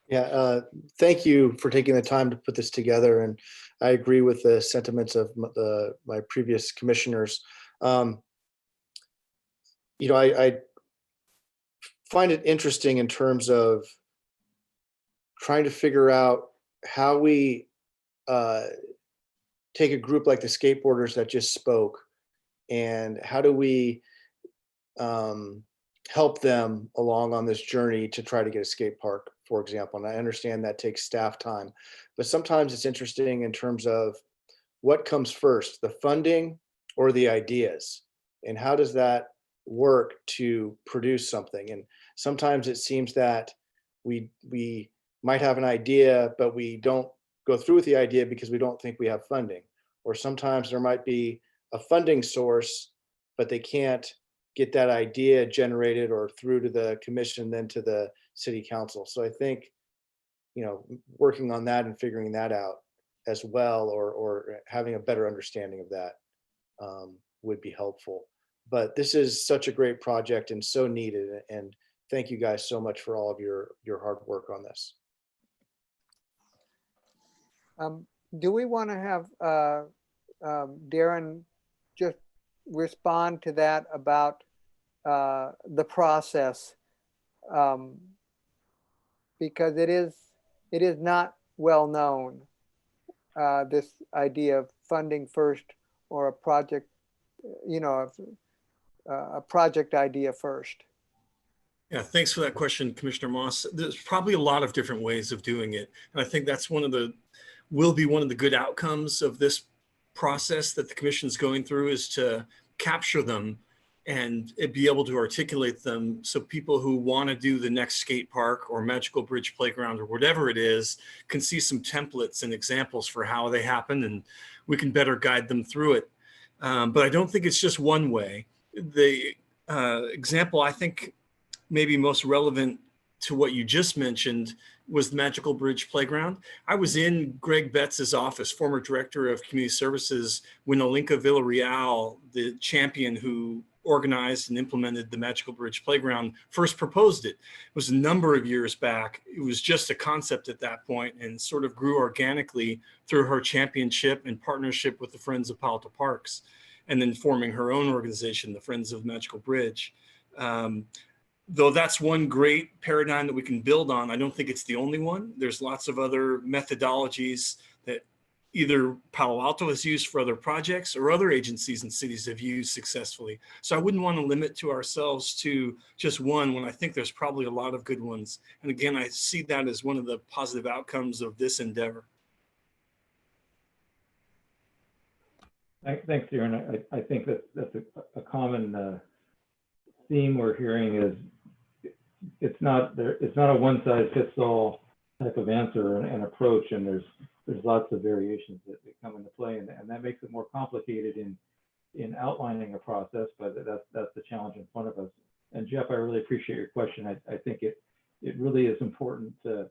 S18: Yeah, thank you for taking the time to put this together. And I agree with the sentiments of my previous commissioners. I find it interesting in terms of trying to figure out how we take a group like the skateboarders that just spoke, and how do we help them along on this journey to try to get a skate park, for example. And I understand that takes staff time, but sometimes it's interesting in terms of what comes first, the funding or the ideas, and how does that work to produce something. And sometimes it seems that we might have an idea, but we don't go through with the idea because we don't think we have funding. Or sometimes there might be a funding source, but they can't get that idea generated or through to the commission, then to the city council. So I think, working on that and figuring that out as well, or having a better understanding of that would be helpful. But this is such a great project and so needed. And thank you guys so much for all of your hard work on this.
S17: Do we want to have Darren just respond to that about the process? Because it is not well known, this idea of funding first, or a project, a project idea first.
S14: Yeah, thanks for that question, Commissioner Moss. There's probably a lot of different ways of doing it. And I think that's will be one of the good outcomes of this process that the commission's going through, is to capture them and be able to articulate them so people who want to do the next skate park or Magical Bridge Playground or whatever it is can see some templates and examples for how they happen, and we can better guide them through it. But I don't think it's just one way. The example I think maybe most relevant to what you just mentioned was the Magical Bridge Playground. I was in Greg Betts's office, former director of community services, when Olinka Villarreal, the champion who organized and implemented the Magical Bridge Playground, first proposed it. It was a number of years back. It was just a concept at that point and sort of grew organically through her championship and partnership with the Friends of Palo Alto Parks, and then forming her own organization, the Friends of Magical Bridge. Though that's one great paradigm that we can build on, I don't think it's the only one. There's lots of other methodologies that either Palo Alto has used for other projects or other agencies and cities have used successfully. So I wouldn't want to limit to ourselves to just one, when I think there's probably a lot of good ones. And again, I see that as one of the positive outcomes of this endeavor.
S1: Thanks, Darren. I think that's a common theme we're hearing is it's not a one size fits all type of answer and approach, and there's lots of variations that come into play, and that makes it more complicated in outlining a process, but that's the challenge in front of us. And Jeff, I really appreciate your question. I think it really is important to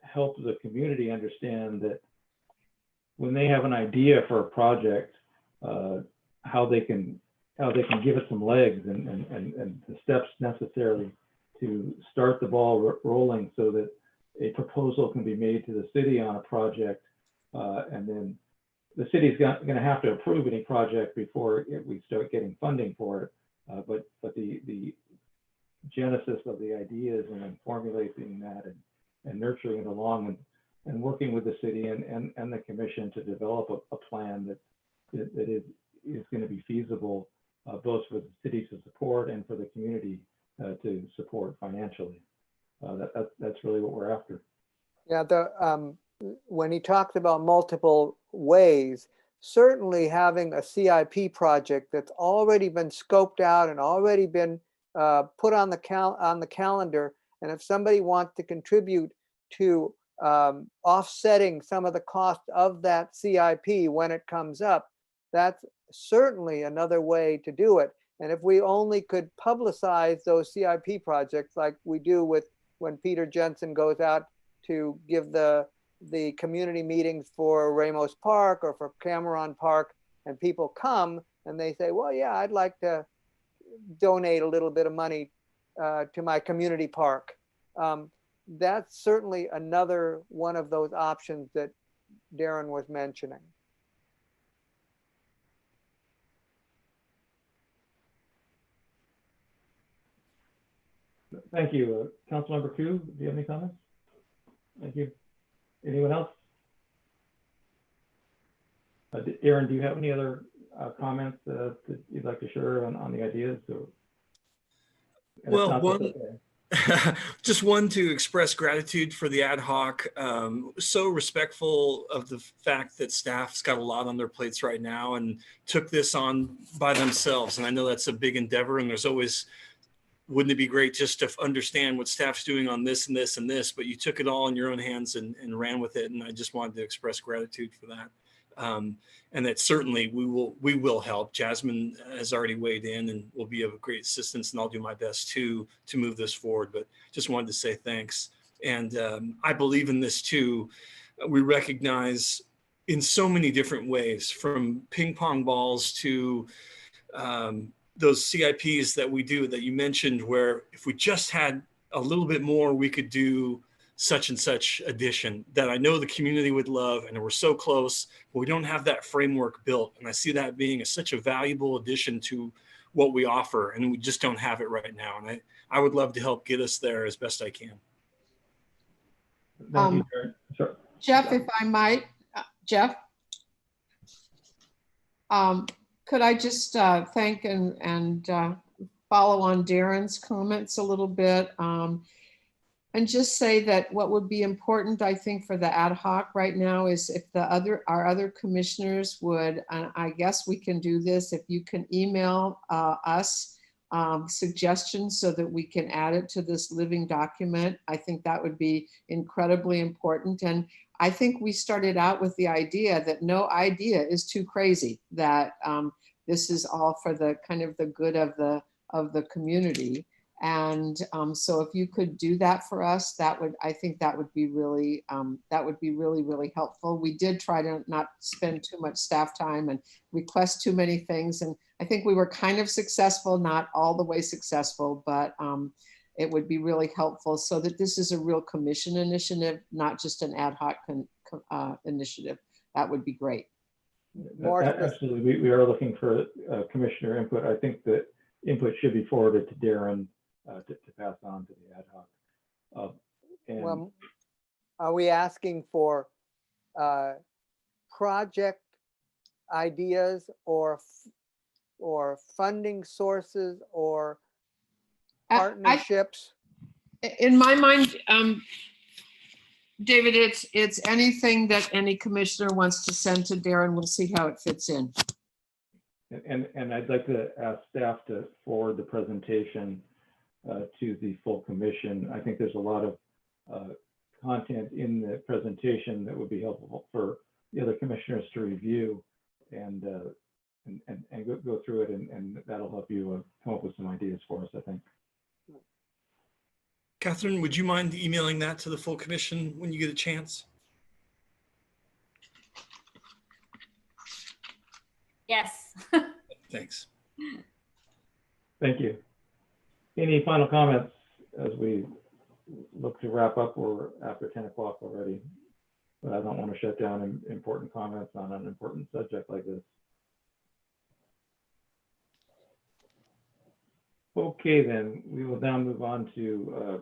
S1: help the community understand that when they have an idea for a project, how they can give it some legs and the steps necessary to start the ball rolling so that a proposal can be made to the city on a project, and then the city's going to have to approve any project before we start getting funding for it. But the genesis of the ideas and then formulating that and nurturing it along and working with the city and the commission to develop a plan that is going to be feasible, both for the city to support and for the community to support financially. That's really what we're after.
S17: Yeah, when he talks about multiple ways, certainly having a CIP project that's already been scoped out and already been put on the calendar, and if somebody wants to contribute to offsetting some of the cost of that CIP when it comes up, that's certainly another way to do it. And if we only could publicize those CIP projects like we do with when Peter Jensen goes out to give the community meetings for Ramos Park or for Cameron Park, and people come and they say, well, yeah, I'd like to donate a little bit of money to my community park. That's certainly another one of those options that Darren was mentioning.
S1: Thank you. Councilmember Koo, do you have any comments? Thank you. Anyone else? Aaron, do you have any other comments that you'd like to share on the ideas?
S14: Well, just one to express gratitude for the ad hoc. So respectful of the fact that staff's got a lot on their plates right now and took this on by themselves. And I know that's a big endeavor, and there's always, wouldn't it be great just to understand what staff's doing on this and this and this, but you took it all in your own hands and ran with it. And I just wanted to express gratitude for that. And that certainly we will help. Jasmine has already weighed in and will be of great assistance, and I'll do my best to move this forward, but just wanted to say thanks. And I believe in this too. We recognize in so many different ways, from ping pong balls to those CIPs that we do that you mentioned, where if we just had a little bit more, we could do such and such addition that I know the community would love, and we're so close, but we don't have that framework built. And I see that being such a valuable addition to what we offer, and we just don't have it right now. And I would love to help get us there as best I can.
S1: Thank you, Jared. Sure.
S19: Jeff, if I might, Jeff, could I just thank and follow on Darren's comments a little bit, and just say that what would be important, I think, for the ad hoc right now is if our other commissioners would, and I guess we can do this, if you can email us suggestions so that we can add it to this living document. I think that would be incredibly important. And I think we started out with the idea that no idea is too crazy, that this is all for the kind of the good of the community. And so if you could do that for us, I think that would be really, really helpful. We did try to not spend too much staff time and request too many things. And I think we were kind of successful, not all the way successful, but it would be really helpful so that this is a real commission initiative, not just an ad hoc initiative. That would be great.
S1: Absolutely, we are looking for commissioner input. I think that input should be forwarded to Darren to pass on to the ad hoc.
S17: Well, are we asking for project ideas or funding sources or partnerships?
S19: In my mind, David, it's anything that any commissioner wants to send to Darren. We'll see how it fits in.
S1: And I'd like to ask staff to forward the presentation to the full commission. I think there's a lot of content in the presentation that would be helpful for the other commissioners to review and go through it, and that'll help you come up with some ideas for us, I think.
S14: Catherine, would you mind emailing that to the full commission when you get a chance?
S2: Yes.
S14: Thanks.
S1: Thank you. Any final comments as we look to wrap up? We're after 10 o'clock already, but I don't want to shut down important comments on an important subject like this. Okay, then we will now move on to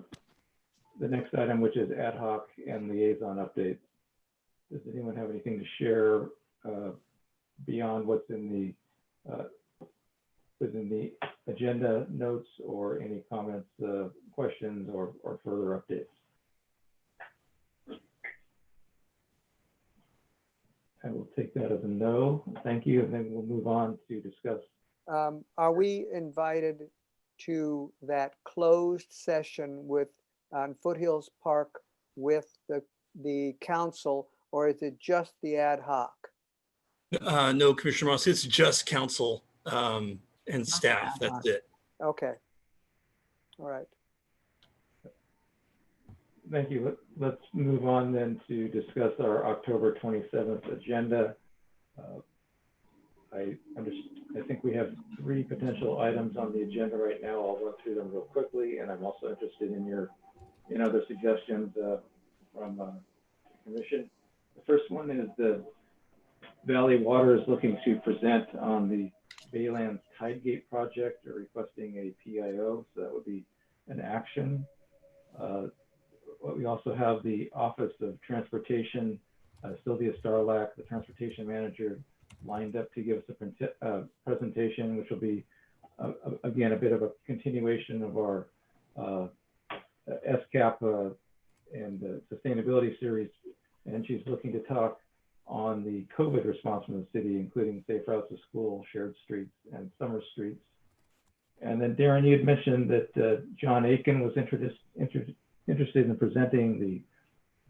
S1: the next item, which is ad hoc and liaison updates. Does anyone have anything to share beyond what's in the within the agenda notes, or any comments, questions, or further updates? I will take that as a no. Thank you. And then we'll move on to discuss.
S17: Are we invited to that closed session with on Foothills Park with the council, or is it just the ad hoc?
S14: No, Commissioner Moss, it's just council and staff. That's it.
S17: Okay. All right.
S1: Thank you. Let's move on then to discuss our October 27th agenda. I think we have 3 potential items on the agenda right now. I'll run through them real quickly, and I'm also interested in other suggestions from the commission. The first one is the Valley Water is looking to present on the Baylands Tidegate project, or requesting a PIO, so that would be an action. We also have the Office of Transportation, Sylvia Starlack, the transportation manager, lined up to give us a presentation, which will be, again, a bit of a continuation of our SCAP and sustainability series. And she's looking to talk on the COVID response from the city, including safe routes to school, shared streets, and summer streets. And then Darren, you had mentioned that John Aiken was interested in presenting the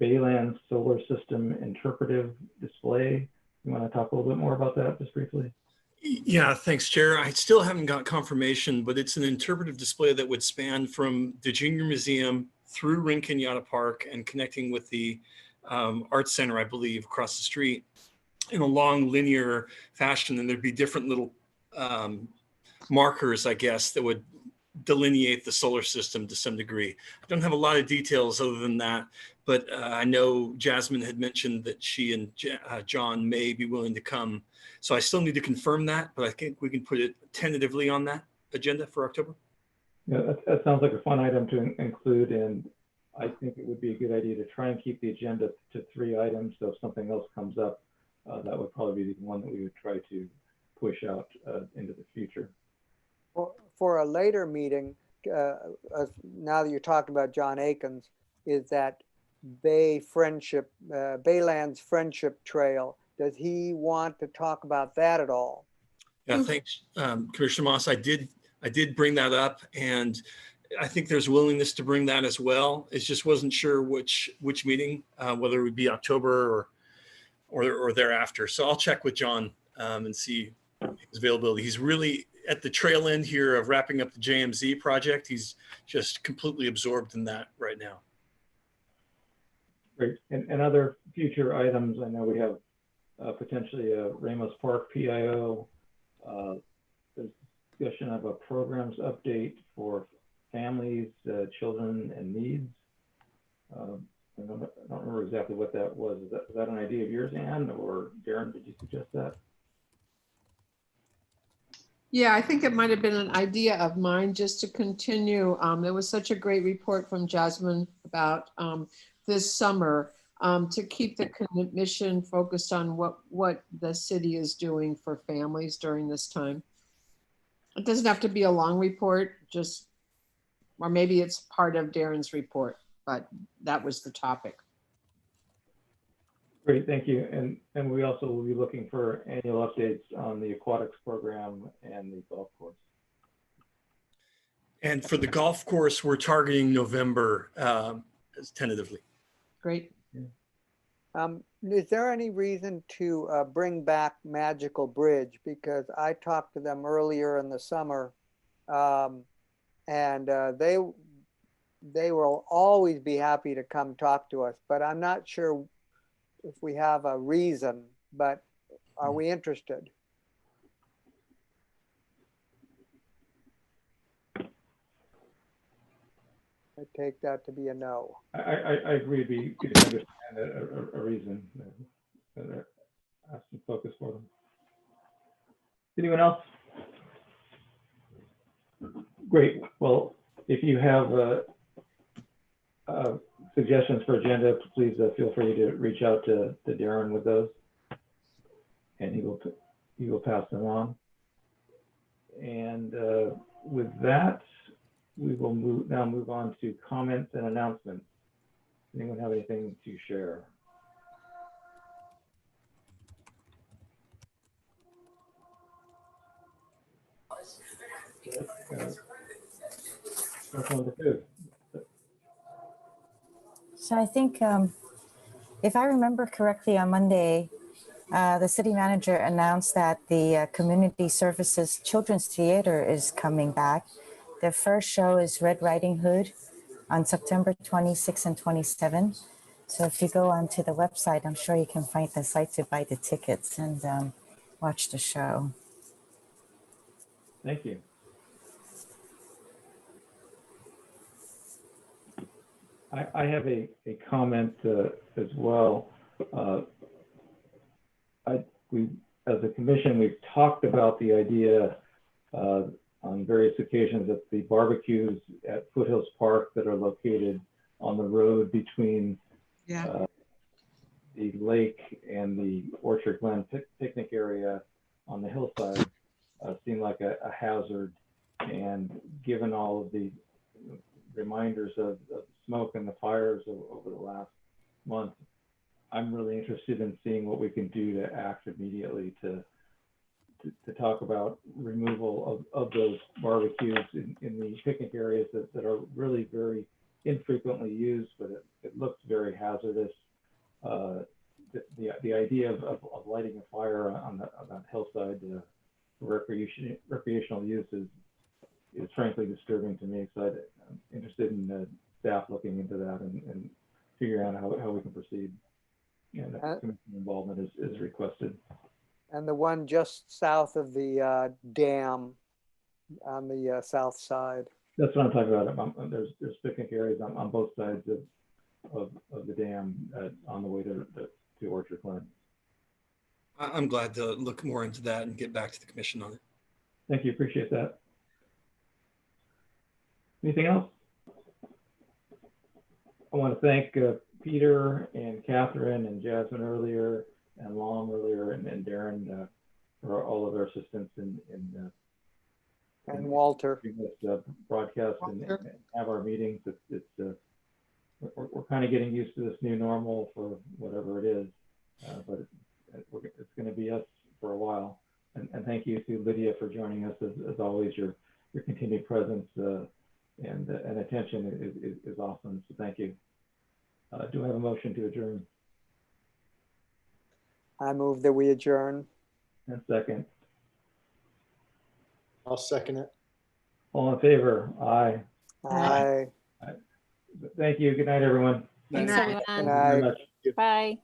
S1: Baylands Solar System Interpretive Display. You want to talk a little bit more about that just briefly?
S14: Yeah, thanks, Chair. I still haven't got confirmation, but it's an interpretive display that would span from the Junior Museum through Ring Kenyatta Park and connecting with the Arts Center, I believe, across the street in a long linear fashion. And there'd be different little markers, I guess, that would delineate the solar system to some degree. I don't have a lot of details other than that, but I know Jasmine had mentioned that she and John may be willing to come. So I still need to confirm that, but I think we can put it tentatively on that agenda for October.
S1: Yeah, that sounds like a fun item to include, and I think it would be a good idea to try and keep the agenda to 3 items. So if something else comes up, that would probably be the one that we would try to push out into the future.
S17: For a later meeting, now that you're talking about John Aikens, is that Baylands Friendship Trail. Does he want to talk about that at all?
S14: Yeah, thanks, Commissioner Moss. I did bring that up, and I think there's willingness to bring that as well. It just wasn't sure which meeting, whether it would be October or thereafter. So I'll check with John and see his availability. He's really at the trail end here of wrapping up the JMZ project. He's just completely absorbed in that right now.
S1: Great. And other future items, I know we have potentially a Ramos Park PIO. There's discussion of a programs update for families, children, and needs. I don't remember exactly what that was. Is that an idea of yours, Anne, or Darren, did you suggest that?
S19: Yeah, I think it might have been an idea of mine just to continue. There was such a great report from Jasmine about this summer to keep the commission focused on what the city is doing for families during this time. It doesn't have to be a long report, or maybe it's part of Darren's report, but that was the topic.
S1: Great, thank you. And we also will be looking for annual updates on the aquatics program and the golf course.
S14: And for the golf course, we're targeting November as tentatively.
S19: Great.
S17: Is there any reason to bring back Magical Bridge? Because I talked to them earlier in the summer, and they will always be happy to come talk to us. But I'm not sure if we have a reason. But are we interested? I take that to be a no.
S1: I agree. It'd be good to understand a reason. Have some focus for them. Anyone else? Great. Well, if you have suggestions for agenda, please feel free to reach out to Darren with those, and he will pass them on. And with that, we will now move on to comments and announcements. Anyone have anything to share?
S3: So I think if I remember correctly, on Monday, the city manager announced that the Community Services Children's Theater is coming back. Their first show is Red Riding Hood on September 26 and 27. So if you go onto the website, I'm sure you can find the site to buy the tickets and watch the show.
S1: Thank you. I have a comment as well. We, as a commission, we've talked about the idea on various occasions that the barbecues at Foothills Park that are located on the road between the lake and the Orchard Glen picnic area on the hillside seem like a hazard. And given all of the reminders of smoke and the fires over the last month, I'm really interested in seeing what we can do to act immediately to talk about removal of those barbecues in the picnic areas that are really very infrequently used, but it looks very hazardous. The idea of lighting a fire on that hillside for recreational use is frankly disturbing to me. So I'm interested in staff looking into that and figuring out how we can proceed. And commission involvement is requested.
S17: And the one just south of the dam on the south side.
S1: That's what I'm talking about. There's picnic areas on both sides of the dam on the way to Orchard Glen.
S14: I'm glad to look more into that and get back to the commission on it.
S1: Thank you. Appreciate that. Anything else? I want to thank Peter and Catherine and Jasmine earlier, and Long earlier, and Darren for all of their assistance in
S17: and Walter
S1: this broadcast and have our meetings. We're kind of getting used to this new normal for whatever it is, but it's going to be us for a while. And thank you to Lydia for joining us as always. Your continued presence and attention is awesome. So thank you. Do I have a motion to adjourn?
S17: I move that we adjourn.
S1: And second.
S18: I'll second it.
S1: All in favor? Aye.
S17: Aye.
S1: Thank you. Good night, everyone.
S20: Thanks,
S17: Good
S20: everyone.
S17: night.
S20: Bye.